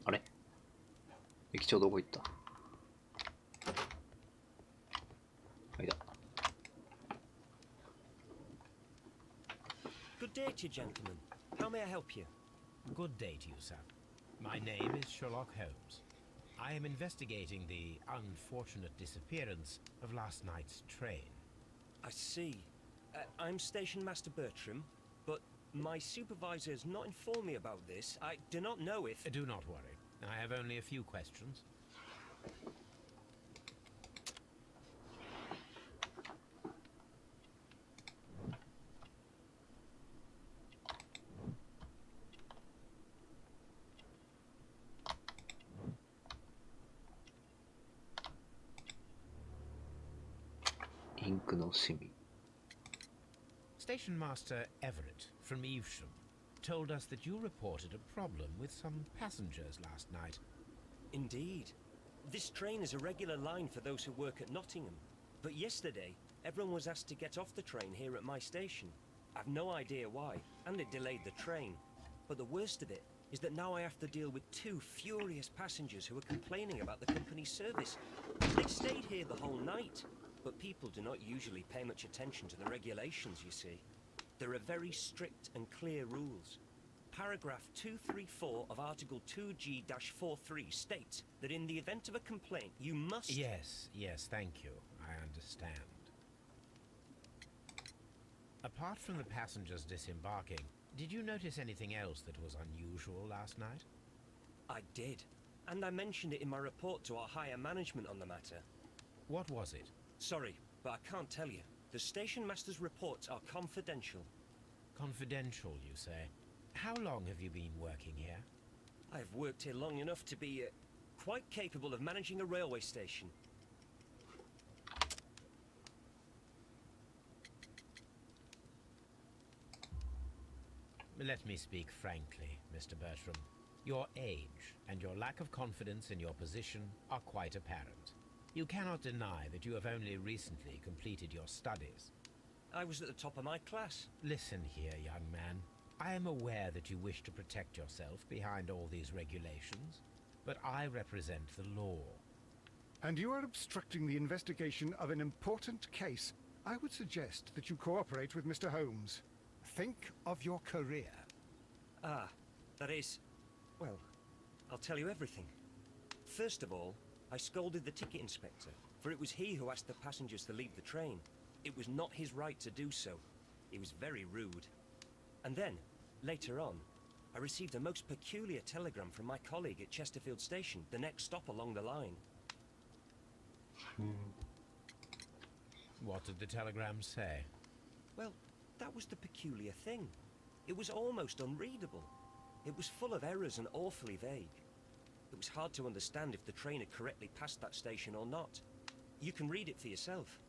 あれ駅長どこ行った？はいだ。 Good day to you, gentlemen. How may I help you? Good day to you, sir. My name is Sherlock Holmes. I am investigating the unfortunate disappearance of last night's train. I see. I'm Station Master Bertram, but my supervisor has not informed me about this. I do not know if... Do not worry. I have only a few questions. 楽しみ。 Station Master Everett from Evesham told us that you reported a problem with some passengers last night. Indeed. This train is a regular line for those who work at Nottingham. But yesterday, everyone was asked to get off the train here at my station. I've no idea why, and it delayed the train. But the worst of it is that now I have to deal with 2 furious passengers who are complaining about the company's service. They stayed here the whole night, but people do not usually pay much attention to the regulations, you see. There are very strict and clear rules. Paragraph 234 of Article 2G-43 states that in the event of a complaint, you must... Yes, thank you. I understand. Apart from the passengers disembarking, did you notice anything else that was unusual last night? I did, and I mentioned it in my report to our higher management on the matter. What was it? Sorry, but I can't tell you. The station master's reports are confidential. Confidential, you say? How long have you been working here? I've worked here long enough to be quite capable of managing a railway station. Let me speak frankly, Mr. Bertram. Your age and your lack of confidence in your position are quite apparent. You cannot deny that you have only recently completed your studies. I was at the top of my class. Listen here, young man. I am aware that you wish to protect yourself behind all these regulations, but I represent the law. And you are obstructing the investigation of an important case. I would suggest that you cooperate with Mr. Holmes. Think of your career. Ah, that is... well, I'll tell you everything. First of all, I scolded the ticket inspector, for it was he who asked the passengers to leave the train. It was not his right to do so. It was very rude. And then, later on, I received a most peculiar telegram from my colleague at Chesterfield Station, the next stop along the line. What did the telegram say? Well, that was the peculiar thing. It was almost unreadable. It was full of errors and awfully vague. It was hard to understand if the train had correctly passed that station or not. You can read it for yourself.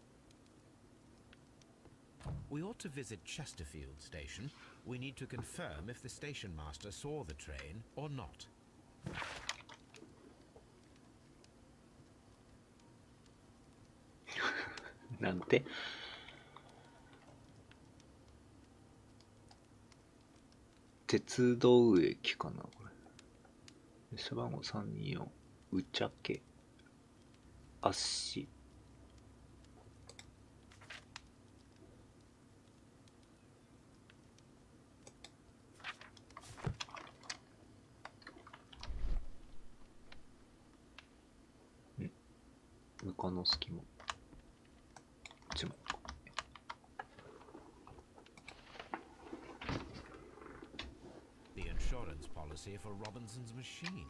We ought to visit Chesterfield Station. We need to confirm if the station master saw the train or not. なんて鉄道駅かなこれ。列車番号324うちゃけ足。床の隙間。こっちも。The insurance policy for Robinson's machine.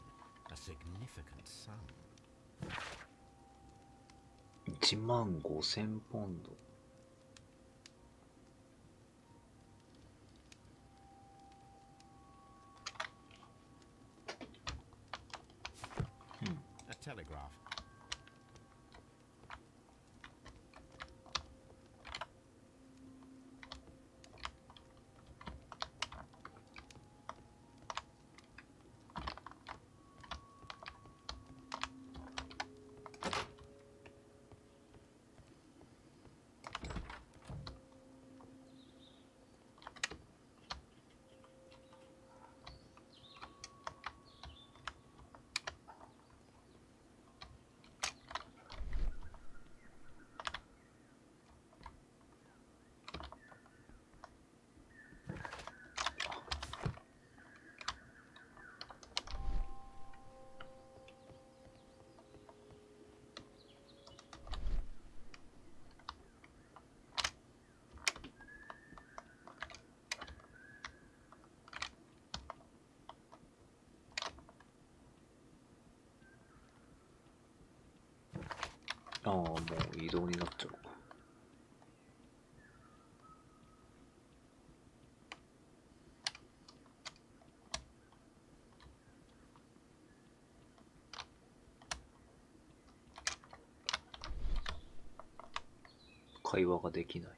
A significant sum. 15,000ポンド。A telegraph.ああ、もう移動になっちゃうか。会話ができない。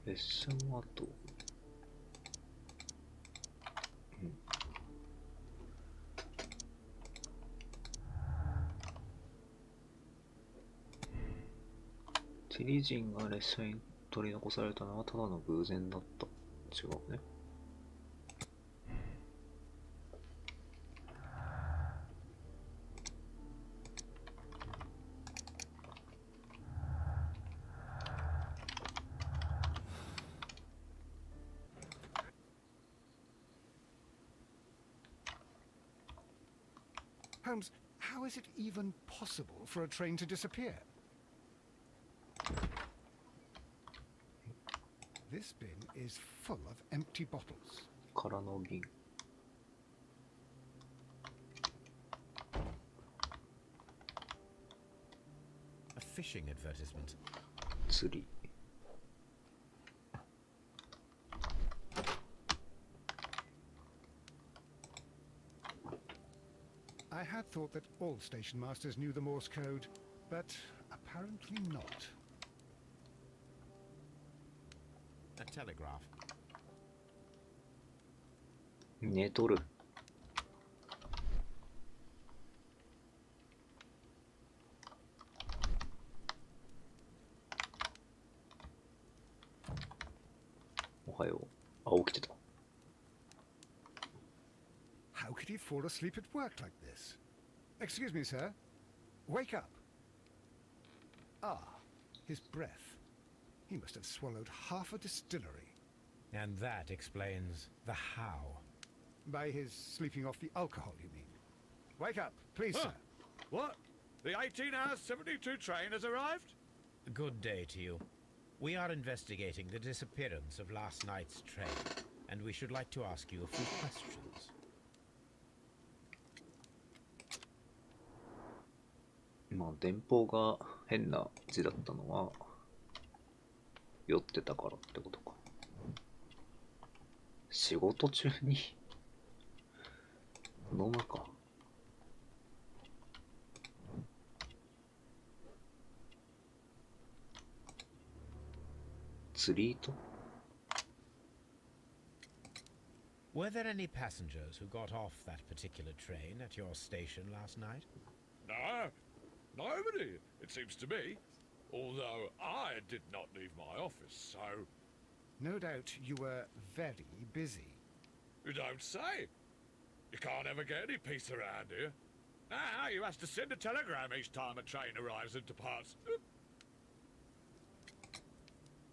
列車の後、チリ人が列車に取り残されたのはただの偶然だった。違うね。Holmes, how is it even possible for a train to disappear? This bin is full of empty bottles. 空の瓶。A fishing advertisement. 釣り。I had thought that all station masters knew the Morse code, but apparently not. A telegraph. 寝とる。おはよう。あ、起きてた。How could he fall asleep at work like this? Excuse me, sir. Wake up. Ah, his breath. He must have swallowed half a distillery. And that explains the how. By his sleeping off the alcohol, you mean? Wake up, please, sir. What? The 18-hour 72 train has arrived? Good day to you. We are investigating the disappearance of last night's train, and we should like to ask you a few questions. まあ電報が変な字だったのは酔ってたからってことか。仕事中に飲むか。釣り糸 Were there any passengers who got off that particular train at your station last night? No, nobody, it seems to me. Although I did not leave my office, so... No doubt you were very busy. You don't say. You can't ever get any peace around here. Now you have to send a telegram each time a train arrives and departs.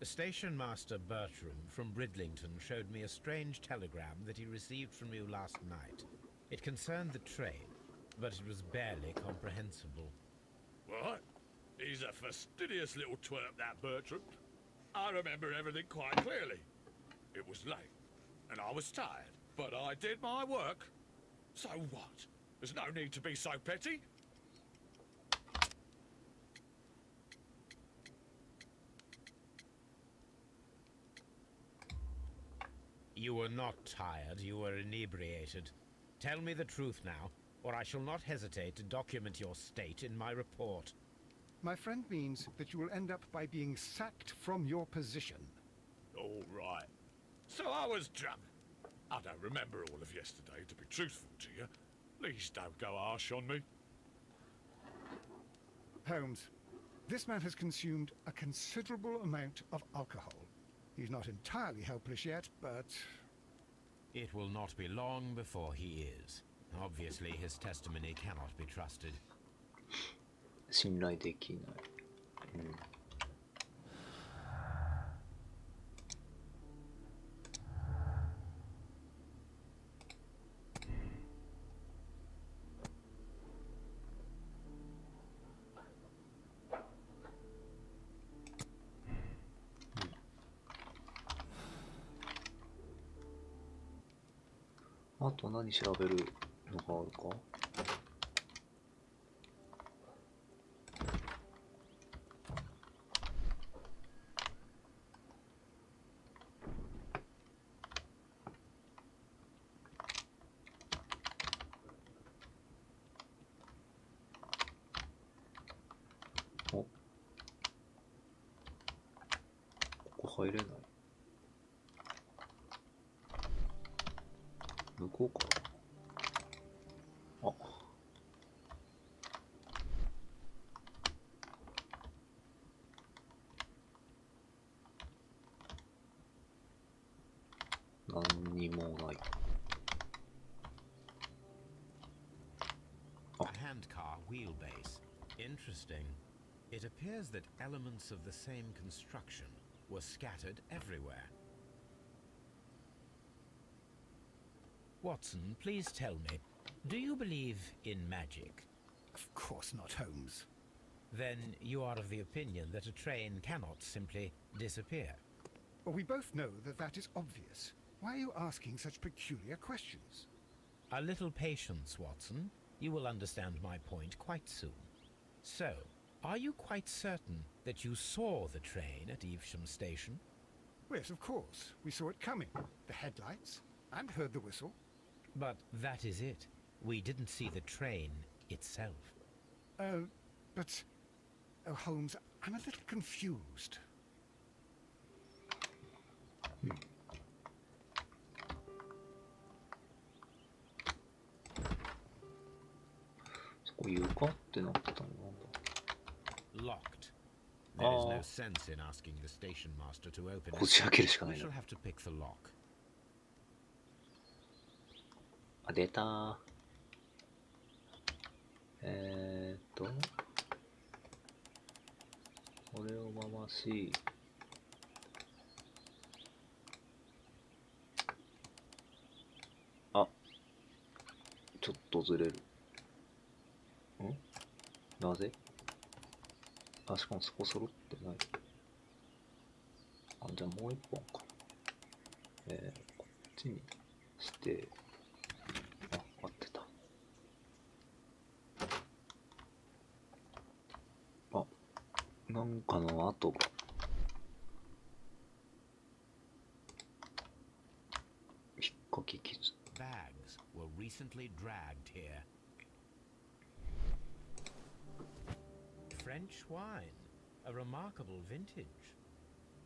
Station Master Bertram from Bridlington showed me a strange telegram that he received from you last night. It concerned the train, but it was barely comprehensible. What? He's a fastidious little twerp, that Bertram. I remember everything quite clearly. It was late, and I was tired, but I did my work. So what? There's no need to be so petty. You were not tired, you were inebriated. Tell me the truth now, or I shall not hesitate to document your state in my report. My friend means that you will end up by being sacked from your position. All right. So I was drunk. I don't remember all of yesterday, to be truthful to you. Please don't go harsh on me. Holmes, this man has consumed a considerable amount of alcohol. He's not entirely helpless yet, but... It will not be long before he is. Obviously, his testimony cannot be trusted. 信頼できない。あと何調べるのがあるか。こ入れない。向こうか。あ、何にもない。 A handcar wheelbase. Interesting. It appears that elements of the same construction were scattered everywhere. Watson, please tell me, do you believe in magic? Of course not, Holmes. Then you are of the opinion that a train cannot simply disappear. Well, we both know that that is obvious. Why are you asking such peculiar questions? A little patience, Watson. You will understand my point quite soon. So, are you quite certain that you saw the train at Evesham Station? Yes, of course. We saw it coming. The headlights, and heard the whistle. But that is it. We didn't see the train itself. But... Oh, Holmes, I'm a little confused. Locked. There is no sense in asking the station master to open it. こじ開けるしかな We いな。 shall have to pick the lock. あ、出たー。これを回し、あ、ちょっとずれる。なぜ？あ、しかもそこ揃ってない。あ、じゃあもう一本か。こっちにして、あ、合ってた。あ、なんかの跡が。引っかき傷。Bags were recently dragged here. French wine, a remarkable vintage.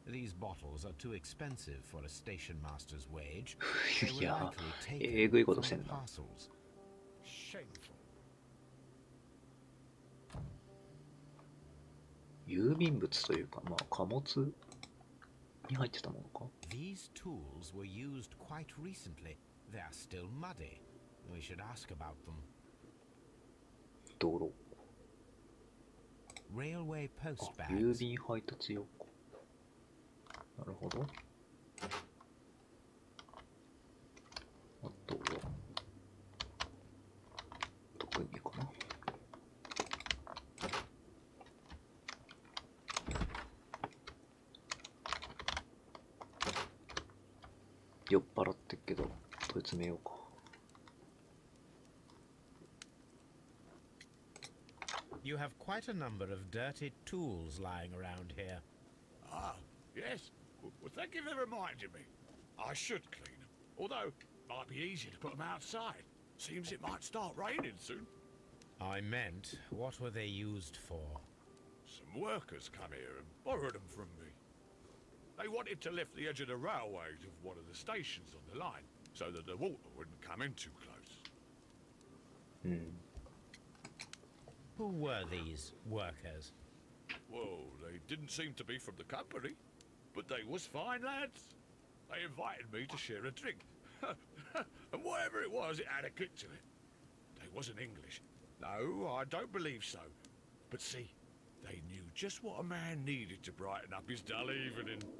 These bottles are too expensive for a station master's wage. They were いや、 likely えぐいこ taken として from んな。 parcels. Shameful. 郵便物というか、まあ貨物に入ってたものか。 These tools were used quite recently. They are still muddy. We should ask about them. 道路。 Railway あ、 post 郵 bags. 便配達用か。なるほど。あとは、特にかな。酔っ払ってっけど、問い詰めようか。You have quite a number of dirty tools lying around here. Ah, yes. Well, thank you for reminding me. I should clean them. Although, it might be easier to put them outside. Seems it might start raining soon. I meant, what were they used for? Some workers come here and borrowed them from me. They wanted to lift the edge of the railway of one of the stations on the line, so that the water wouldn't come in too close. Who were these workers? Well, they didn't seem to be from the company, but they was fine lads. They invited me to share a drink. And whatever it was, it had a kick to it. They wasn't English. No, I don't believe so. But see, they knew just what a man needed to brighten up his dull evening.「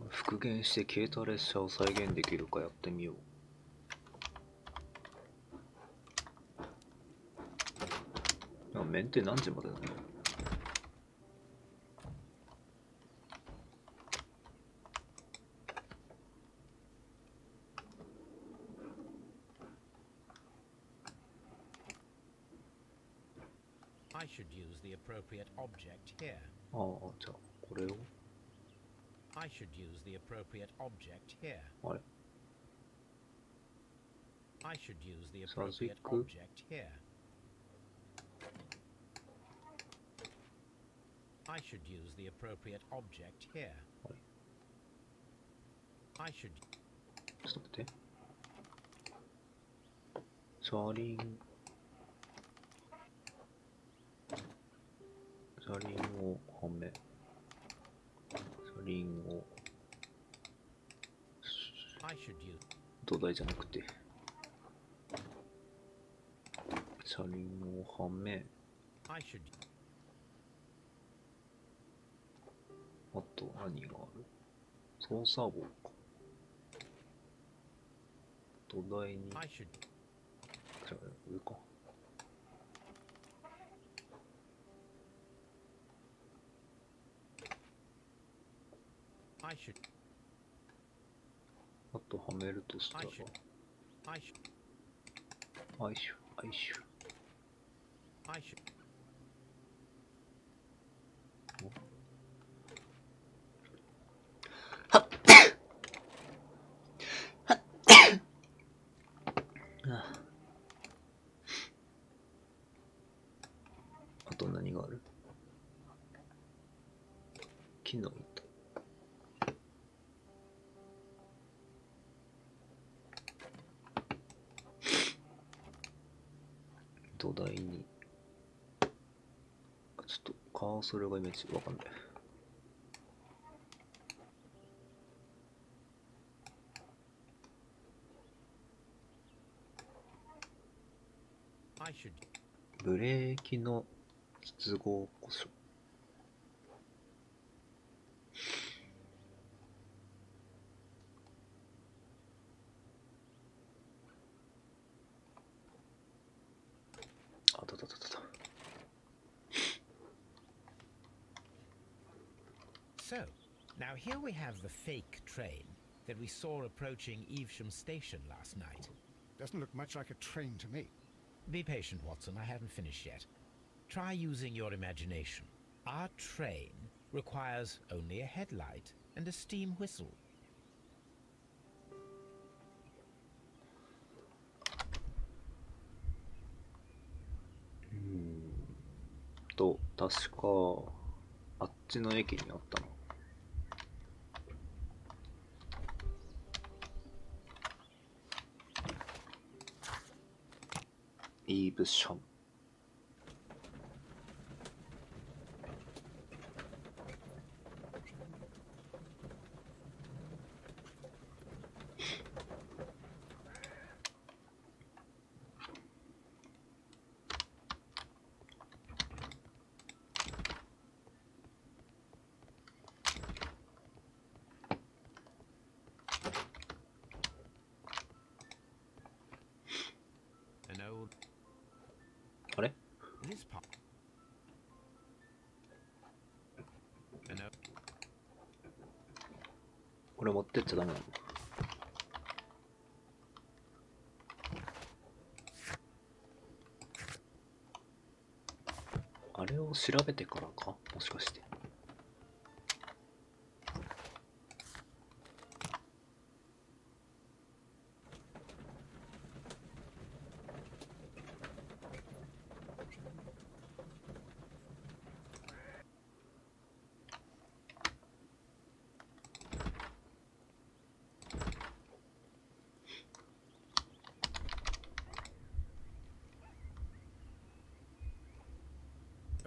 復元して消えた列車を再現できるかやってみよう」。メンテ何時までなの？ I should use the appropriate object here. ああ、じゃあこれを I should use the appropriate object here. あれ I should use the さじ appropriate く object here. I should use the appropriate object here. I should ちょっと待って。車輪をはめ、車輪を I should use 土台じゃなくて車輪をはめ、 I should あと何がある？操作棒か。土台に I should じゃあ上か。I should あとはめるとしたら I should I should アイシュアイシュ I should あと何がある？木の糸。土台にちょっとカーソルがいまいちわかんない。I should ブレーキの接合故障。あたたたたた。So, now here we have the fake train that we saw approaching Evesham Station last night. Doesn't look much like a train to me. Be patient, Watson, I haven't finished yet. Try using your imagination. Our train requires only a headlight and a steam whistle. 確かあっちの駅にあったな。イーブシャム。あれ？これ持ってっちゃダメなの？あれを調べてからか？もしかして。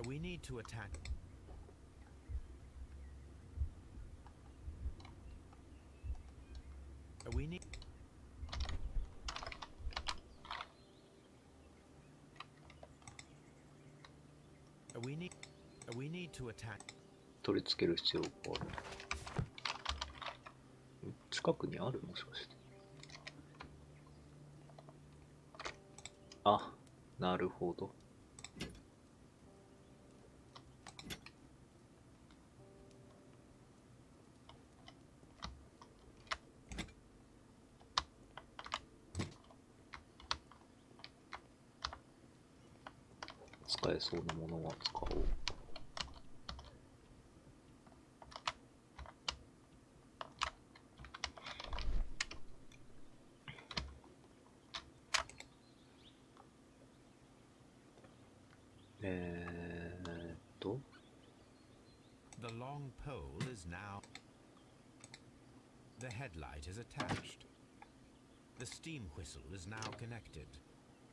We need to attack. We need. We need to attack. 取り付ける必要がある。近くにある？もしかして。あ、なるほど。使えそうなものは使おう。The long pole is now. The headlight is attached. The steam whistle is now connected.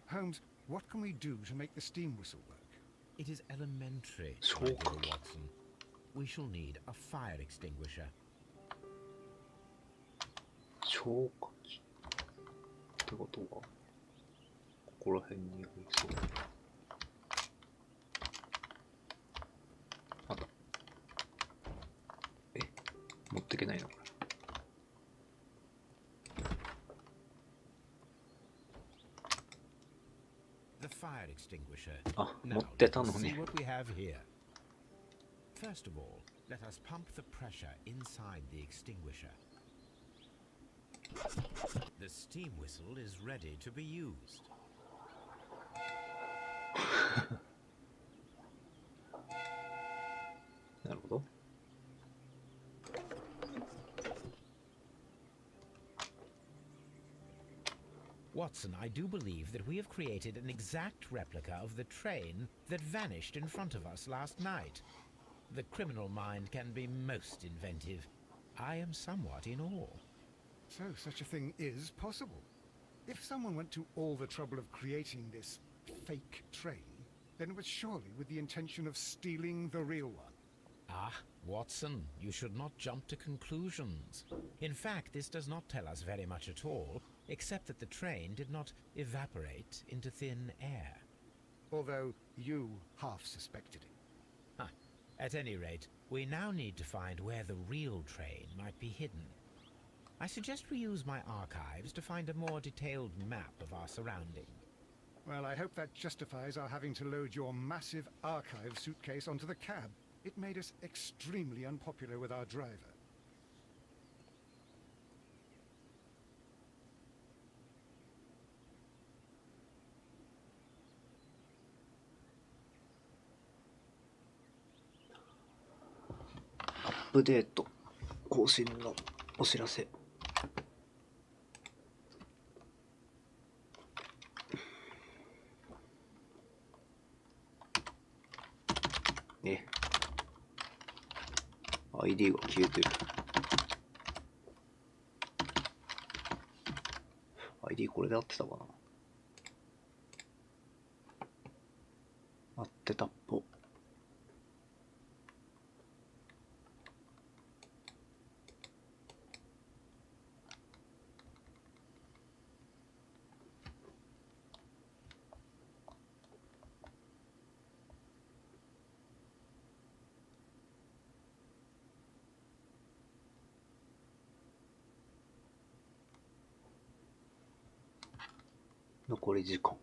Holmes, what can we do to make the steam whistle work? It is elementary, my dear Watson. We shall need a fire extinguisher. 消火器ってことはここら辺にありそう。あった。持ってけないのこれ。The fire extinguisher. あ、持 Now ってた let の us ね。 see what we have here. First of all, let us pump the pressure inside the extinguisher. The steam whistle is ready to be used. Watson, I do believe that we have created an exact replica of the train that vanished in front of us last night. The criminal mind can be most inventive. I am somewhat in awe. So such a thing is possible. If someone went to all the trouble of creating this fake train, then it was surely with the intention of stealing the real one. Ah, Watson, you should not jump to conclusions. In fact, this does not tell us very much at all, except that the train did not evaporate into thin air. Although you half suspected it. Huh. At any rate, we now need to find where the real train might be hidden. I suggest we use my archives to find a more detailed map of our surrounding. Well, I hope that justifies our having to load your massive archive suitcase onto the cab. It made us extremely unpopular with our driver. Update 更新のお知らせ。ID が消えてる。ID これで合ってたかな。合ってたっぽ。残り時間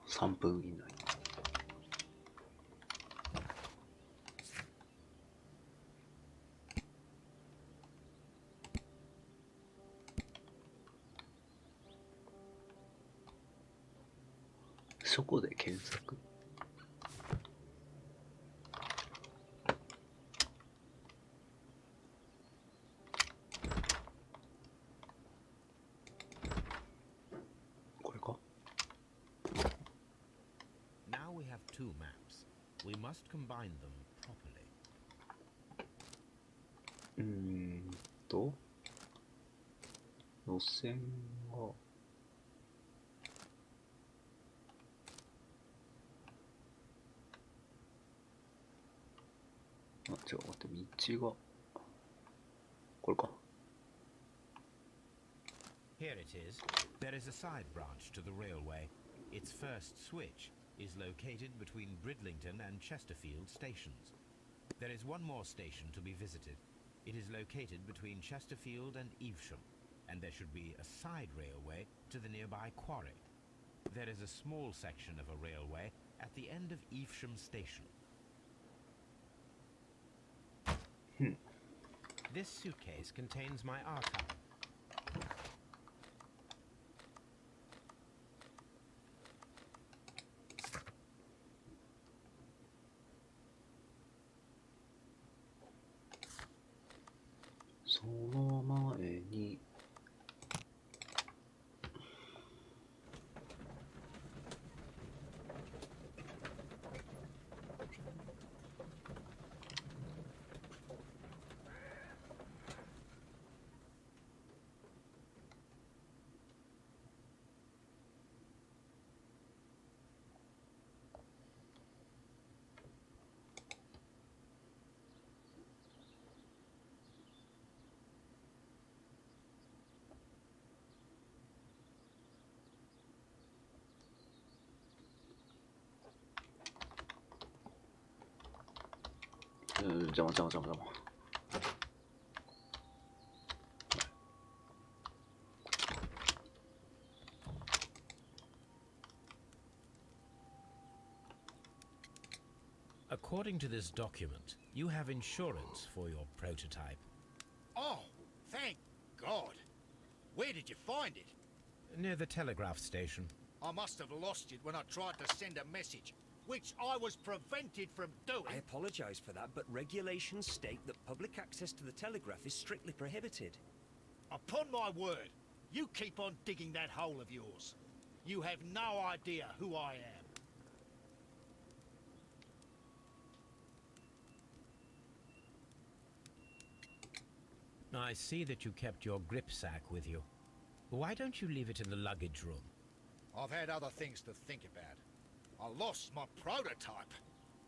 3分以内。そこで検索。Two maps. We must combine them properly. 路線が違う、待って、道がこれか。Here it is. There is a side branch to the railway. Its first switch is located between Bridlington and Chesterfield stations. There is one more station to be visited. It is located between Chesterfield and Evesham, and there should be a side railway to the nearby quarry. There is a small section of a railway at the end of Evesham station. This suitcase contains my archive. 邪魔邪魔邪魔邪魔。According to this document, you have insurance for your prototype. Oh, thank God. Where did you find it? Near the telegraph station. I must have lost it when I tried to send a message, which I was prevented from doing. I apologize for that, but regulations state that public access to the telegraph is strictly prohibited. Upon my word, you keep on digging that hole of yours. You have no idea who I am. I see that you kept your grip sack with you. Why don't you leave it in the luggage room? I've had other things to think about. I lost my prototype.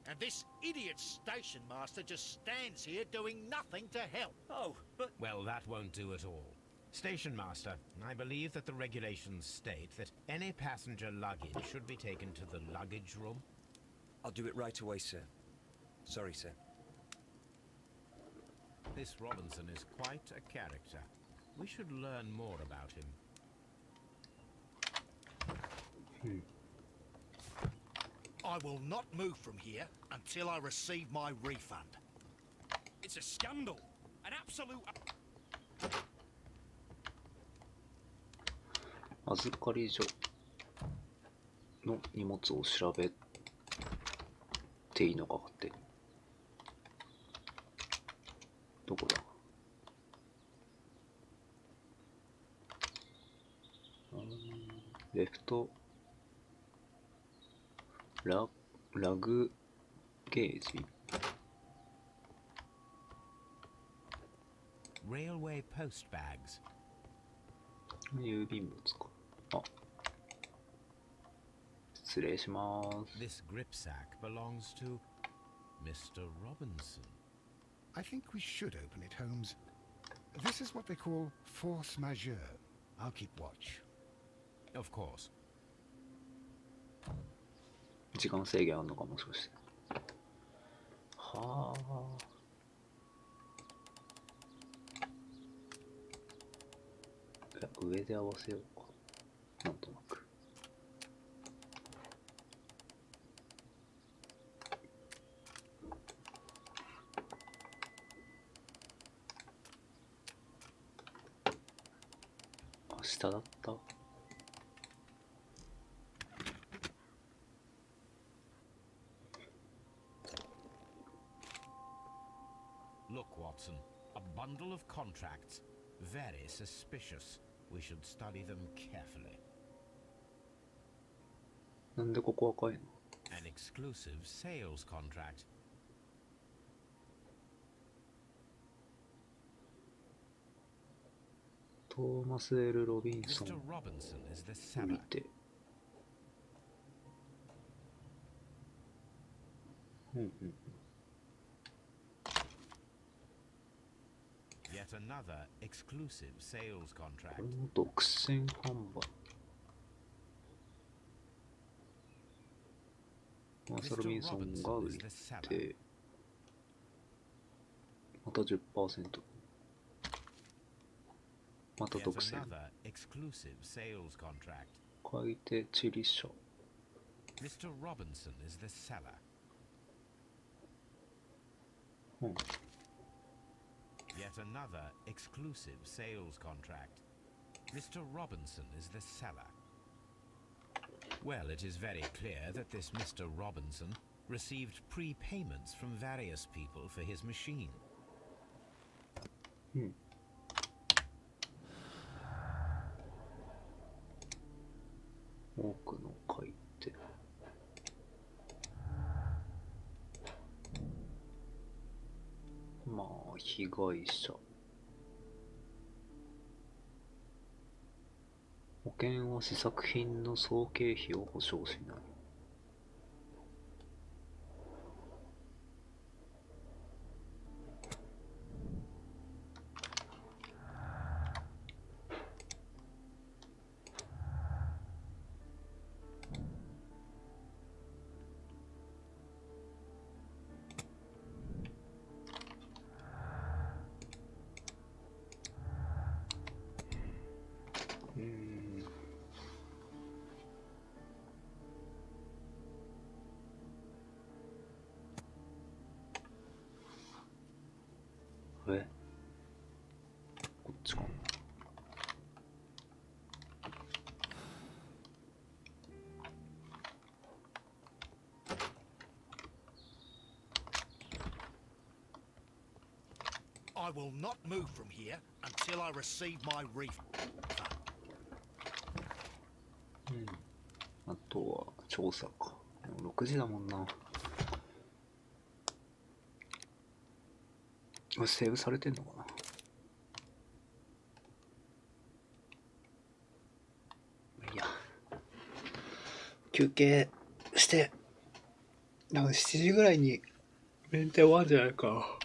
And this idiot station master just stands here doing nothing to help. Oh, but... Well, that won't do at all. Station master, I believe that the regulations state that any passenger luggage should be taken to the luggage room. I'll do it right away, sir. Sorry, sir. This Robinson is quite a character. We should learn more about him. I will not move from here until I receive my refund. It's a scandal. An absolute... 預かり所の荷物を調べていいのか勝手に。どこだ？レフトラグゲージ Railway post bags. 郵便物か。あ、失礼します。 This grip sack belongs to Mr. Robinson. I think we should open it, Holmes. This is what they call force majeure. I'll keep watch. Of course. 時間制限あんのかもしかして。はあ。いや、上で合わせようか。なんとなく。あ、下だった。Look, Watson, a bundle of contracts. Very suspicious. We should study them carefully. なんでここ赤いの？ An exclusive sales contract. トーマス・エル・ロビンソン Mr. Robinson is the を見 seller. て。うんうんうん。 Yet another exclusive sales こ contract. れも独占販売。マーサル・ビンソンが売ってまた 10%。また Yet 独占。 another exclusive sales contract. 買い手チリ社。 Mr. Robinson is the seller. うん。 Yet another exclusive sales contract. Mr. Robinson is the seller. Well, it is very clear that this Mr. Robinson received prepayments from various people for his machine. うん。多くの買い手。まあ、被害者。保険は試作品の総経費を保証しない。こっちかな。I will not move from here until I receive my refund. あとは調査か。でも6時だもんな。これセーブされてんのかな。いや、休憩してなんか7時ぐらいにメンテ終わるんじゃないか。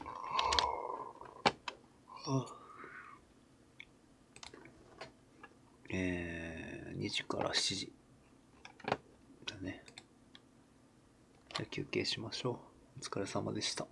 2時から7時だね。じゃあ休憩しましょう。お疲れ様でした。